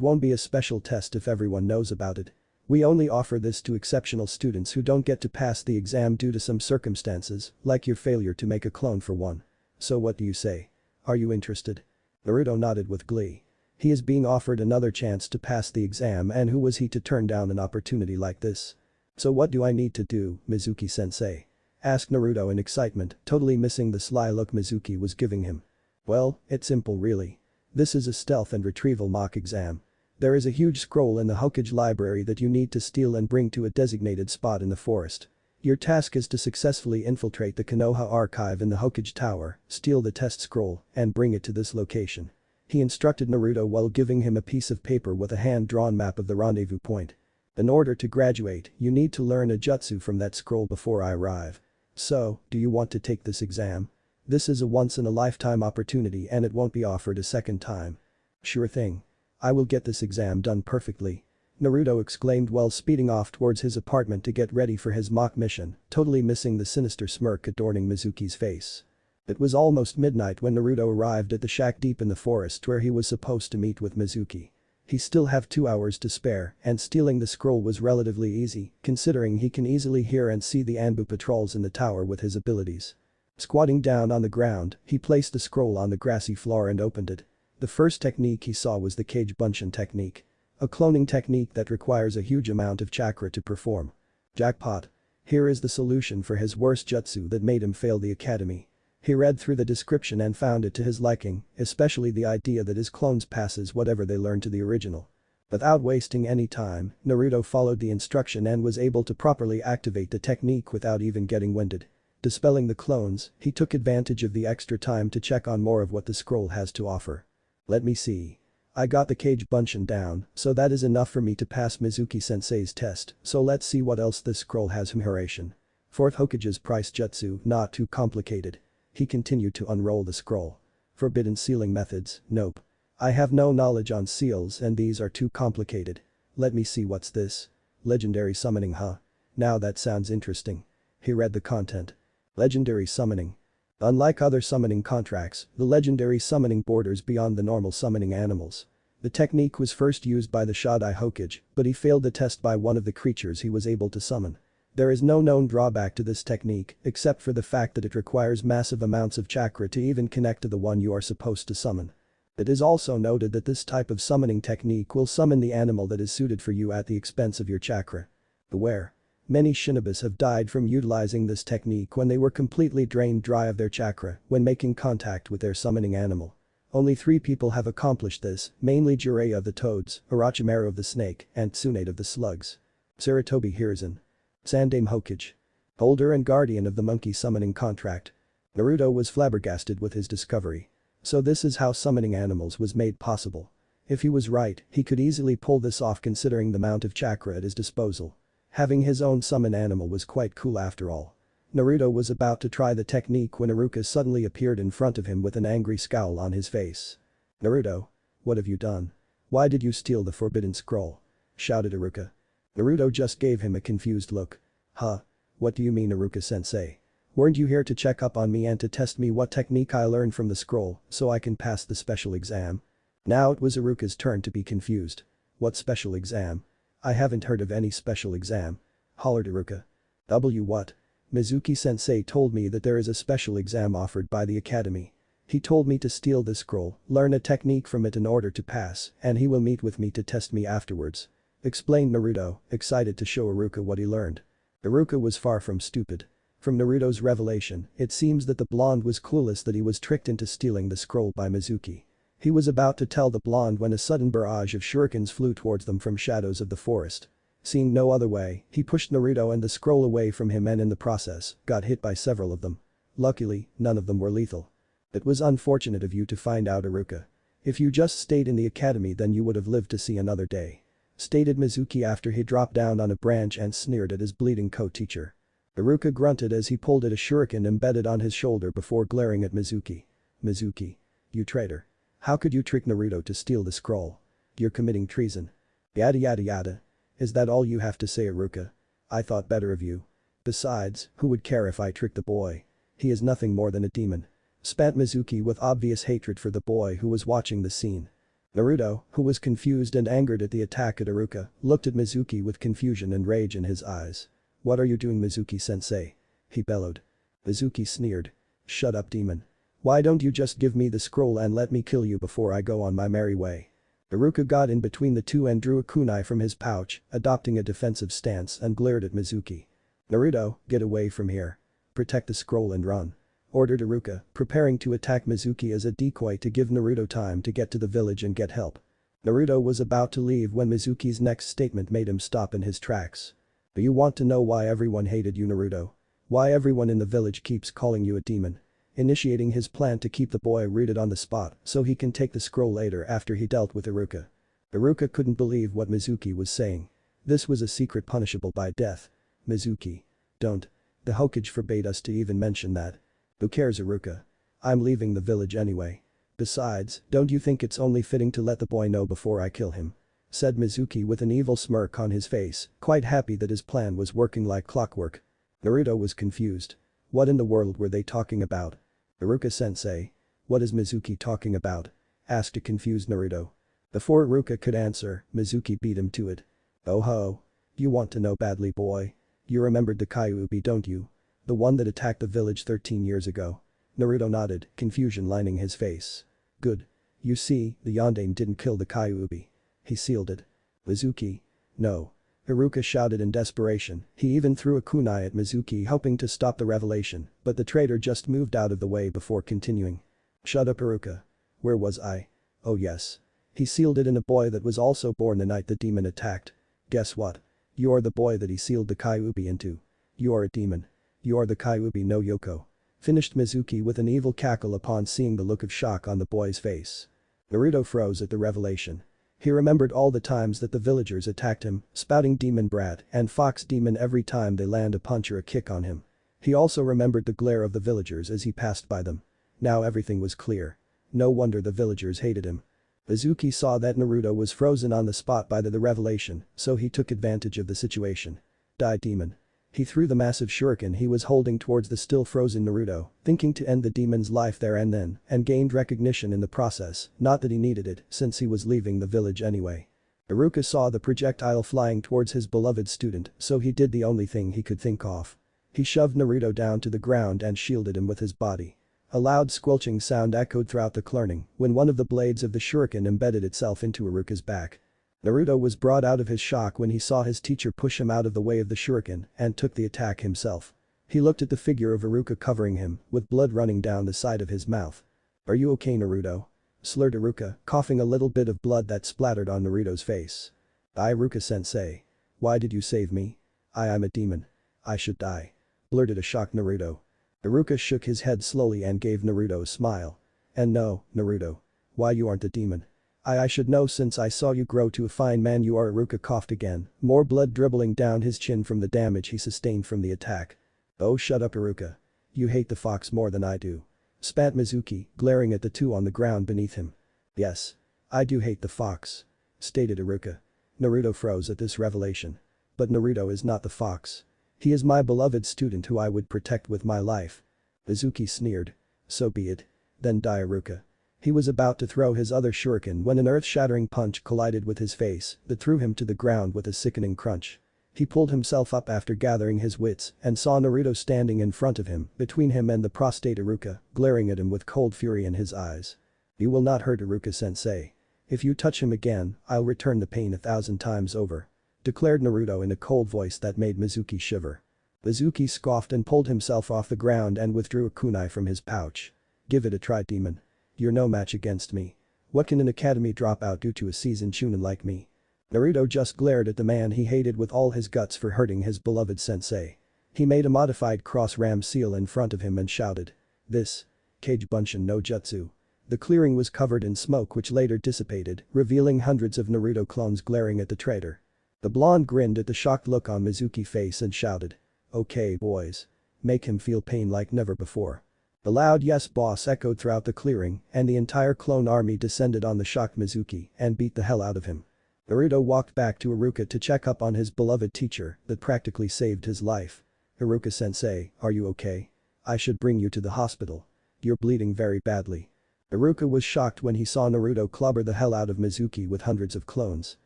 won't be a special test if everyone knows about it. We only offer this to exceptional students who don't get to pass the exam due to some circumstances, like your failure to make a clone for one. So what do you say? Are you interested?" Naruto nodded with glee. He is being offered another chance to pass the exam and who was he to turn down an opportunity like this? "So what do I need to do, Mizuki-sensei?" asked Naruto in excitement, totally missing the sly look Mizuki was giving him. "Well, it's simple really. This is a stealth and retrieval mock exam. There is a huge scroll in the Hokage library that you need to steal and bring to a designated spot in the forest. Your task is to successfully infiltrate the Konoha archive in the Hokage tower, steal the test scroll, and bring it to this location. He instructed Naruto while giving him a piece of paper with a hand-drawn map of the rendezvous point. In order to graduate, you need to learn a jutsu from that scroll before I arrive. So, do you want to take this exam? This is a once-in-a-lifetime opportunity and it won't be offered a second time. Sure thing. I will get this exam done perfectly. Naruto exclaimed while speeding off towards his apartment to get ready for his mock mission, totally missing the sinister smirk adorning Mizuki's face. It was almost midnight when Naruto arrived at the shack deep in the forest where he was supposed to meet with Mizuki. He still have 2 hours to spare, and stealing the scroll was relatively easy, considering he can easily hear and see the Anbu patrols in the tower with his abilities. Squatting down on the ground, he placed the scroll on the grassy floor and opened it. The first technique he saw was the Kage Bunshin technique. A cloning technique that requires a huge amount of chakra to perform. Jackpot. Here is the solution for his worst jutsu that made him fail the academy. He read through the description and found it to his liking, especially the idea that his clones passes whatever they learn to the original. Without wasting any time, Naruto followed the instruction and was able to properly activate the technique without even getting winded. Dispelling the clones, he took advantage of the extra time to check on more of what the scroll has to offer. Let me see. I got the Kage Bunshin down, so that is enough for me to pass Mizuki-sensei's test, so let's see what else this scroll has. Himharation. Fourth Hokage's price jutsu, not too complicated. He continued to unroll the scroll. Forbidden sealing methods, nope. I have no knowledge on seals and these are too complicated. Let me see what's this. Legendary summoning, huh? Now that sounds interesting. He read the content. Legendary summoning. Unlike other summoning contracts, the legendary summoning borders beyond the normal summoning animals. The technique was first used by the Shodai Hokage, but he failed the test by one of the creatures he was able to summon. There is no known drawback to this technique except for the fact that it requires massive amounts of chakra to even connect to the one you are supposed to summon. It is also noted that this type of summoning technique will summon the animal that is suited for you at the expense of your chakra. Beware. Many shinobis have died from utilizing this technique when they were completely drained dry of their chakra when making contact with their summoning animal. Only 3 people have accomplished this, mainly Jiraiya of the toads, Orochimaru of the snake, and Tsunade of the slugs. Sarutobi Hiruzen. Sandaime Hokage. Holder and guardian of the monkey summoning contract. Naruto was flabbergasted with his discovery. So this is how summoning animals was made possible. If he was right, he could easily pull this off considering the amount of chakra at his disposal. Having his own summon animal was quite cool after all. Naruto was about to try the technique when Iruka suddenly appeared in front of him with an angry scowl on his face. Naruto. What have you done? Why did you steal the forbidden scroll? Shouted Iruka. Naruto just gave him a confused look. Huh? What do you mean, Iruka-sensei? Weren't you here to check up on me and to test me what technique I learned from the scroll so I can pass the special exam? Now it was Iruka's turn to be confused. What special exam? I haven't heard of any special exam. Hollered Iruka. What? Mizuki-sensei told me that there is a special exam offered by the academy. He told me to steal this scroll, learn a technique from it in order to pass, and he will meet with me to test me afterwards. Explained Naruto, excited to show Iruka what he learned. Iruka was far from stupid. From Naruto's revelation, it seems that the blonde was clueless that he was tricked into stealing the scroll by Mizuki. He was about to tell the blonde when a sudden barrage of shurikens flew towards them from shadows of the forest. Seeing no other way, he pushed Naruto and the scroll away from him and in the process, got hit by several of them. Luckily, none of them were lethal. It was unfortunate of you to find out, Iruka. If you just stayed in the academy then you would have lived to see another day. Stated Mizuki after he dropped down on a branch and sneered at his bleeding co-teacher. Iruka grunted as he pulled at a shuriken embedded on his shoulder before glaring at Mizuki. Mizuki. You traitor. How could you trick Naruto to steal the scroll? You're committing treason. Yada yada yada. Is that all you have to say, Iruka? I thought better of you. Besides, who would care if I tricked the boy? He is nothing more than a demon. Spat Mizuki with obvious hatred for the boy who was watching the scene. Naruto, who was confused and angered at the attack at Iruka, looked at Mizuki with confusion and rage in his eyes. What are you doing, Mizuki-sensei? He bellowed. Mizuki sneered. Shut up, demon. Why don't you just give me the scroll and let me kill you before I go on my merry way? Iruka got in between the two and drew a kunai from his pouch, adopting a defensive stance and glared at Mizuki. Naruto, get away from here. Protect the scroll and run. ordered Iruka, preparing to attack Mizuki as a decoy to give Naruto time to get to the village and get help. Naruto was about to leave when Mizuki's next statement made him stop in his tracks. Do you want to know why everyone hated you, Naruto? Why everyone in the village keeps calling you a demon? Initiating his plan to keep the boy rooted on the spot so he can take the scroll later after he dealt with Iruka. Iruka couldn't believe what Mizuki was saying. This was a secret punishable by death. Mizuki. Don't. The Hokage forbade us to even mention that. Who cares, Iruka? I'm leaving the village anyway. Besides, don't you think it's only fitting to let the boy know before I kill him? Said Mizuki with an evil smirk on his face, quite happy that his plan was working like clockwork. Naruto was confused. What in the world were they talking about? Iruka-sensei. What is Mizuki talking about? Asked a confused Naruto. Before Iruka could answer, Mizuki beat him to it. Oh ho. You want to know badly, boy. You remembered the Kyuubi, don't you? The one that attacked the village 13 years ago. Naruto nodded, confusion lining his face. Good. You see, the Yondaime didn't kill the Kyuubi. He sealed it. Mizuki. No. Iruka shouted in desperation, he even threw a kunai at Mizuki hoping to stop the revelation, but the traitor just moved out of the way before continuing. Shut up, Iruka. Where was I? Oh yes. He sealed it in a boy that was also born the night the demon attacked. Guess what? You're the boy that he sealed the Kyuubi into. You're a demon. You're the Kyuubi no Yoko. Finished Mizuki with an evil cackle upon seeing the look of shock on the boy's face. Naruto froze at the revelation. He remembered all the times that the villagers attacked him, spouting demon brat and fox demon every time they land a punch or a kick on him. He also remembered the glare of the villagers as he passed by them. Now everything was clear. No wonder the villagers hated him. Mizuki saw that Naruto was frozen on the spot by the revelation, so he took advantage of the situation. Die, demon. He threw the massive shuriken he was holding towards the still frozen Naruto, thinking to end the demon's life there and then, and gained recognition in the process, not that he needed it since he was leaving the village anyway. Iruka saw the projectile flying towards his beloved student, so he did the only thing he could think of. He shoved Naruto down to the ground and shielded him with his body. A loud squelching sound echoed throughout the clearing when one of the blades of the shuriken embedded itself into Iruka's back. Naruto was brought out of his shock when he saw his teacher push him out of the way of the shuriken and took the attack himself. He looked at the figure of Iruka covering him, with blood running down the side of his mouth. Are you okay, Naruto? Slurred Iruka, coughing a little bit of blood that splattered on Naruto's face. Iruka-sensei. Why did you save me? I'm a demon. I should die. Blurted a shocked Naruto. Iruka shook his head slowly and gave Naruto a smile. And no, Naruto. Why you aren't a demon? I should know since I saw you grow to a fine man you are. Iruka coughed again, more blood dribbling down his chin from the damage he sustained from the attack. Oh shut up, Iruka. You hate the fox more than I do. Spat Mizuki, glaring at the two on the ground beneath him. Yes. I do hate the fox. Stated Iruka. Naruto froze at this revelation. But Naruto is not the fox. He is my beloved student who I would protect with my life. Mizuki sneered. So be it. Then die, Iruka. He was about to throw his other shuriken when an earth-shattering punch collided with his face that threw him to the ground with a sickening crunch. He pulled himself up after gathering his wits and saw Naruto standing in front of him, between him and the prostrate Iruka, glaring at him with cold fury in his eyes. You will not hurt Iruka-sensei. If you touch him again, I'll return the pain 1,000 times over. Declared Naruto in a cold voice that made Mizuki shiver. Mizuki scoffed and pulled himself off the ground and withdrew a kunai from his pouch. Give it a try, demon. You're no match against me. What can an academy dropout do to a seasoned chunin like me? Naruto just glared at the man he hated with all his guts for hurting his beloved sensei. He made a modified cross-ram seal in front of him and shouted. This. Kage Bunshin no Jutsu. The clearing was covered in smoke which later dissipated, revealing hundreds of Naruto clones glaring at the traitor. The blonde grinned at the shocked look on Mizuki's face and shouted. Okay, boys. Make him feel pain like never before. The loud yes boss echoed throughout the clearing and the entire clone army descended on the shocked Mizuki and beat the hell out of him. Naruto walked back to Iruka to check up on his beloved teacher that practically saved his life. Iruka-sensei, are you okay? I should bring you to the hospital. You're bleeding very badly. Iruka was shocked when he saw Naruto clobber the hell out of Mizuki with hundreds of clones.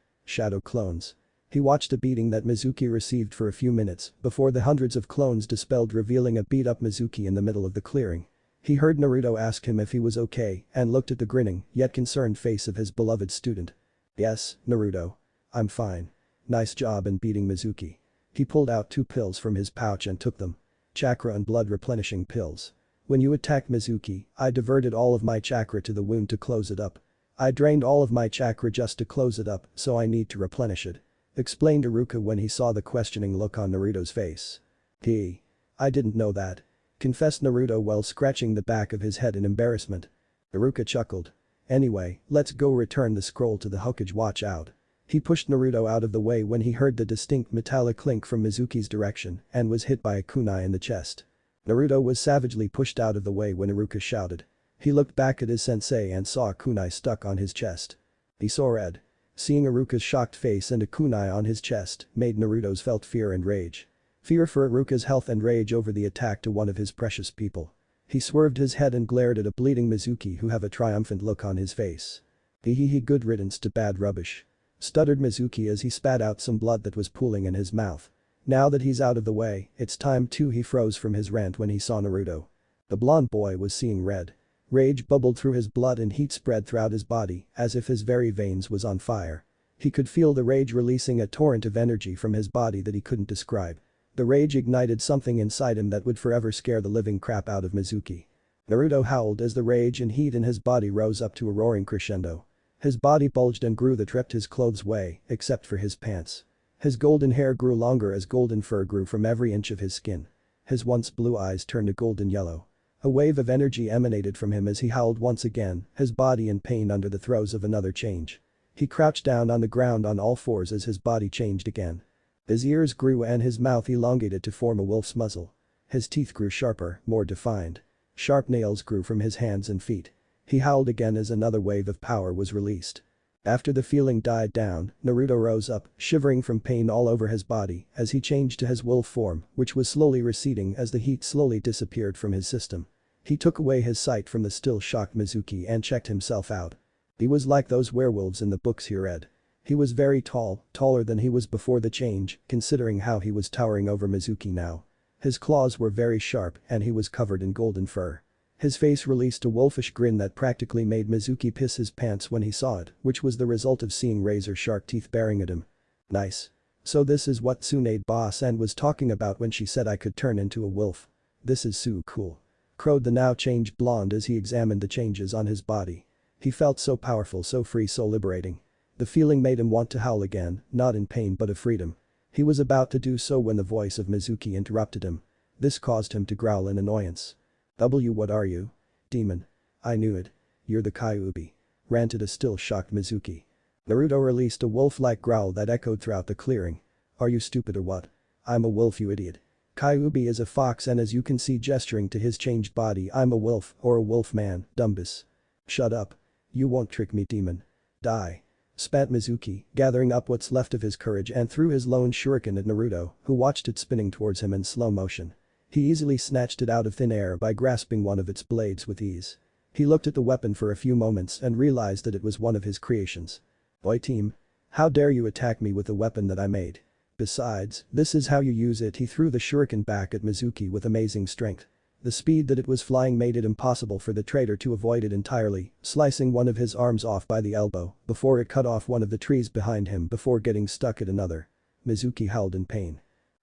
Shadow clones. He watched a beating that Mizuki received for a few minutes before the hundreds of clones dispelled, revealing a beat-up Mizuki in the middle of the clearing. He heard Naruto ask him if he was okay and looked at the grinning yet concerned face of his beloved student. Yes, Naruto. I'm fine. Nice job in beating Mizuki. He pulled out 2 pills from his pouch and took them. Chakra and blood replenishing pills. When you attacked Mizuki, I diverted all of my chakra to the wound to close it up. I drained all of my chakra just to close it up, so I need to replenish it. Explained Iruka when he saw the questioning look on Naruto's face. I didn't know that. Confessed Naruto while scratching the back of his head in embarrassment. Iruka chuckled. Anyway, let's go return the scroll to the Hokage, watch out. He pushed Naruto out of the way when he heard the distinct metallic clink from Mizuki's direction and was hit by a kunai in the chest. Naruto was savagely pushed out of the way when Iruka shouted. He looked back at his sensei and saw a kunai stuck on his chest. He saw red. Seeing Iruka's shocked face and a kunai on his chest made Naruto's felt fear and rage. Fear for Iruka's health and rage over the attack to one of his precious people. He swerved his head and glared at a bleeding Mizuki who have a triumphant look on his face. Good riddance to bad rubbish. Stuttered Mizuki as he spat out some blood that was pooling in his mouth. Now that he's out of the way, it's time too. He froze from his rant when he saw Naruto. The blonde boy was seeing red. Rage bubbled through his blood and heat spread throughout his body as if his very veins was on fire. He could feel the rage releasing a torrent of energy from his body that he couldn't describe. The rage ignited something inside him that would forever scare the living crap out of Mizuki. Naruto howled as the rage and heat in his body rose up to a roaring crescendo. His body bulged and grew that ripped his clothes away, except for his pants. His golden hair grew longer as golden fur grew from every inch of his skin. His once blue eyes turned a golden yellow. A wave of energy emanated from him as he howled once again, his body in pain under the throes of another change. He crouched down on the ground on all fours as his body changed again. His ears grew and his mouth elongated to form a wolf's muzzle. His teeth grew sharper, more defined. Sharp nails grew from his hands and feet. He howled again as another wave of power was released. After the feeling died down, Naruto rose up, shivering from pain all over his body as he changed to his wolf form, which was slowly receding as the heat slowly disappeared from his system. He took away his sight from the still shocked Mizuki and checked himself out. He was like those werewolves in the books he read. He was very tall, taller than he was before the change, considering how he was towering over Mizuki now. His claws were very sharp and he was covered in golden fur. His face released a wolfish grin that practically made Mizuki piss his pants when he saw it, which was the result of seeing razor-sharp teeth baring at him. Nice. So this is what Tsunade Boss-san was talking about when she said I could turn into a wolf. This is so cool. Crowed the now changed blonde as he examined the changes on his body. He felt so powerful, so free, so liberating. The feeling made him want to howl again, not in pain but of freedom. He was about to do so when the voice of Mizuki interrupted him. This caused him to growl in annoyance. What are you? Demon. I knew it. You're the Kyuubi. Ranted a still shocked Mizuki. Naruto released a wolf-like growl that echoed throughout the clearing. Are you stupid or what? I'm a wolf, you idiot. Kyuubi is a fox and as you can see gesturing to his changed body, I'm a wolf or a wolf man, Dumbus. Shut up. You won't trick me, demon. Die. Spat Mizuki, gathering up what's left of his courage and threw his lone shuriken at Naruto, who watched it spinning towards him in slow motion. He easily snatched it out of thin air by grasping one of its blades with ease. He looked at the weapon for a few moments and realized that it was one of his creations. Boy team. How dare you attack me with a weapon that I made? Besides, this is how you use it. He threw the shuriken back at Mizuki with amazing strength. The speed that it was flying made it impossible for the traitor to avoid it entirely, slicing one of his arms off by the elbow before it cut off one of the trees behind him before getting stuck at another. Mizuki howled in pain.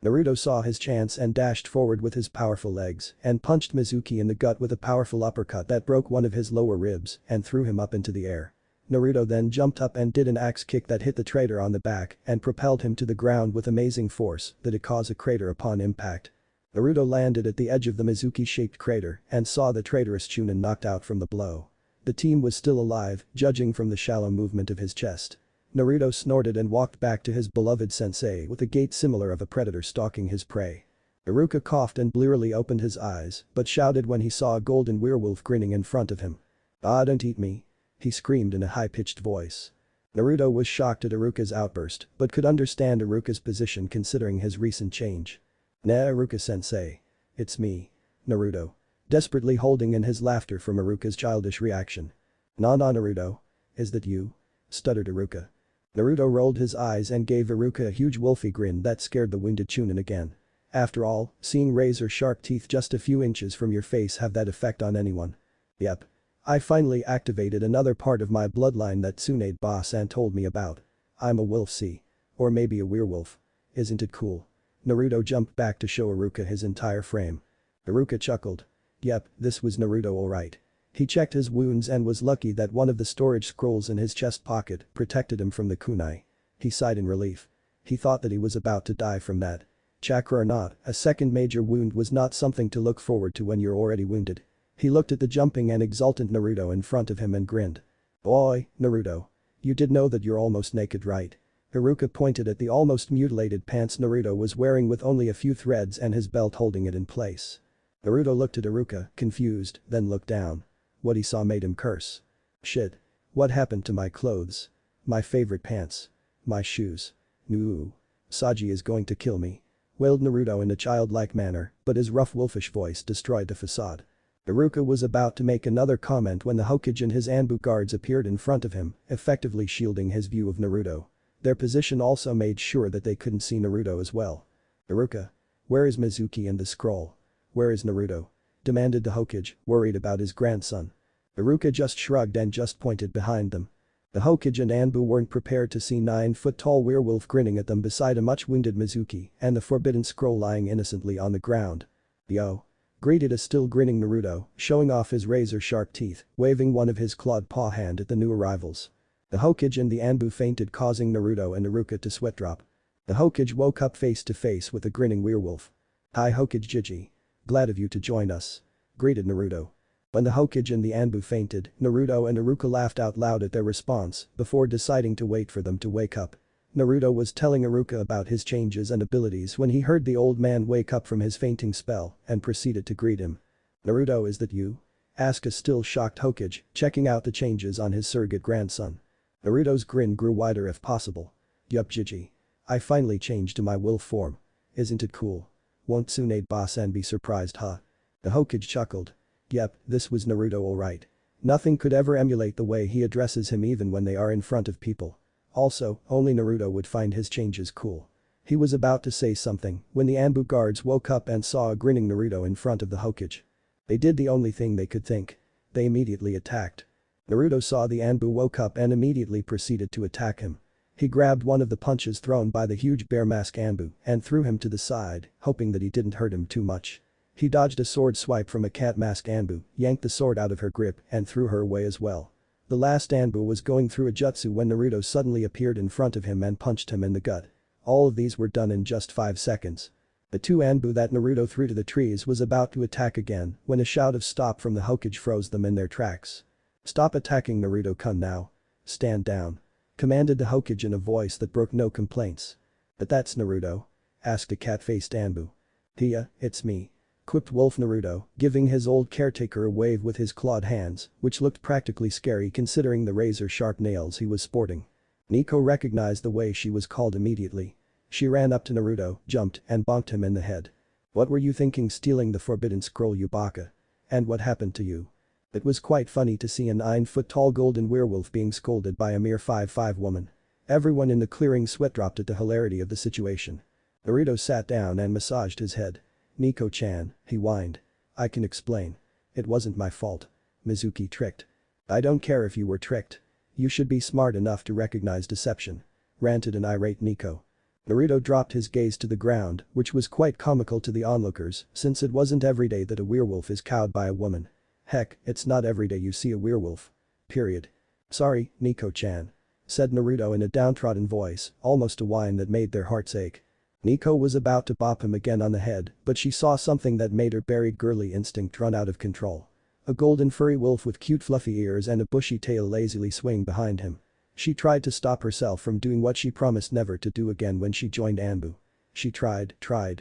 Naruto saw his chance and dashed forward with his powerful legs and punched Mizuki in the gut with a powerful uppercut that broke one of his lower ribs and threw him up into the air. Naruto then jumped up and did an axe kick that hit the traitor on the back and propelled him to the ground with amazing force that it caused a crater upon impact. Naruto landed at the edge of the Mizuki-shaped crater and saw the traitorous Chunin knocked out from the blow. The team was still alive, judging from the shallow movement of his chest. Naruto snorted and walked back to his beloved sensei with a gait similar of a predator stalking his prey. Iruka coughed and blearily opened his eyes but shouted when he saw a golden werewolf grinning in front of him. "Ah, don't eat me," he screamed in a high-pitched voice. Naruto was shocked at Iruka's outburst but could understand Iruka's position considering his recent change. "Nah, Iruka-sensei. It's me. Naruto." Desperately holding in his laughter from Iruka's childish reaction. "Nah, Naruto. Is that you?" stuttered Iruka. Naruto rolled his eyes and gave Iruka a huge wolfy grin that scared the wounded Chunin again. After all, seeing razor-sharp teeth just a few inches from your face have that effect on anyone. Yep. I finally activated another part of my bloodline that Tsunade Boss-san told me about. I'm a wolf, see? Or maybe a werewolf. Isn't it cool? Naruto jumped back to show Iruka his entire frame. Iruka chuckled. Yep, this was Naruto alright. He checked his wounds and was lucky that one of the storage scrolls in his chest pocket protected him from the kunai. He sighed in relief. He thought that he was about to die from that. Chakra or not, a second major wound was not something to look forward to when you're already wounded. He looked at the jumping and exultant Naruto in front of him and grinned. Boy, Naruto. You did know that you're almost naked, right? Iruka pointed at the almost mutilated pants Naruto was wearing with only a few threads and his belt holding it in place. Naruto looked at Iruka, confused, then looked down. What he saw made him curse. Shit. What happened to my clothes? My favorite pants. My shoes. No. Saji is going to kill me. Wailed Naruto in a childlike manner, but his rough wolfish voice destroyed the facade. Iruka was about to make another comment when the Hokage and his Anbu guards appeared in front of him, effectively shielding his view of Naruto. Their position also made sure that they couldn't see Naruto as well. Iruka. Where is Mizuki and the scroll? Where is Naruto? Demanded the Hokage, worried about his grandson. Iruka just shrugged and just pointed behind them. The Hokage and Anbu weren't prepared to see 9-foot-tall werewolf grinning at them beside a much-wounded Mizuki and the forbidden scroll lying innocently on the ground. Yo. Greeted a still grinning Naruto, showing off his razor-sharp teeth, waving one of his clawed paw hand at the new arrivals. The Hokage and the Anbu fainted, causing Naruto and Iruka to sweat drop. The Hokage woke up face to face with a grinning werewolf. Hi Hokage Jiji. Glad of you to join us. Greeted Naruto. When the Hokage and the Anbu fainted, Naruto and Iruka laughed out loud at their response before deciding to wait for them to wake up. Naruto was telling Iruka about his changes and abilities when he heard the old man wake up from his fainting spell and proceeded to greet him. Naruto, is that you? Asked a still shocked Hokage, checking out the changes on his surrogate grandson. Naruto's grin grew wider if possible. Yup Jiji. I finally changed to my wolf form. Isn't it cool? Won't Tsunade-san be surprised, huh? The Hokage chuckled. Yep, this was Naruto alright. Nothing could ever emulate the way he addresses him even when they are in front of people. Also, only Naruto would find his changes cool. He was about to say something when the Anbu guards woke up and saw a grinning Naruto in front of the Hokage. They did the only thing they could think. They immediately attacked. Naruto saw the Anbu woke up and immediately proceeded to attack him. He grabbed one of the punches thrown by the huge bear mask Anbu and threw him to the side, hoping that he didn't hurt him too much. He dodged a sword swipe from a cat-masked Anbu, yanked the sword out of her grip and threw her away as well. The last Anbu was going through a jutsu when Naruto suddenly appeared in front of him and punched him in the gut. All of these were done in just 5 seconds. The 2 Anbu that Naruto threw to the trees was about to attack again when a shout of stop from the Hokage froze them in their tracks. Stop attacking Naruto-kun now. Stand down. Commanded the Hokage in a voice that broke no complaints. But that's Naruto? Asked a cat-faced Anbu. Tia, it's me. Quipped Wolf Naruto, giving his old caretaker a wave with his clawed hands, which looked practically scary considering the razor-sharp nails he was sporting. Nico recognized the way she was called immediately. She ran up to Naruto, jumped, and bonked him in the head. What were you thinking stealing the forbidden scroll, you baka? And what happened to you? It was quite funny to see a 9-foot-tall golden werewolf being scolded by a mere 5'5" woman. Everyone in the clearing sweat dropped at the hilarity of the situation. Naruto sat down and massaged his head. Nico-chan, he whined. I can explain. It wasn't my fault. Mizuki tricked. I don't care if you were tricked. You should be smart enough to recognize deception. Ranted an irate Nico. Naruto dropped his gaze to the ground, which was quite comical to the onlookers since it wasn't every day that a werewolf is cowed by a woman. Heck, it's not every day you see a werewolf. Period. Sorry, Nico-chan. Said Naruto in a downtrodden voice, almost a whine that made their hearts ache. Nico was about to bop him again on the head, but she saw something that made her buried girly instinct run out of control. A golden furry wolf with cute fluffy ears and a bushy tail lazily swing behind him. She tried to stop herself from doing what she promised never to do again when she joined Anbu. She tried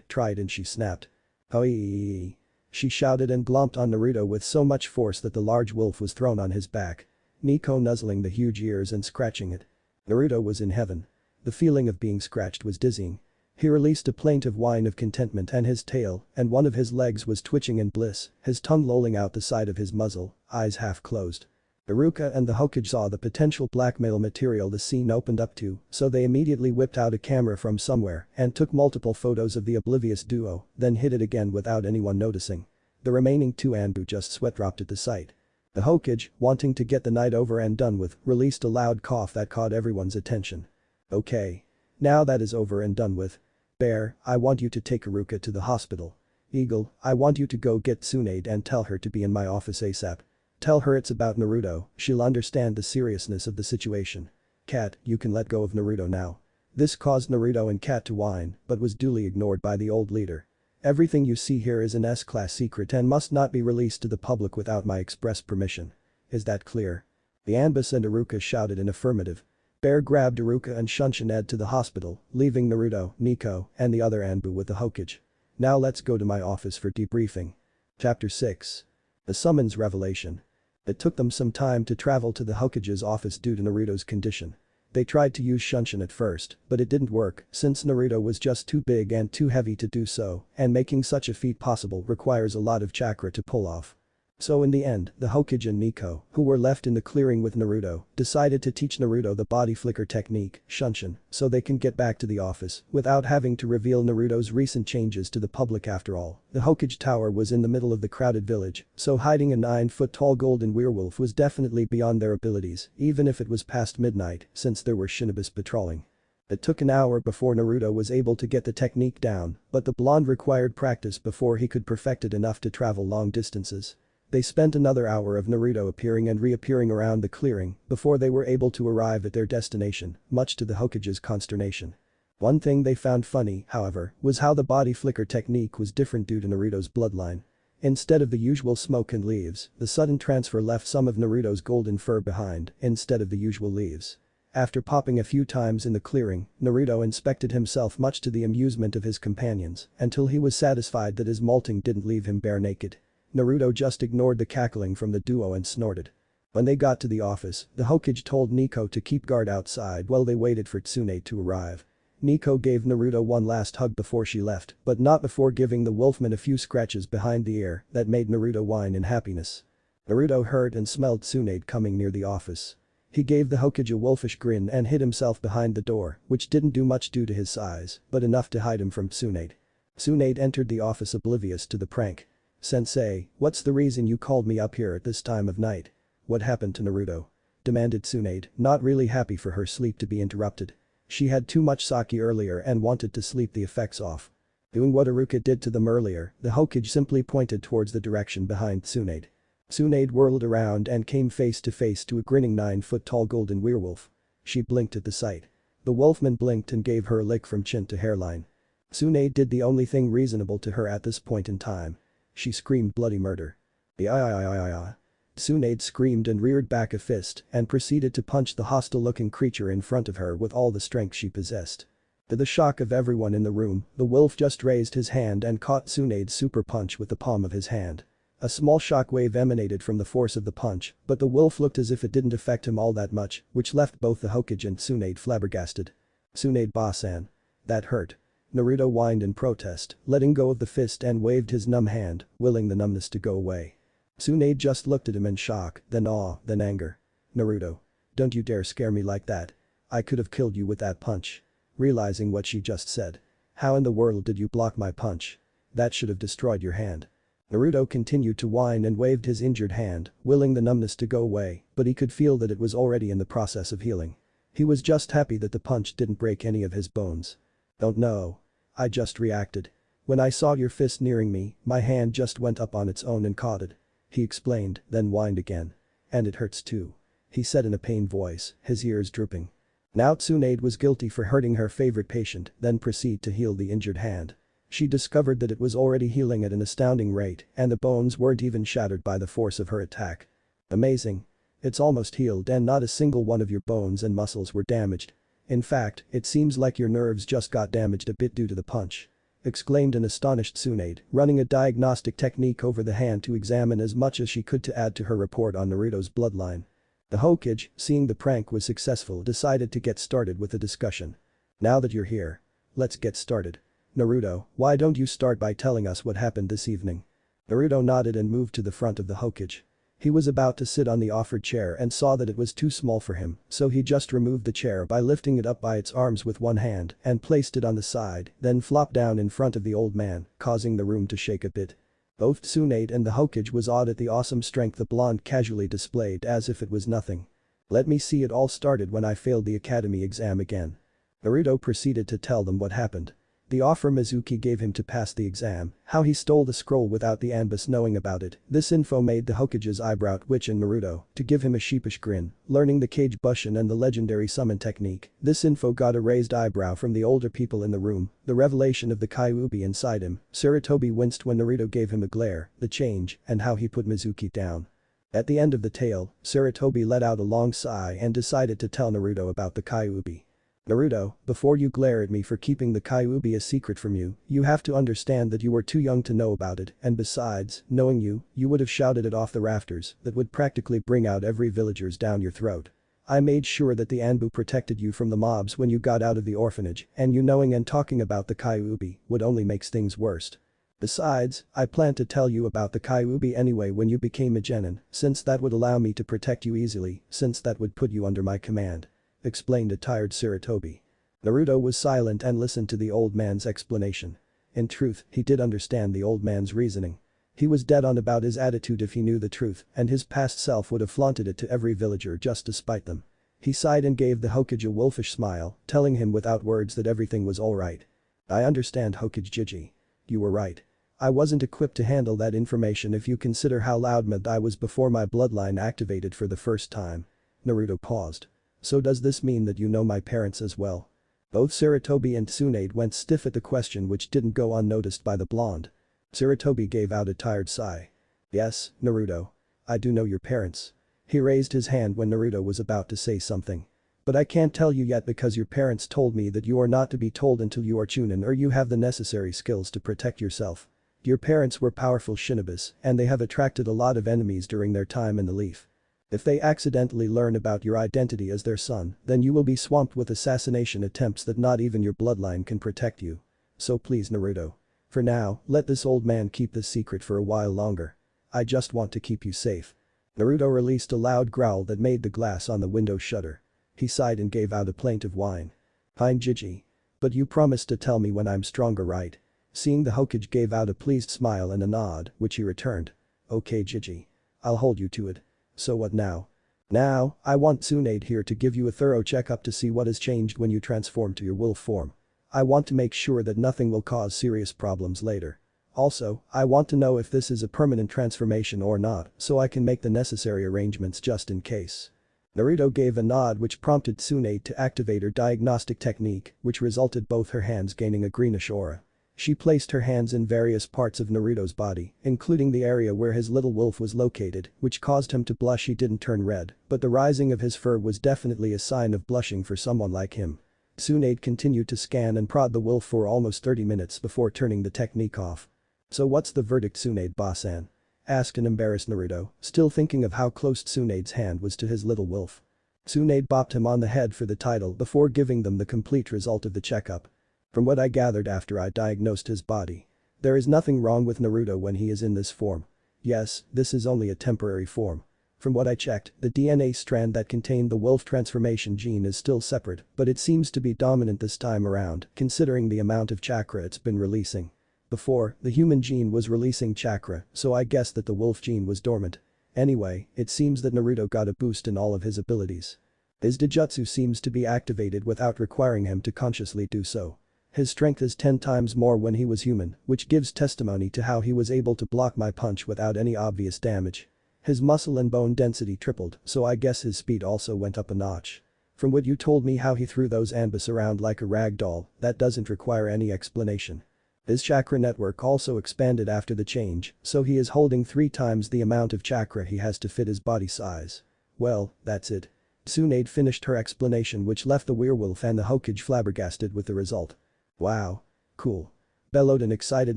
and she snapped. Hoi! She shouted and glomped on Naruto with so much force that the large wolf was thrown on his back. Nico nuzzling the huge ears and scratching it. Naruto was in heaven. The feeling of being scratched was dizzying. He released a plaintive whine of contentment and his tail and one of his legs was twitching in bliss, his tongue lolling out the side of his muzzle, eyes half closed. Iruka and the Hokage saw the potential blackmail material the scene opened up to, so they immediately whipped out a camera from somewhere and took multiple photos of the oblivious duo, then hid it again without anyone noticing. The remaining 2 Anbu just sweat dropped at the sight. The Hokage, wanting to get the night over and done with, released a loud cough that caught everyone's attention. Okay. Now that is over and done with. Bear, I want you to take Iruka to the hospital. Eagle, I want you to go get Tsunade and tell her to be in my office ASAP. Tell her it's about Naruto, she'll understand the seriousness of the situation. Cat, you can let go of Naruto now. This caused Naruto and Cat to whine, but was duly ignored by the old leader. Everything you see here is an S-class secret and must not be released to the public without my express permission. Is that clear? The Anbus and Iruka shouted in affirmative. Bear grabbed Iruka and Shunshined to the hospital, leaving Naruto, Nico, and the other Anbu with the Hokage. Now let's go to my office for debriefing. Chapter 6. The Summons Revelation. It took them some time to travel to the Hokage's office due to Naruto's condition. They tried to use Shunshin at first, but it didn't work since Naruto was just too big and too heavy to do so, and making such a feat possible requires a lot of chakra to pull off. So in the end, the Hokage and Nico, who were left in the clearing with Naruto, decided to teach Naruto the body flicker technique, Shunshin, so they can get back to the office without having to reveal Naruto's recent changes to the public after all. The Hokage tower was in the middle of the crowded village, so hiding a 9-foot-tall golden werewolf was definitely beyond their abilities, even if it was past midnight, since there were shinobis patrolling. It took an hour before Naruto was able to get the technique down, but the blonde required practice before he could perfect it enough to travel long distances. They spent another hour of Naruto appearing and reappearing around the clearing before they were able to arrive at their destination, much to the Hokage's consternation. One thing they found funny, however, was how the body flicker technique was different due to Naruto's bloodline. Instead of the usual smoke and leaves, the sudden transfer left some of Naruto's golden fur behind instead of the usual leaves. After popping a few times in the clearing, Naruto inspected himself much to the amusement of his companions until he was satisfied that his molting didn't leave him bare naked. Naruto just ignored the cackling from the duo and snorted. When they got to the office, the Hokage told Nico to keep guard outside while they waited for Tsunade to arrive. Nico gave Naruto one last hug before she left, but not before giving the wolfman a few scratches behind the ear that made Naruto whine in happiness. Naruto heard and smelled Tsunade coming near the office. He gave the Hokage a wolfish grin and hid himself behind the door, which didn't do much due to his size, but enough to hide him from Tsunade. Tsunade entered the office oblivious to the prank. Sensei, what's the reason you called me up here at this time of night? What happened to Naruto? Demanded Tsunade, not really happy for her sleep to be interrupted. She had too much sake earlier and wanted to sleep the effects off. Doing what Iruka did to them earlier, the Hokage simply pointed towards the direction behind Tsunade. Tsunade whirled around and came face to face to a grinning 9-foot-tall golden werewolf. She blinked at the sight. The wolfman blinked and gave her a lick from chin to hairline. Tsunade did the only thing reasonable to her at this point in time. She screamed bloody murder. Tsunade screamed and reared back a fist and proceeded to punch the hostile-looking creature in front of her with all the strength she possessed. To the shock of everyone in the room, the wolf just raised his hand and caught Tsunade's super punch with the palm of his hand. A small shockwave emanated from the force of the punch, but the wolf looked as if it didn't affect him all that much, which left both the Hokage and Tsunade flabbergasted. Tsunade-san. That hurt. Naruto whined in protest, letting go of the fist and waved his numb hand, willing the numbness to go away. Tsunade just looked at him in shock, then awe, then anger. Naruto. Don't you dare scare me like that. I could have killed you with that punch. Realizing what she just said. How in the world did you block my punch? That should have destroyed your hand. Naruto continued to whine and waved his injured hand, willing the numbness to go away, but he could feel that it was already in the process of healing. He was just happy that the punch didn't break any of his bones. Don't know. I just reacted. When I saw your fist nearing me, my hand just went up on its own and caught it. He explained, then whined again. And it hurts too. He said in a pained voice, his ears drooping. Now Tsunade was guilty for hurting her favorite patient, then proceed to heal the injured hand. She discovered that it was already healing at an astounding rate and the bones weren't even shattered by the force of her attack. Amazing. It's almost healed and not a single one of your bones and muscles were damaged. In fact, it seems like your nerves just got damaged a bit due to the punch. Exclaimed an astonished Tsunade, running a diagnostic technique over the hand to examine as much as she could to add to her report on Naruto's bloodline. The Hokage, seeing the prank was successful, decided to get started with the discussion. Now that you're here. Let's get started. Naruto, why don't you start by telling us what happened this evening? Naruto nodded and moved to the front of the Hokage. He was about to sit on the offered chair and saw that it was too small for him, so he just removed the chair by lifting it up by its arms with one hand and placed it on the side, then flopped down in front of the old man, causing the room to shake a bit. Both Tsunade and the Hokage was awed at the awesome strength the blonde casually displayed as if it was nothing. Let me see, it all started when I failed the academy exam again. Naruto proceeded to tell them what happened. The offer Mizuki gave him to pass the exam, how he stole the scroll without the Anbus knowing about it, this info made the Hokage's eyebrow twitch in Naruto to give him a sheepish grin, learning the Kage Bushin and the legendary summon technique. This info got a raised eyebrow from the older people in the room, the revelation of the Kyuubi inside him. Sarutobi winced when Naruto gave him a glare, the change, and how he put Mizuki down. At the end of the tale, Sarutobi let out a long sigh and decided to tell Naruto about the Kyuubi. Naruto, before you glare at me for keeping the Kyuubi a secret from you, you have to understand that you were too young to know about it, and besides, knowing you would have shouted it off the rafters, that would practically bring out every villagers down your throat. I made sure that the Anbu protected you from the mobs when you got out of the orphanage, and you knowing and talking about the Kyuubi would only makes things worse. Besides, I planned to tell you about the Kyuubi anyway when you became a genin, since that would allow me to protect you easily, since that would put you under my command. Explained a tired Sarutobi. Naruto was silent and listened to the old man's explanation. In truth, he did understand the old man's reasoning. He was dead on about his attitude if he knew the truth, and his past self would have flaunted it to every villager just to spite them. He sighed and gave the Hokage a wolfish smile, telling him without words that everything was alright. I understand, Hokage Jiji. You were right. I wasn't equipped to handle that information if you consider how loudmouthed I was before my bloodline activated for the first time. Naruto paused. So does this mean that you know my parents as well? Both Sarutobi and Tsunade went stiff at the question, which didn't go unnoticed by the blonde. Sarutobi gave out a tired sigh. Yes, Naruto. I do know your parents. He raised his hand when Naruto was about to say something. But I can't tell you yet because your parents told me that you are not to be told until you are Chunin or you have the necessary skills to protect yourself. Your parents were powerful shinobis, and they have attracted a lot of enemies during their time in the Leaf. If they accidentally learn about your identity as their son, then you will be swamped with assassination attempts that not even your bloodline can protect you. So please, Naruto. For now, let this old man keep this secret for a while longer. I just want to keep you safe. Naruto released a loud growl that made the glass on the window shudder. He sighed and gave out a plaintive whine. Fine, Jiji. But you promised to tell me when I'm stronger, right? Seeing the Hokage gave out a pleased smile and a nod, which he returned. Okay, Jiji. I'll hold you to it. So what now? Now, I want Tsunade here to give you a thorough checkup to see what has changed when you transform to your wolf form. I want to make sure that nothing will cause serious problems later. Also, I want to know if this is a permanent transformation or not, so I can make the necessary arrangements just in case. Naruto gave a nod which prompted Tsunade to activate her diagnostic technique, which resulted both her hands gaining a greenish aura. She placed her hands in various parts of Naruto's body, including the area where his little wolf was located, which caused him to blush. He didn't turn red, but the rising of his fur was definitely a sign of blushing for someone like him. Tsunade continued to scan and prod the wolf for almost 30 minutes before turning the technique off. So what's the verdict, Tsunade-san? Asked an embarrassed Naruto, still thinking of how close Tsunade's hand was to his little wolf. Tsunade bopped him on the head for the title before giving them the complete result of the checkup. From what I gathered after I diagnosed his body, there is nothing wrong with Naruto when he is in this form. Yes, this is only a temporary form. From what I checked, the DNA strand that contained the wolf transformation gene is still separate, but it seems to be dominant this time around, considering the amount of chakra it's been releasing. Before, the human gene was releasing chakra, so I guess that the wolf gene was dormant. Anyway, it seems that Naruto got a boost in all of his abilities. His Dijutsu seems to be activated without requiring him to consciously do so. His strength is 10 times more when he was human, which gives testimony to how he was able to block my punch without any obvious damage. His muscle and bone density tripled, so I guess his speed also went up a notch. From what you told me how he threw those Anbus around like a rag doll, that doesn't require any explanation. His chakra network also expanded after the change, so he is holding 3 times the amount of chakra he has to fit his body size. Well, that's it. Tsunade finished her explanation, which left the werewolf and the Hokage flabbergasted with the result. Wow. Cool. Bellowed an excited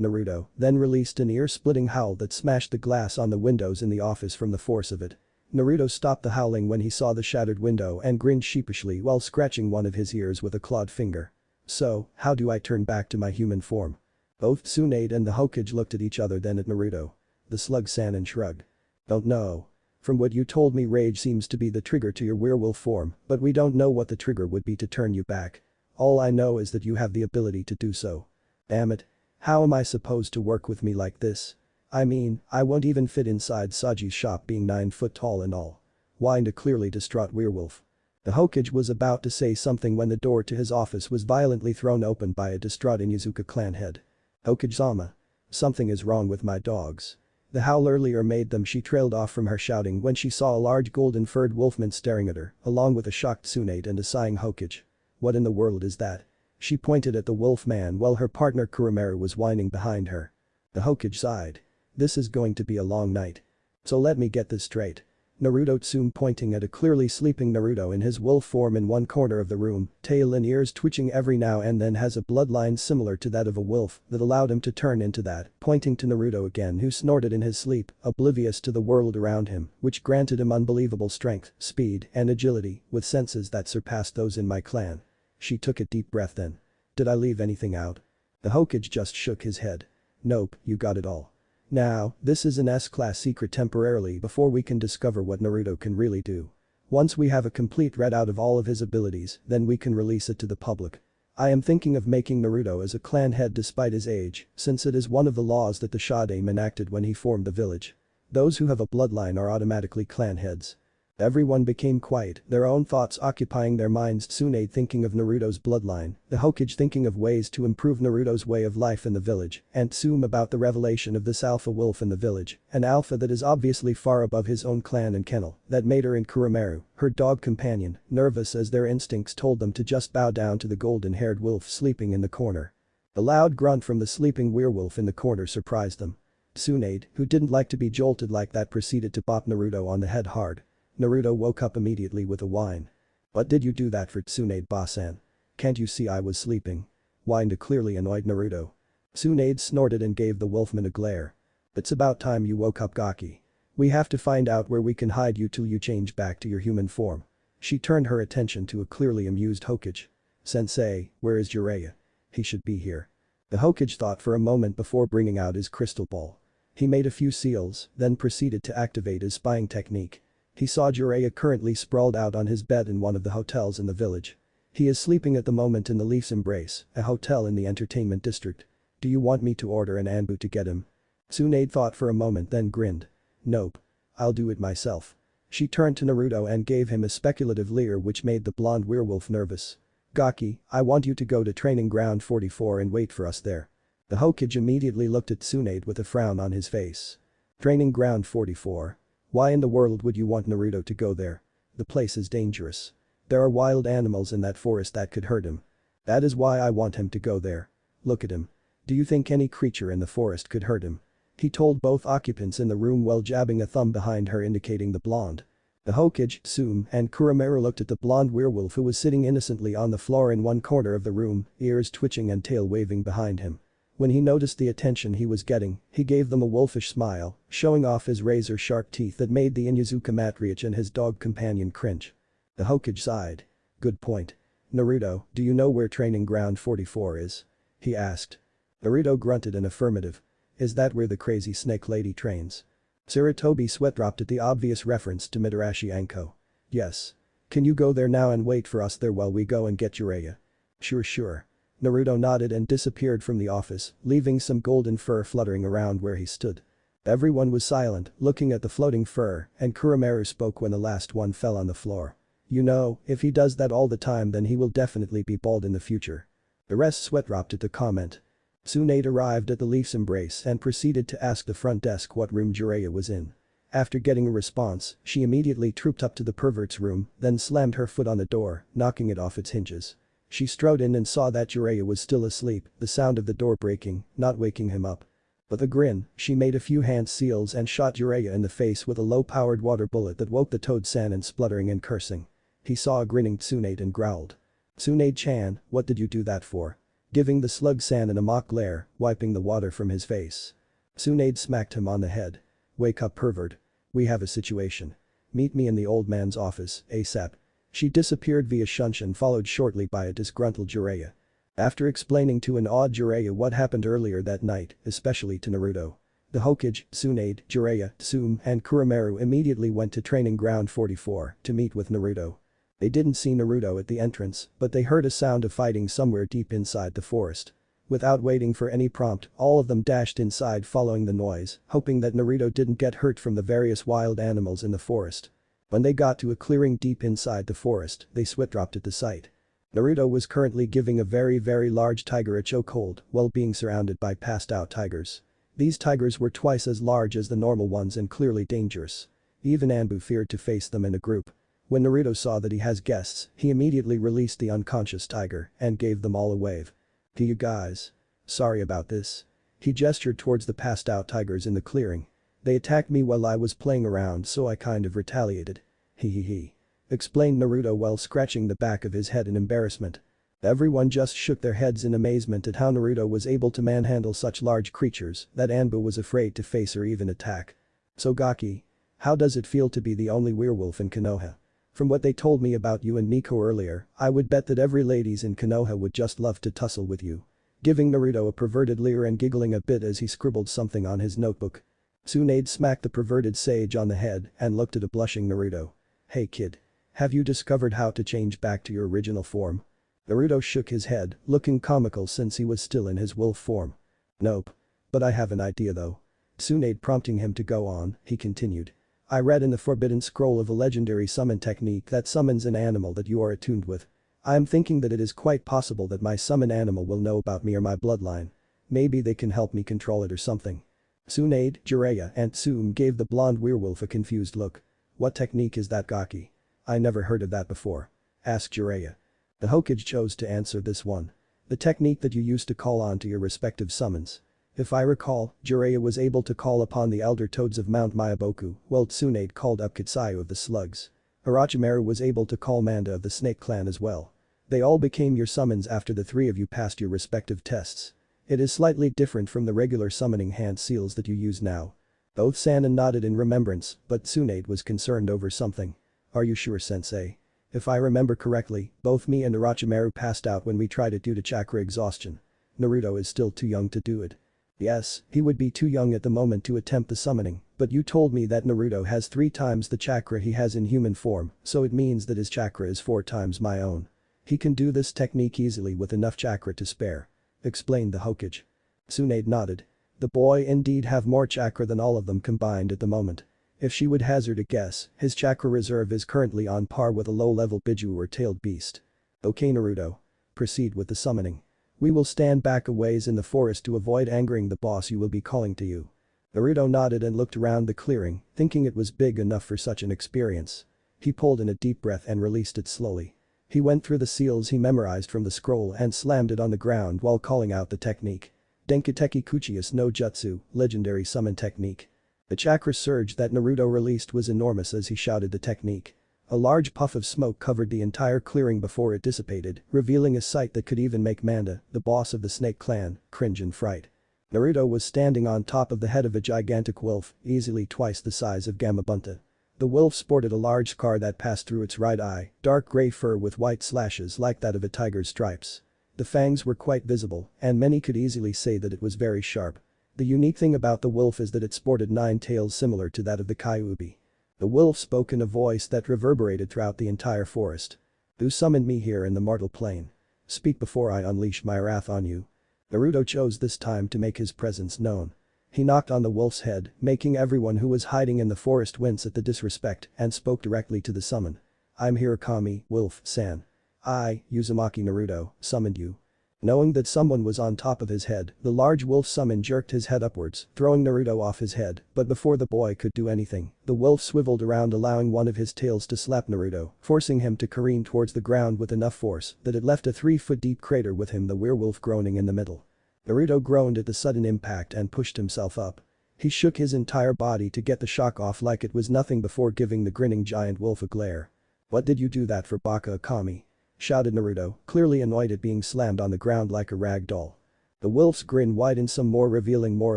Naruto, then released an ear-splitting howl that smashed the glass on the windows in the office from the force of it. Naruto stopped the howling when he saw the shattered window and grinned sheepishly while scratching one of his ears with a clawed finger. So, how do I turn back to my human form? Both Tsunade and the Hokage looked at each other, then at Naruto. The slug Sanin shrugged. Don't know. From what you told me, rage seems to be the trigger to your werewolf form, but we don't know what the trigger would be to turn you back. All I know is that you have the ability to do so. Damn it. How am I supposed to work with me like this? I mean, I won't even fit inside Saji's shop being 9 foot tall and all. Whined a clearly distraught werewolf. The Hokage was about to say something when the door to his office was violently thrown open by a distraught Inuzuka clan head. "Hokage-sama. Something is wrong with my dogs." The howl earlier made them. She trailed off from her shouting when she saw a large golden-furred wolfman staring at her, along with a shocked Tsunade and a sighing Hokage. "What in the world is that?" She pointed at the wolf man while her partner Kurumeru was whining behind her. The Hokage sighed. "This is going to be a long night. So let me get this straight." Naruto Tsume pointing at a clearly sleeping Naruto in his wolf form in one corner of the room, tail and ears twitching every now and then, has a bloodline similar to that of a wolf that allowed him to turn into that, pointing to Naruto again who snorted in his sleep, oblivious to the world around him, which granted him unbelievable strength, speed, and agility, with senses that surpassed those in my clan. She took a deep breath then. "Did I leave anything out?" The Hokage just shook his head. "Nope, you got it all. Now, this is an S-class secret temporarily before we can discover what Naruto can really do. Once we have a complete readout of all of his abilities, then we can release it to the public. I am thinking of making Naruto as a clan head despite his age, since it is one of the laws that the Shodaime enacted when he formed the village. Those who have a bloodline are automatically clan heads." Everyone became quiet, their own thoughts occupying their minds. Tsunade thinking of Naruto's bloodline, the Hokage thinking of ways to improve Naruto's way of life in the village, and Tsume about the revelation of this alpha wolf in the village, an alpha that is obviously far above his own clan and kennel, that made her and Kurumeru, her dog companion, nervous as their instincts told them to just bow down to the golden-haired wolf sleeping in the corner. The loud grunt from the sleeping werewolf in the corner surprised them. Tsunade, who didn't like to be jolted like that, proceeded to bop Naruto on the head hard. Naruto woke up immediately with a whine. "What did you do that for, Tsunade-san? Can't you see I was sleeping?" whined a clearly annoyed Naruto. Tsunade snorted and gave the wolfman a glare. "It's about time you woke up, Gaki. We have to find out where we can hide you till you change back to your human form." She turned her attention to a clearly amused Hokage. "Sensei, where is Jiraiya? He should be here." The Hokage thought for a moment before bringing out his crystal ball. He made a few seals, then proceeded to activate his spying technique. He saw Jiraiya currently sprawled out on his bed in one of the hotels in the village. He is sleeping at the moment in the Leaf's Embrace, a hotel in the entertainment district. "Do you want me to order an Anbu to get him?" Tsunade thought for a moment then grinned. "Nope. I'll do it myself." She turned to Naruto and gave him a speculative leer which made the blonde werewolf nervous. "Gaki, I want you to go to training ground 44 and wait for us there." The Hokage immediately looked at Tsunade with a frown on his face. "Training ground 44? Why in the world would you want Naruto to go there? The place is dangerous. There are wild animals in that forest that could hurt him. That is why I want him to go there. Look at him. Do you think any creature in the forest could hurt him?" He told both occupants in the room while jabbing a thumb behind her indicating the blonde. The Hokage, Tsume, and Kurumeru looked at the blonde werewolf who was sitting innocently on the floor in one corner of the room, ears twitching and tail waving behind him. When he noticed the attention he was getting, he gave them a wolfish smile, showing off his razor-sharp teeth that made the Inuzuka matriarch and his dog companion cringe. The Hokage sighed. "Good point. Naruto, do you know where training ground 44 is?" he asked. Naruto grunted an affirmative. "Is that where the crazy snake lady trains?" Sarutobi sweat dropped at the obvious reference to Mitarashi Anko. "Yes. Can you go there now and wait for us there while we go and get Jiraiya?" Sure. Naruto nodded and disappeared from the office, leaving some golden fur fluttering around where he stood. Everyone was silent, looking at the floating fur, and Kurumeru spoke when the last one fell on the floor. "You know, if he does that all the time then he will definitely be bald in the future." The rest sweat dropped at the comment. Tsunade arrived at the Leaf's Embrace and proceeded to ask the front desk what room Jiraiya was in. After getting a response, she immediately trooped up to the pervert's room, then slammed her foot on the door, knocking it off its hinges. She strode in and saw that Jiraiya was still asleep, the sound of the door breaking, not waking him up. With a grin, she made a few hand seals and shot Jiraiya in the face with a low-powered water bullet that woke the toad Sanin spluttering and cursing. He saw a grinning Tsunade and growled. "Tsunade-chan, what did you do that for?" Giving the slug Sanin a mock glare, wiping the water from his face. Tsunade smacked him on the head. "Wake up, pervert. We have a situation. Meet me in the old man's office, ASAP." She disappeared via Shunshin, followed shortly by a disgruntled Jiraiya. After explaining to an awed Jiraiya what happened earlier that night, especially to Naruto, the Hokage, Tsunade, Jiraiya, Tsume, and Kurumeru immediately went to training ground 44 to meet with Naruto. They didn't see Naruto at the entrance, but they heard a sound of fighting somewhere deep inside the forest. Without waiting for any prompt, all of them dashed inside following the noise, hoping that Naruto didn't get hurt from the various wild animals in the forest. When they got to a clearing deep inside the forest, they sweat-dropped at the sight. Naruto was currently giving a very large tiger a chokehold while being surrounded by passed-out tigers. These tigers were twice as large as the normal ones and clearly dangerous. Even Anbu feared to face them in a group. When Naruto saw that he has guests, he immediately released the unconscious tiger and gave them all a wave. "To you guys. Sorry about this." He gestured towards the passed-out tigers in the clearing. "They attacked me while I was playing around, so I kind of retaliated. He," explained Naruto while scratching the back of his head in embarrassment. Everyone just shook their heads in amazement at how Naruto was able to manhandle such large creatures that Anbu was afraid to face or even attack. "So Gaki, how does it feel to be the only werewolf in Konoha? From what they told me about you and Miko earlier, I would bet that every ladies in Konoha would just love to tussle with you." Giving Naruto a perverted leer and giggling a bit as he scribbled something on his notebook. Tsunade smacked the perverted sage on the head and looked at a blushing Naruto. "Hey kid. Have you discovered how to change back to your original form?" Naruto shook his head, looking comical since he was still in his wolf form. "Nope. But I have an idea though." Tsunade prompting him to go on, he continued. "I read in the Forbidden Scroll of a legendary summon technique that summons an animal that you are attuned with. I am thinking that it is quite possible that my summon animal will know about me or my bloodline. Maybe they can help me control it or something." Tsunade, Jiraiya and Tsume gave the blonde werewolf a confused look. "What technique is that, Gaki? I never heard of that before," asked Jiraiya. The Hokage chose to answer this one. "The technique that you use to call on to your respective summons. If I recall, Jiraiya was able to call upon the Elder Toads of Mount Myaboku, while Tsunade called up Kitsuyu of the Slugs. Orochimaru was able to call Manda of the Snake Clan as well. They all became your summons after the three of you passed your respective tests. It is slightly different from the regular summoning hand seals that you use now." Both Sanin nodded in remembrance, but Tsunade was concerned over something. "Are you sure, sensei? If I remember correctly, both me and Orochimaru passed out when we tried it due to chakra exhaustion. Naruto is still too young to do it." "Yes, he would be too young at the moment to attempt the summoning, but you told me that Naruto has 3 times the chakra he has in human form, so it means that his chakra is 4 times my own. He can do this technique easily with enough chakra to spare," explained the Hokage. Tsunade nodded. The boy indeed have more chakra than all of them combined at the moment. If she would hazard a guess, his chakra reserve is currently on par with a low-level Biju or tailed beast. "Okay Naruto. Proceed with the summoning. We will stand back a ways in the forest to avoid angering the boss you will be calling to you." Naruto nodded and looked around the clearing, thinking it was big enough for such an experience. He pulled in a deep breath and released it slowly. He went through the seals he memorized from the scroll and slammed it on the ground while calling out the technique. Denkateki Kuchius no Jutsu, legendary summon technique. The chakra surge that Naruto released was enormous as he shouted the technique. A large puff of smoke covered the entire clearing before it dissipated, revealing a sight that could even make Manda, the boss of the Snake Clan, cringe in fright. Naruto was standing on top of the head of a gigantic wolf, easily twice the size of Gamabunta. The wolf sported a large scar that passed through its right eye, dark gray fur with white slashes like that of a tiger's stripes. The fangs were quite visible, and many could easily say that it was very sharp. The unique thing about the wolf is that it sported 9 tails similar to that of the Kyuubi. The wolf spoke in a voice that reverberated throughout the entire forest. "Who summoned me here in the mortal plane? Speak before I unleash my wrath on you." Naruto chose this time to make his presence known. He knocked on the wolf's head, making everyone who was hiding in the forest wince at the disrespect and spoke directly to the summon. "I'm Hirakami, Wolf-san. I, Uzumaki Naruto, summoned you." Knowing that someone was on top of his head, the large wolf summon jerked his head upwards, throwing Naruto off his head, but before the boy could do anything, the wolf swiveled around allowing one of his tails to slap Naruto, forcing him to careen towards the ground with enough force that it left a 3-foot-deep crater with him the werewolf groaning in the middle. Naruto groaned at the sudden impact and pushed himself up. He shook his entire body to get the shock off like it was nothing before giving the grinning giant wolf a glare. "What did you do that for, Baka Akami?" shouted Naruto, clearly annoyed at being slammed on the ground like a rag doll. The wolf's grin widened some more, revealing more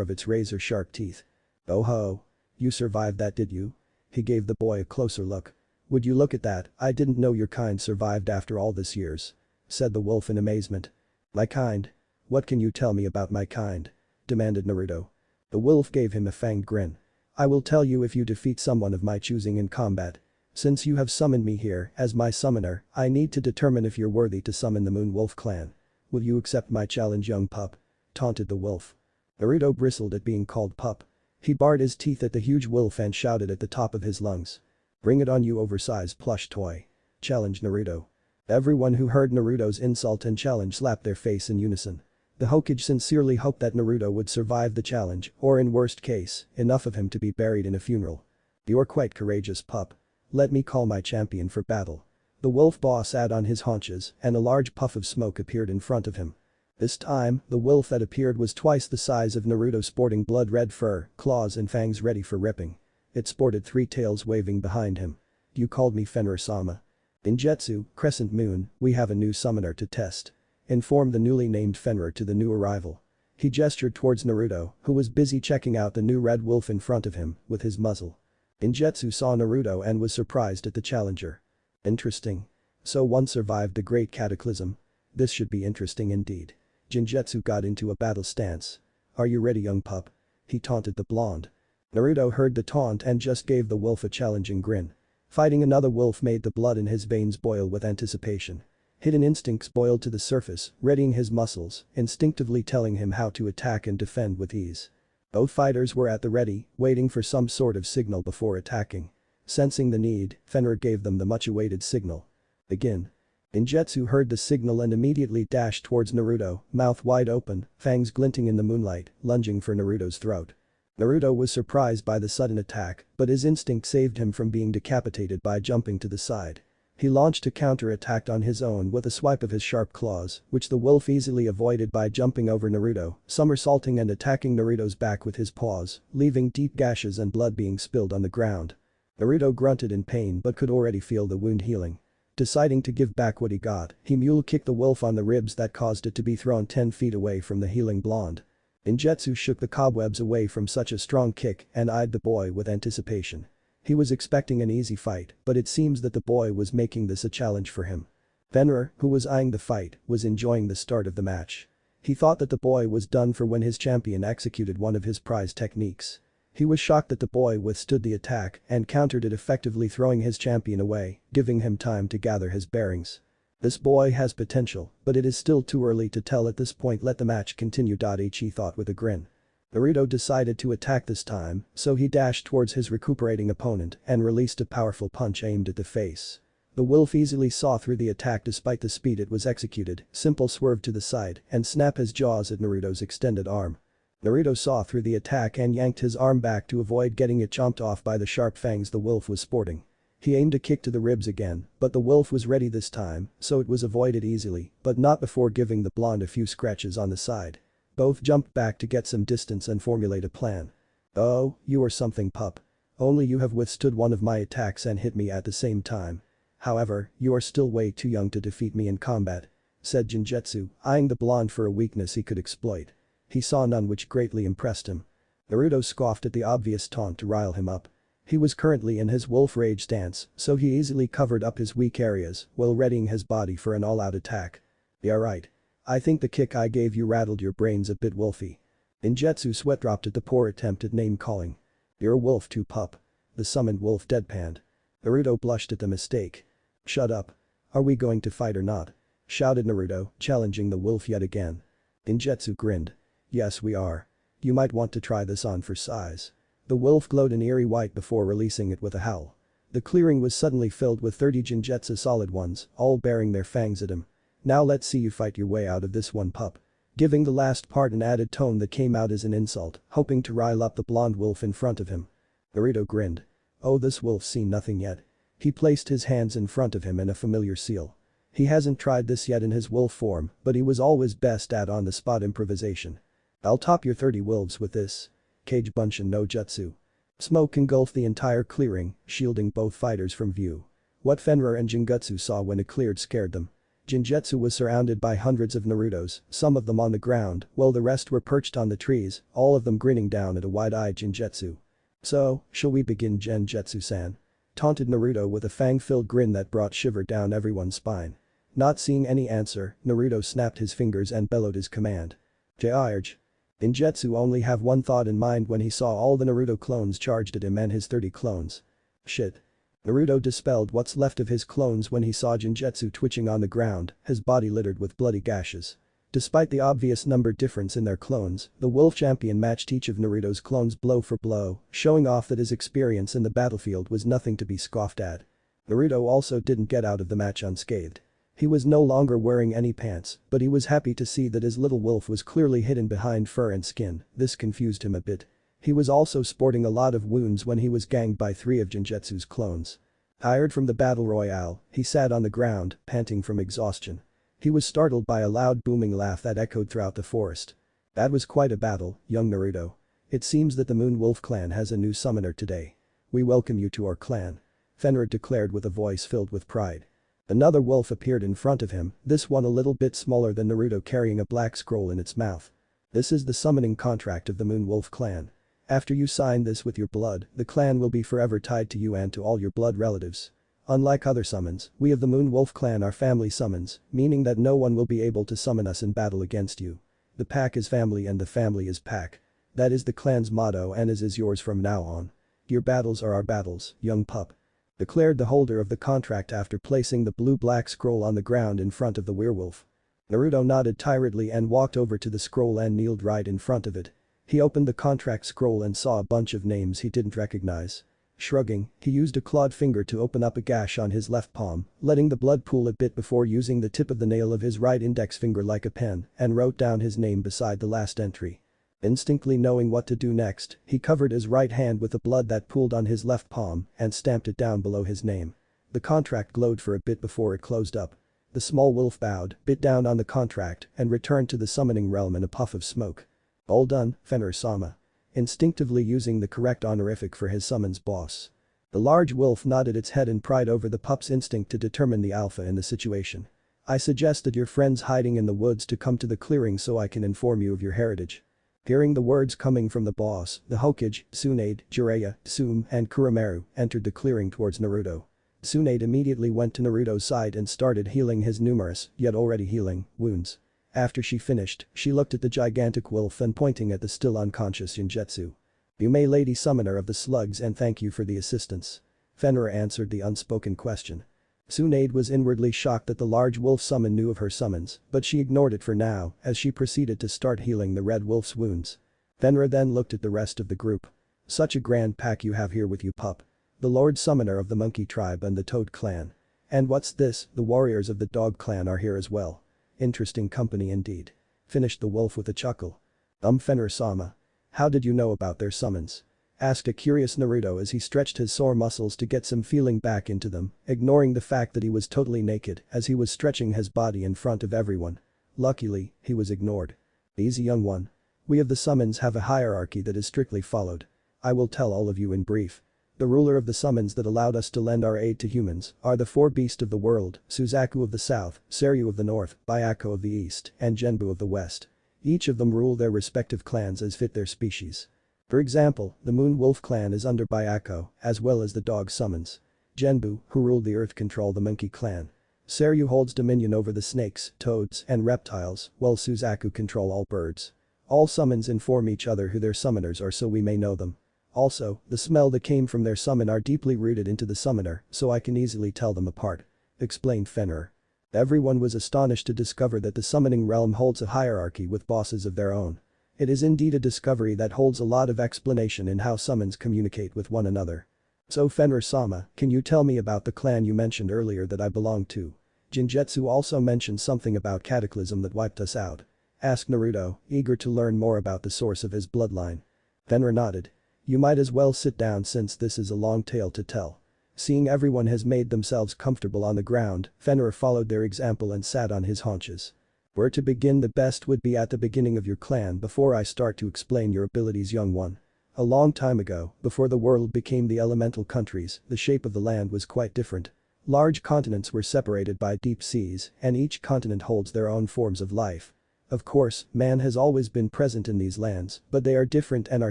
of its razor-sharp teeth. "Oh ho. You survived that, did you?" He gave the boy a closer look. "Would you look at that, I didn't know your kind survived after all this years," said the wolf in amazement. "My kind? What can you tell me about my kind?" demanded Naruto. The wolf gave him a fanged grin. "I will tell you if you defeat someone of my choosing in combat. Since you have summoned me here as my summoner, I need to determine if you're worthy to summon the Moon Wolf clan. Will you accept my challenge, young pup?" taunted the wolf. Naruto bristled at being called pup. He bared his teeth at the huge wolf and shouted at the top of his lungs. Bring it on, you oversized plush toy. Challenged Naruto. Everyone who heard Naruto's insult and challenge slapped their face in unison. The Hokage sincerely hoped that Naruto would survive the challenge, or in worst case, enough of him to be buried in a funeral. You're quite courageous, pup. Let me call my champion for battle. The wolf boss sat on his haunches, and a large puff of smoke appeared in front of him. This time, the wolf that appeared was twice the size of Naruto, sporting blood-red fur, claws and fangs ready for ripping. It sported 3 tails waving behind him. You called me Fenrir-sama. Ninjutsu, Crescent Moon, we have a new summoner to test. Informed the newly named Fenrir to the new arrival. He gestured towards Naruto, who was busy checking out the new red wolf in front of him, with his muzzle. Ninjutsu saw Naruto and was surprised at the challenger. Interesting. So one survived the Great Cataclysm. This should be interesting indeed. Jinjutsu got into a battle stance. Are you ready, young pup? He taunted the blonde. Naruto heard the taunt and just gave the wolf a challenging grin. Fighting another wolf made the blood in his veins boil with anticipation. Hidden instincts boiled to the surface, readying his muscles, instinctively telling him how to attack and defend with ease. Both fighters were at the ready, waiting for some sort of signal before attacking. Sensing the need, Fenrir gave them the much-awaited signal. Begin. Ninjutsu heard the signal and immediately dashed towards Naruto, mouth wide open, fangs glinting in the moonlight, lunging for Naruto's throat. Naruto was surprised by the sudden attack, but his instinct saved him from being decapitated by jumping to the side. He launched a counter-attack on his own with a swipe of his sharp claws, which the wolf easily avoided by jumping over Naruto, somersaulting and attacking Naruto's back with his paws, leaving deep gashes and blood being spilled on the ground. Naruto grunted in pain but could already feel the wound healing. Deciding to give back what he got, he mule-kicked the wolf on the ribs that caused it to be thrown 10 feet away from the healing blonde. Ninjutsu shook the cobwebs away from such a strong kick and eyed the boy with anticipation. He was expecting an easy fight, but it seems that the boy was making this a challenge for him. Fenrir, who was eyeing the fight, was enjoying the start of the match. He thought that the boy was done for when his champion executed one of his prized techniques. He was shocked that the boy withstood the attack and countered it, effectively throwing his champion away, giving him time to gather his bearings. This boy has potential, but it is still too early to tell at this point. Let the match continue. He thought with a grin. Naruto decided to attack this time, so he dashed towards his recuperating opponent and released a powerful punch aimed at the face. The wolf easily saw through the attack despite the speed it was executed, simple swerve to the side and snap his jaws at Naruto's extended arm. Naruto saw through the attack and yanked his arm back to avoid getting it chomped off by the sharp fangs the wolf was sporting. He aimed a kick to the ribs again, but the wolf was ready this time, so it was avoided easily, but not before giving the blonde a few scratches on the side. Both jumped back to get some distance and formulate a plan. Oh, you are something, pup. Only you have withstood one of my attacks and hit me at the same time. However, you are still way too young to defeat me in combat, said Jinjutsu, eyeing the blonde for a weakness he could exploit. He saw none, which greatly impressed him. Naruto scoffed at the obvious taunt to rile him up. He was currently in his wolf rage stance, so he easily covered up his weak areas while readying his body for an all-out attack. Yeah, right. I think the kick I gave you rattled your brains a bit, wolfie. Ninjutsu sweat dropped at the poor attempt at name-calling. You're a wolf too, pup. The summoned wolf deadpanned. Naruto blushed at the mistake. Shut up. Are we going to fight or not? Shouted Naruto, challenging the wolf yet again. Ninjutsu grinned. Yes, we are. You might want to try this on for size. The wolf glowed an eerie white before releasing it with a howl. The clearing was suddenly filled with 30 Jinjutsu solid ones, all bearing their fangs at him. Now let's see you fight your way out of this one, pup. Giving the last part an added tone that came out as an insult, hoping to rile up the blonde wolf in front of him. Naruto grinned. Oh, this wolf's seen nothing yet. He placed his hands in front of him in a familiar seal. He hasn't tried this yet in his wolf form, but he was always best at on-the-spot improvisation. I'll top your 30 wolves with this. Kage Bunshin no Jutsu. Smoke engulfed the entire clearing, shielding both fighters from view. What Fenrir and Jinjutsu saw when it cleared scared them. Jinjutsu was surrounded by hundreds of Narutos, some of them on the ground, while the rest were perched on the trees, all of them grinning down at a wide-eyed Jinjutsu. So, shall we begin, Genjutsu-san? Taunted Naruto with a fang-filled grin that brought shiver down everyone's spine. Not seeing any answer, Naruto snapped his fingers and bellowed his command. J-Irge. Ninjutsu only have one thought in mind when he saw all the Naruto clones charged at him and his 30 clones. Shit. Naruto dispelled what's left of his clones when he saw Jinjutsu twitching on the ground, his body littered with bloody gashes. Despite the obvious number difference in their clones, the wolf champion matched each of Naruto's clones blow for blow, showing off that his experience in the battlefield was nothing to be scoffed at. Naruto also didn't get out of the match unscathed. He was no longer wearing any pants, but he was happy to see that his little wolf was clearly hidden behind fur and skin. This confused him a bit. He was also sporting a lot of wounds when he was ganged by 3 of Genjutsu's clones. Tired from the battle royale, he sat on the ground, panting from exhaustion. He was startled by a loud booming laugh that echoed throughout the forest. That was quite a battle, young Naruto. It seems that the Moon Wolf clan has a new summoner today. We welcome you to our clan. Fenrir declared with a voice filled with pride. Another wolf appeared in front of him, this one a little bit smaller than Naruto, carrying a black scroll in its mouth. This is the summoning contract of the Moon Wolf clan. After you sign this with your blood, the clan will be forever tied to you and to all your blood relatives. Unlike other summons, we of the Moon Wolf clan are family summons, meaning that no one will be able to summon us in battle against you. The pack is family and the family is pack. That is the clan's motto and is yours from now on. Your battles are our battles, young pup. Declared the holder of the contract after placing the blue-black scroll on the ground in front of the werewolf. Naruto nodded tiredly and walked over to the scroll and kneeled right in front of it. He opened the contract scroll and saw a bunch of names he didn't recognize. Shrugging, he used a clawed finger to open up a gash on his left palm, letting the blood pool a bit before using the tip of the nail of his right index finger like a pen and wrote down his name beside the last entry. Instinctively knowing what to do next, he covered his right hand with the blood that pooled on his left palm and stamped it down below his name. The contract glowed for a bit before it closed up. The small wolf bowed, bit down on the contract and returned to the summoning realm in a puff of smoke. All done, Fenrir-sama. Instinctively using the correct honorific for his summons boss. The large wolf nodded its head in pride over the pup's instinct to determine the alpha in the situation. I suggested your friends hiding in the woods to come to the clearing so I can inform you of your heritage. Hearing the words coming from the boss, the Hokage, Tsunade, Jiraiya, Tsume and Kuramaru entered the clearing towards Naruto. Tsunade immediately went to Naruto's side and started healing his numerous, yet already healing, wounds. After she finished, she looked at the gigantic wolf and pointing at the still unconscious Genjutsu. You may lady summoner of the slugs and thank you for the assistance. Fenrir answered the unspoken question. Tsunade was inwardly shocked that the large wolf summon knew of her summons, but she ignored it for now as she proceeded to start healing the red wolf's wounds. Fenrir then looked at the rest of the group. Such a grand pack you have here with you, pup. The Lord Summoner of the Monkey Tribe and the Toad Clan. And what's this, the warriors of the Dog Clan are here as well. Interesting company indeed. Finished the wolf with a chuckle. Fenrir-sama. How did you know about their summons? Asked a curious Naruto as he stretched his sore muscles to get some feeling back into them, ignoring the fact that he was totally naked as he was stretching his body in front of everyone. Luckily, he was ignored. Easy, young one. We of the summons have a hierarchy that is strictly followed. I will tell all of you in brief. The ruler of the summons that allowed us to lend our aid to humans are the 4 beasts of the world, Suzaku of the south, Seryu of the north, Byakko of the east, and Genbu of the west. Each of them rule their respective clans as fit their species. For example, the Moon Wolf clan is under Byakko, as well as the dog summons. Genbu, who ruled the earth, control the monkey clan. Seryu holds dominion over the snakes, toads, and reptiles, while Suzaku control all birds. All summons inform each other who their summoners are so we may know them. Also, the smell that came from their summon are deeply rooted into the summoner, so I can easily tell them apart. Explained Fenrir. Everyone was astonished to discover that the summoning realm holds a hierarchy with bosses of their own. It is indeed a discovery that holds a lot of explanation in how summons communicate with one another. So Fenrir-sama, can you tell me about the clan you mentioned earlier that I belong to? Genjutsu also mentioned something about cataclysm that wiped us out. Asked Naruto, eager to learn more about the source of his bloodline. Fenrir nodded. You might as well sit down since this is a long tale to tell. Seeing everyone has made themselves comfortable on the ground, Fenrir followed their example and sat on his haunches. Where to begin? The best would be at the beginning of your clan before I start to explain your abilities, young one. A long time ago, before the world became the elemental countries, the shape of the land was quite different. Large continents were separated by deep seas, and each continent holds their own forms of life. Of course, man has always been present in these lands, but they are different and are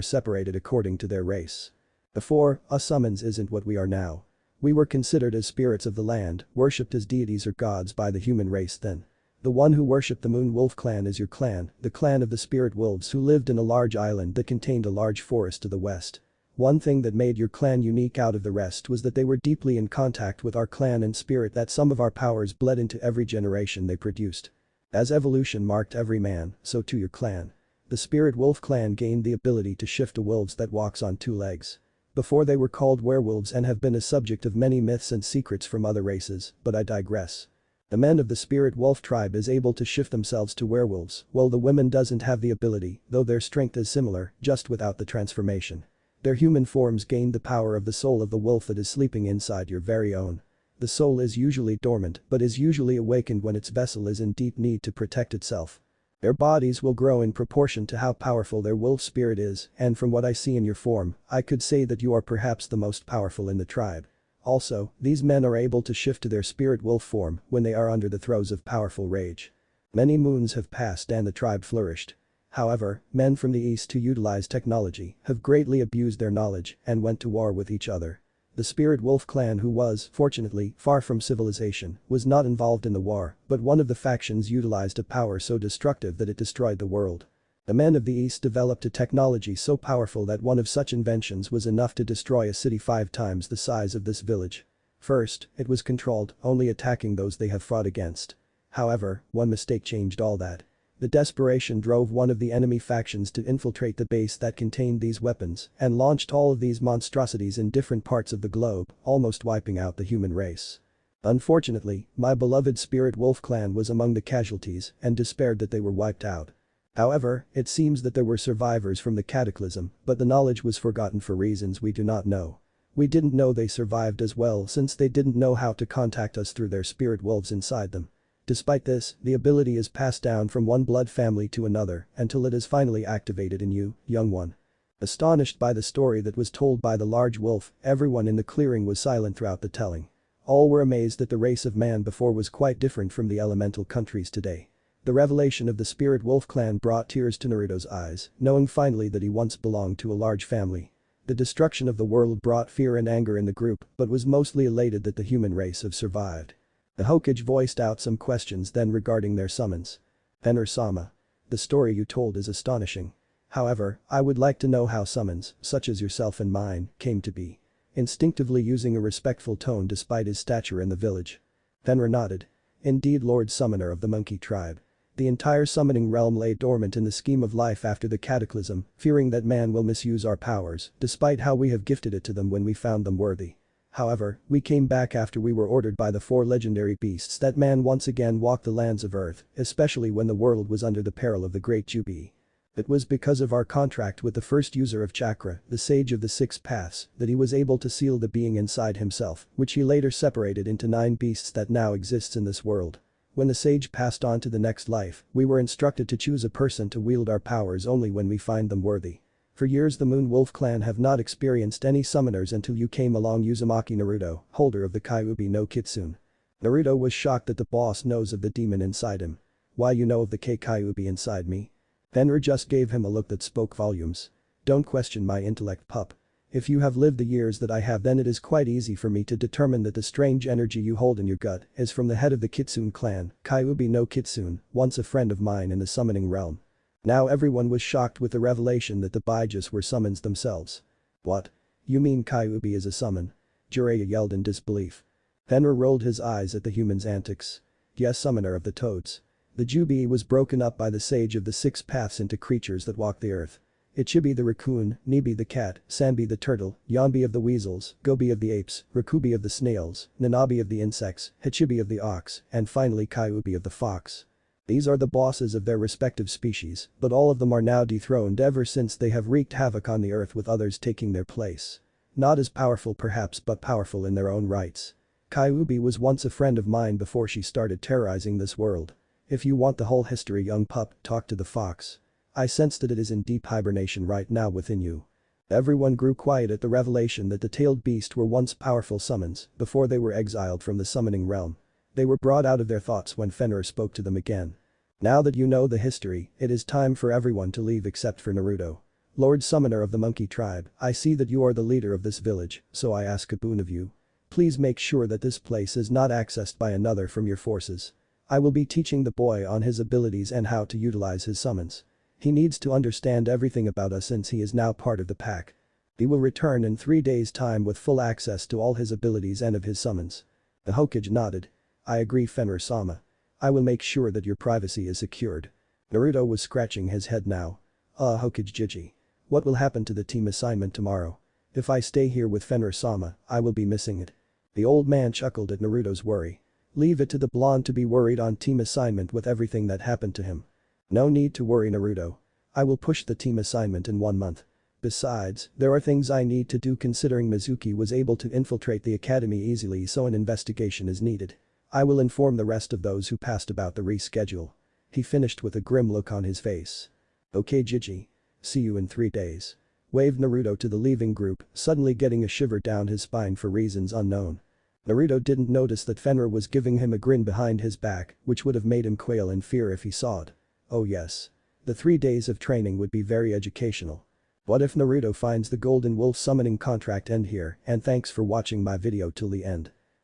separated according to their race. Before, us summons isn't what we are now. We were considered as spirits of the land, worshipped as deities or gods by the human race then. The one who worshipped the Moon Wolf clan is your clan, the clan of the spirit wolves who lived in a large island that contained a large forest to the west. One thing that made your clan unique out of the rest was that they were deeply in contact with our clan and spirit, that some of our powers bled into every generation they produced. As evolution marked every man, so too your clan. The Spirit Wolf clan gained the ability to shift to wolves that walks on two legs. Before they were called werewolves and have been a subject of many myths and secrets from other races, but I digress. The men of the Spirit Wolf tribe is able to shift themselves to werewolves, while the women doesn't have the ability, though their strength is similar, just without the transformation. Their human forms gained the power of the soul of the wolf that is sleeping inside your very own. The soul is usually dormant but is usually awakened when its vessel is in deep need to protect itself. Their bodies will grow in proportion to how powerful their wolf spirit is, and from what I see in your form, I could say that you are perhaps the most powerful in the tribe. Also, these men are able to shift to their spirit wolf form when they are under the throes of powerful rage. Many moons have passed and the tribe flourished. However, men from the east who utilize technology have greatly abused their knowledge and went to war with each other. The Spirit Wolf clan, who was, fortunately, far from civilization, was not involved in the war, but one of the factions utilized a power so destructive that it destroyed the world. The men of the East developed a technology so powerful that one of such inventions was enough to destroy a city 5 times the size of this village. First, it was controlled, only attacking those they have fought against. However, one mistake changed all that. The desperation drove one of the enemy factions to infiltrate the base that contained these weapons and launched all of these monstrosities in different parts of the globe, almost wiping out the human race. Unfortunately, my beloved Spirit Wolf clan was among the casualties and despaired that they were wiped out. However, it seems that there were survivors from the cataclysm, but the knowledge was forgotten for reasons we do not know. We didn't know they survived as well since they didn't know how to contact us through their spirit wolves inside them. Despite this, the ability is passed down from one blood family to another until it is finally activated in you, young one. Astonished by the story that was told by the large wolf, everyone in the clearing was silent throughout the telling. All were amazed that the race of man before was quite different from the elemental countries today. The revelation of the Spirit Wolf clan brought tears to Naruto's eyes, knowing finally that he once belonged to a large family. The destruction of the world brought fear and anger in the group, but was mostly elated that the human race have survived. The Hokage voiced out some questions then regarding their summons. Fenrir-sama. The story you told is astonishing. However, I would like to know how summons, such as yourself and mine, came to be. Instinctively using a respectful tone despite his stature in the village. Fenrir nodded. Indeed, Lord Summoner of the Monkey Tribe. The entire summoning realm lay dormant in the scheme of life after the cataclysm, fearing that man will misuse our powers, despite how we have gifted it to them when we found them worthy. However, we came back after we were ordered by the 4 legendary beasts that man once again walked the lands of Earth, especially when the world was under the peril of the Great Jubilee. It was because of our contract with the first user of chakra, the Sage of the 6 Paths, that he was able to seal the being inside himself, which he later separated into 9 beasts that now exists in this world. When the sage passed on to the next life, we were instructed to choose a person to wield our powers only when we find them worthy. For years the Moon Wolf clan have not experienced any summoners until you came along, Uzumaki Naruto, holder of the Kyuubi no Kitsune. Naruto was shocked that the boss knows of the demon inside him. Why, you know of the Kyuubi inside me? Fenrir just gave him a look that spoke volumes. Don't question my intellect, pup. If you have lived the years that I have, then it is quite easy for me to determine that the strange energy you hold in your gut is from the head of the Kitsune clan, Kyuubi no Kitsune, once a friend of mine in the summoning realm. Now everyone was shocked with the revelation that the Baijas were summons themselves. What? You mean Kyuubi is a summon? Jiraiya yelled in disbelief. Fenrir rolled his eyes at the human's antics. Yes, summoner of the toads. The Jubilee was broken up by the Sage of the 6 Paths into creatures that walk the earth. Ichibi the raccoon, Nibi the cat, Sanbi the turtle, Yonbi of the weasels, Gobi of the apes, Rakubi of the snails, Nanabi of the insects, Hichibi of the ox, and finally Kyuubi of the fox. These are the bosses of their respective species, but all of them are now dethroned ever since they have wreaked havoc on the earth with others taking their place. Not as powerful perhaps, but powerful in their own rights. Kyuubi was once a friend of mine before she started terrorizing this world. If you want the whole history, young pup, talk to the fox. I sense that it is in deep hibernation right now within you. Everyone grew quiet at the revelation that the tailed beast were once powerful summons before they were exiled from the summoning realm. They were brought out of their thoughts when Fenrir spoke to them again. Now that you know the history, it is time for everyone to leave except for Naruto. Lord Summoner of the Monkey Tribe, I see that you are the leader of this village, so I ask a boon of you. Please make sure that this place is not accessed by another from your forces. I will be teaching the boy on his abilities and how to utilize his summons. He needs to understand everything about us since he is now part of the pack. He will return in 3 days' time with full access to all his abilities and of his summons. The Hokage nodded. I agree, Fenrir-sama. I will make sure that your privacy is secured. Naruto was scratching his head now. Hokage. What will happen to the team assignment tomorrow? If I stay here with Fenrir-sama, I will be missing it. The old man chuckled at Naruto's worry. Leave it to the blonde to be worried on team assignment with everything that happened to him. No need to worry, Naruto. I will push the team assignment in 1 month. Besides, there are things I need to do considering Mizuki was able to infiltrate the academy easily, so an investigation is needed. I will inform the rest of those who passed about the reschedule. He finished with a grim look on his face. Okay Gigi. See you in 3 days. Waved Naruto to the leaving group, suddenly getting a shiver down his spine for reasons unknown. Naruto didn't notice that Fenrir was giving him a grin behind his back, which would have made him quail in fear if he saw it. Oh yes. The 3 days of training would be very educational. What if Naruto finds the Golden Wolf summoning contract? End here, and thanks for watching my video till the end.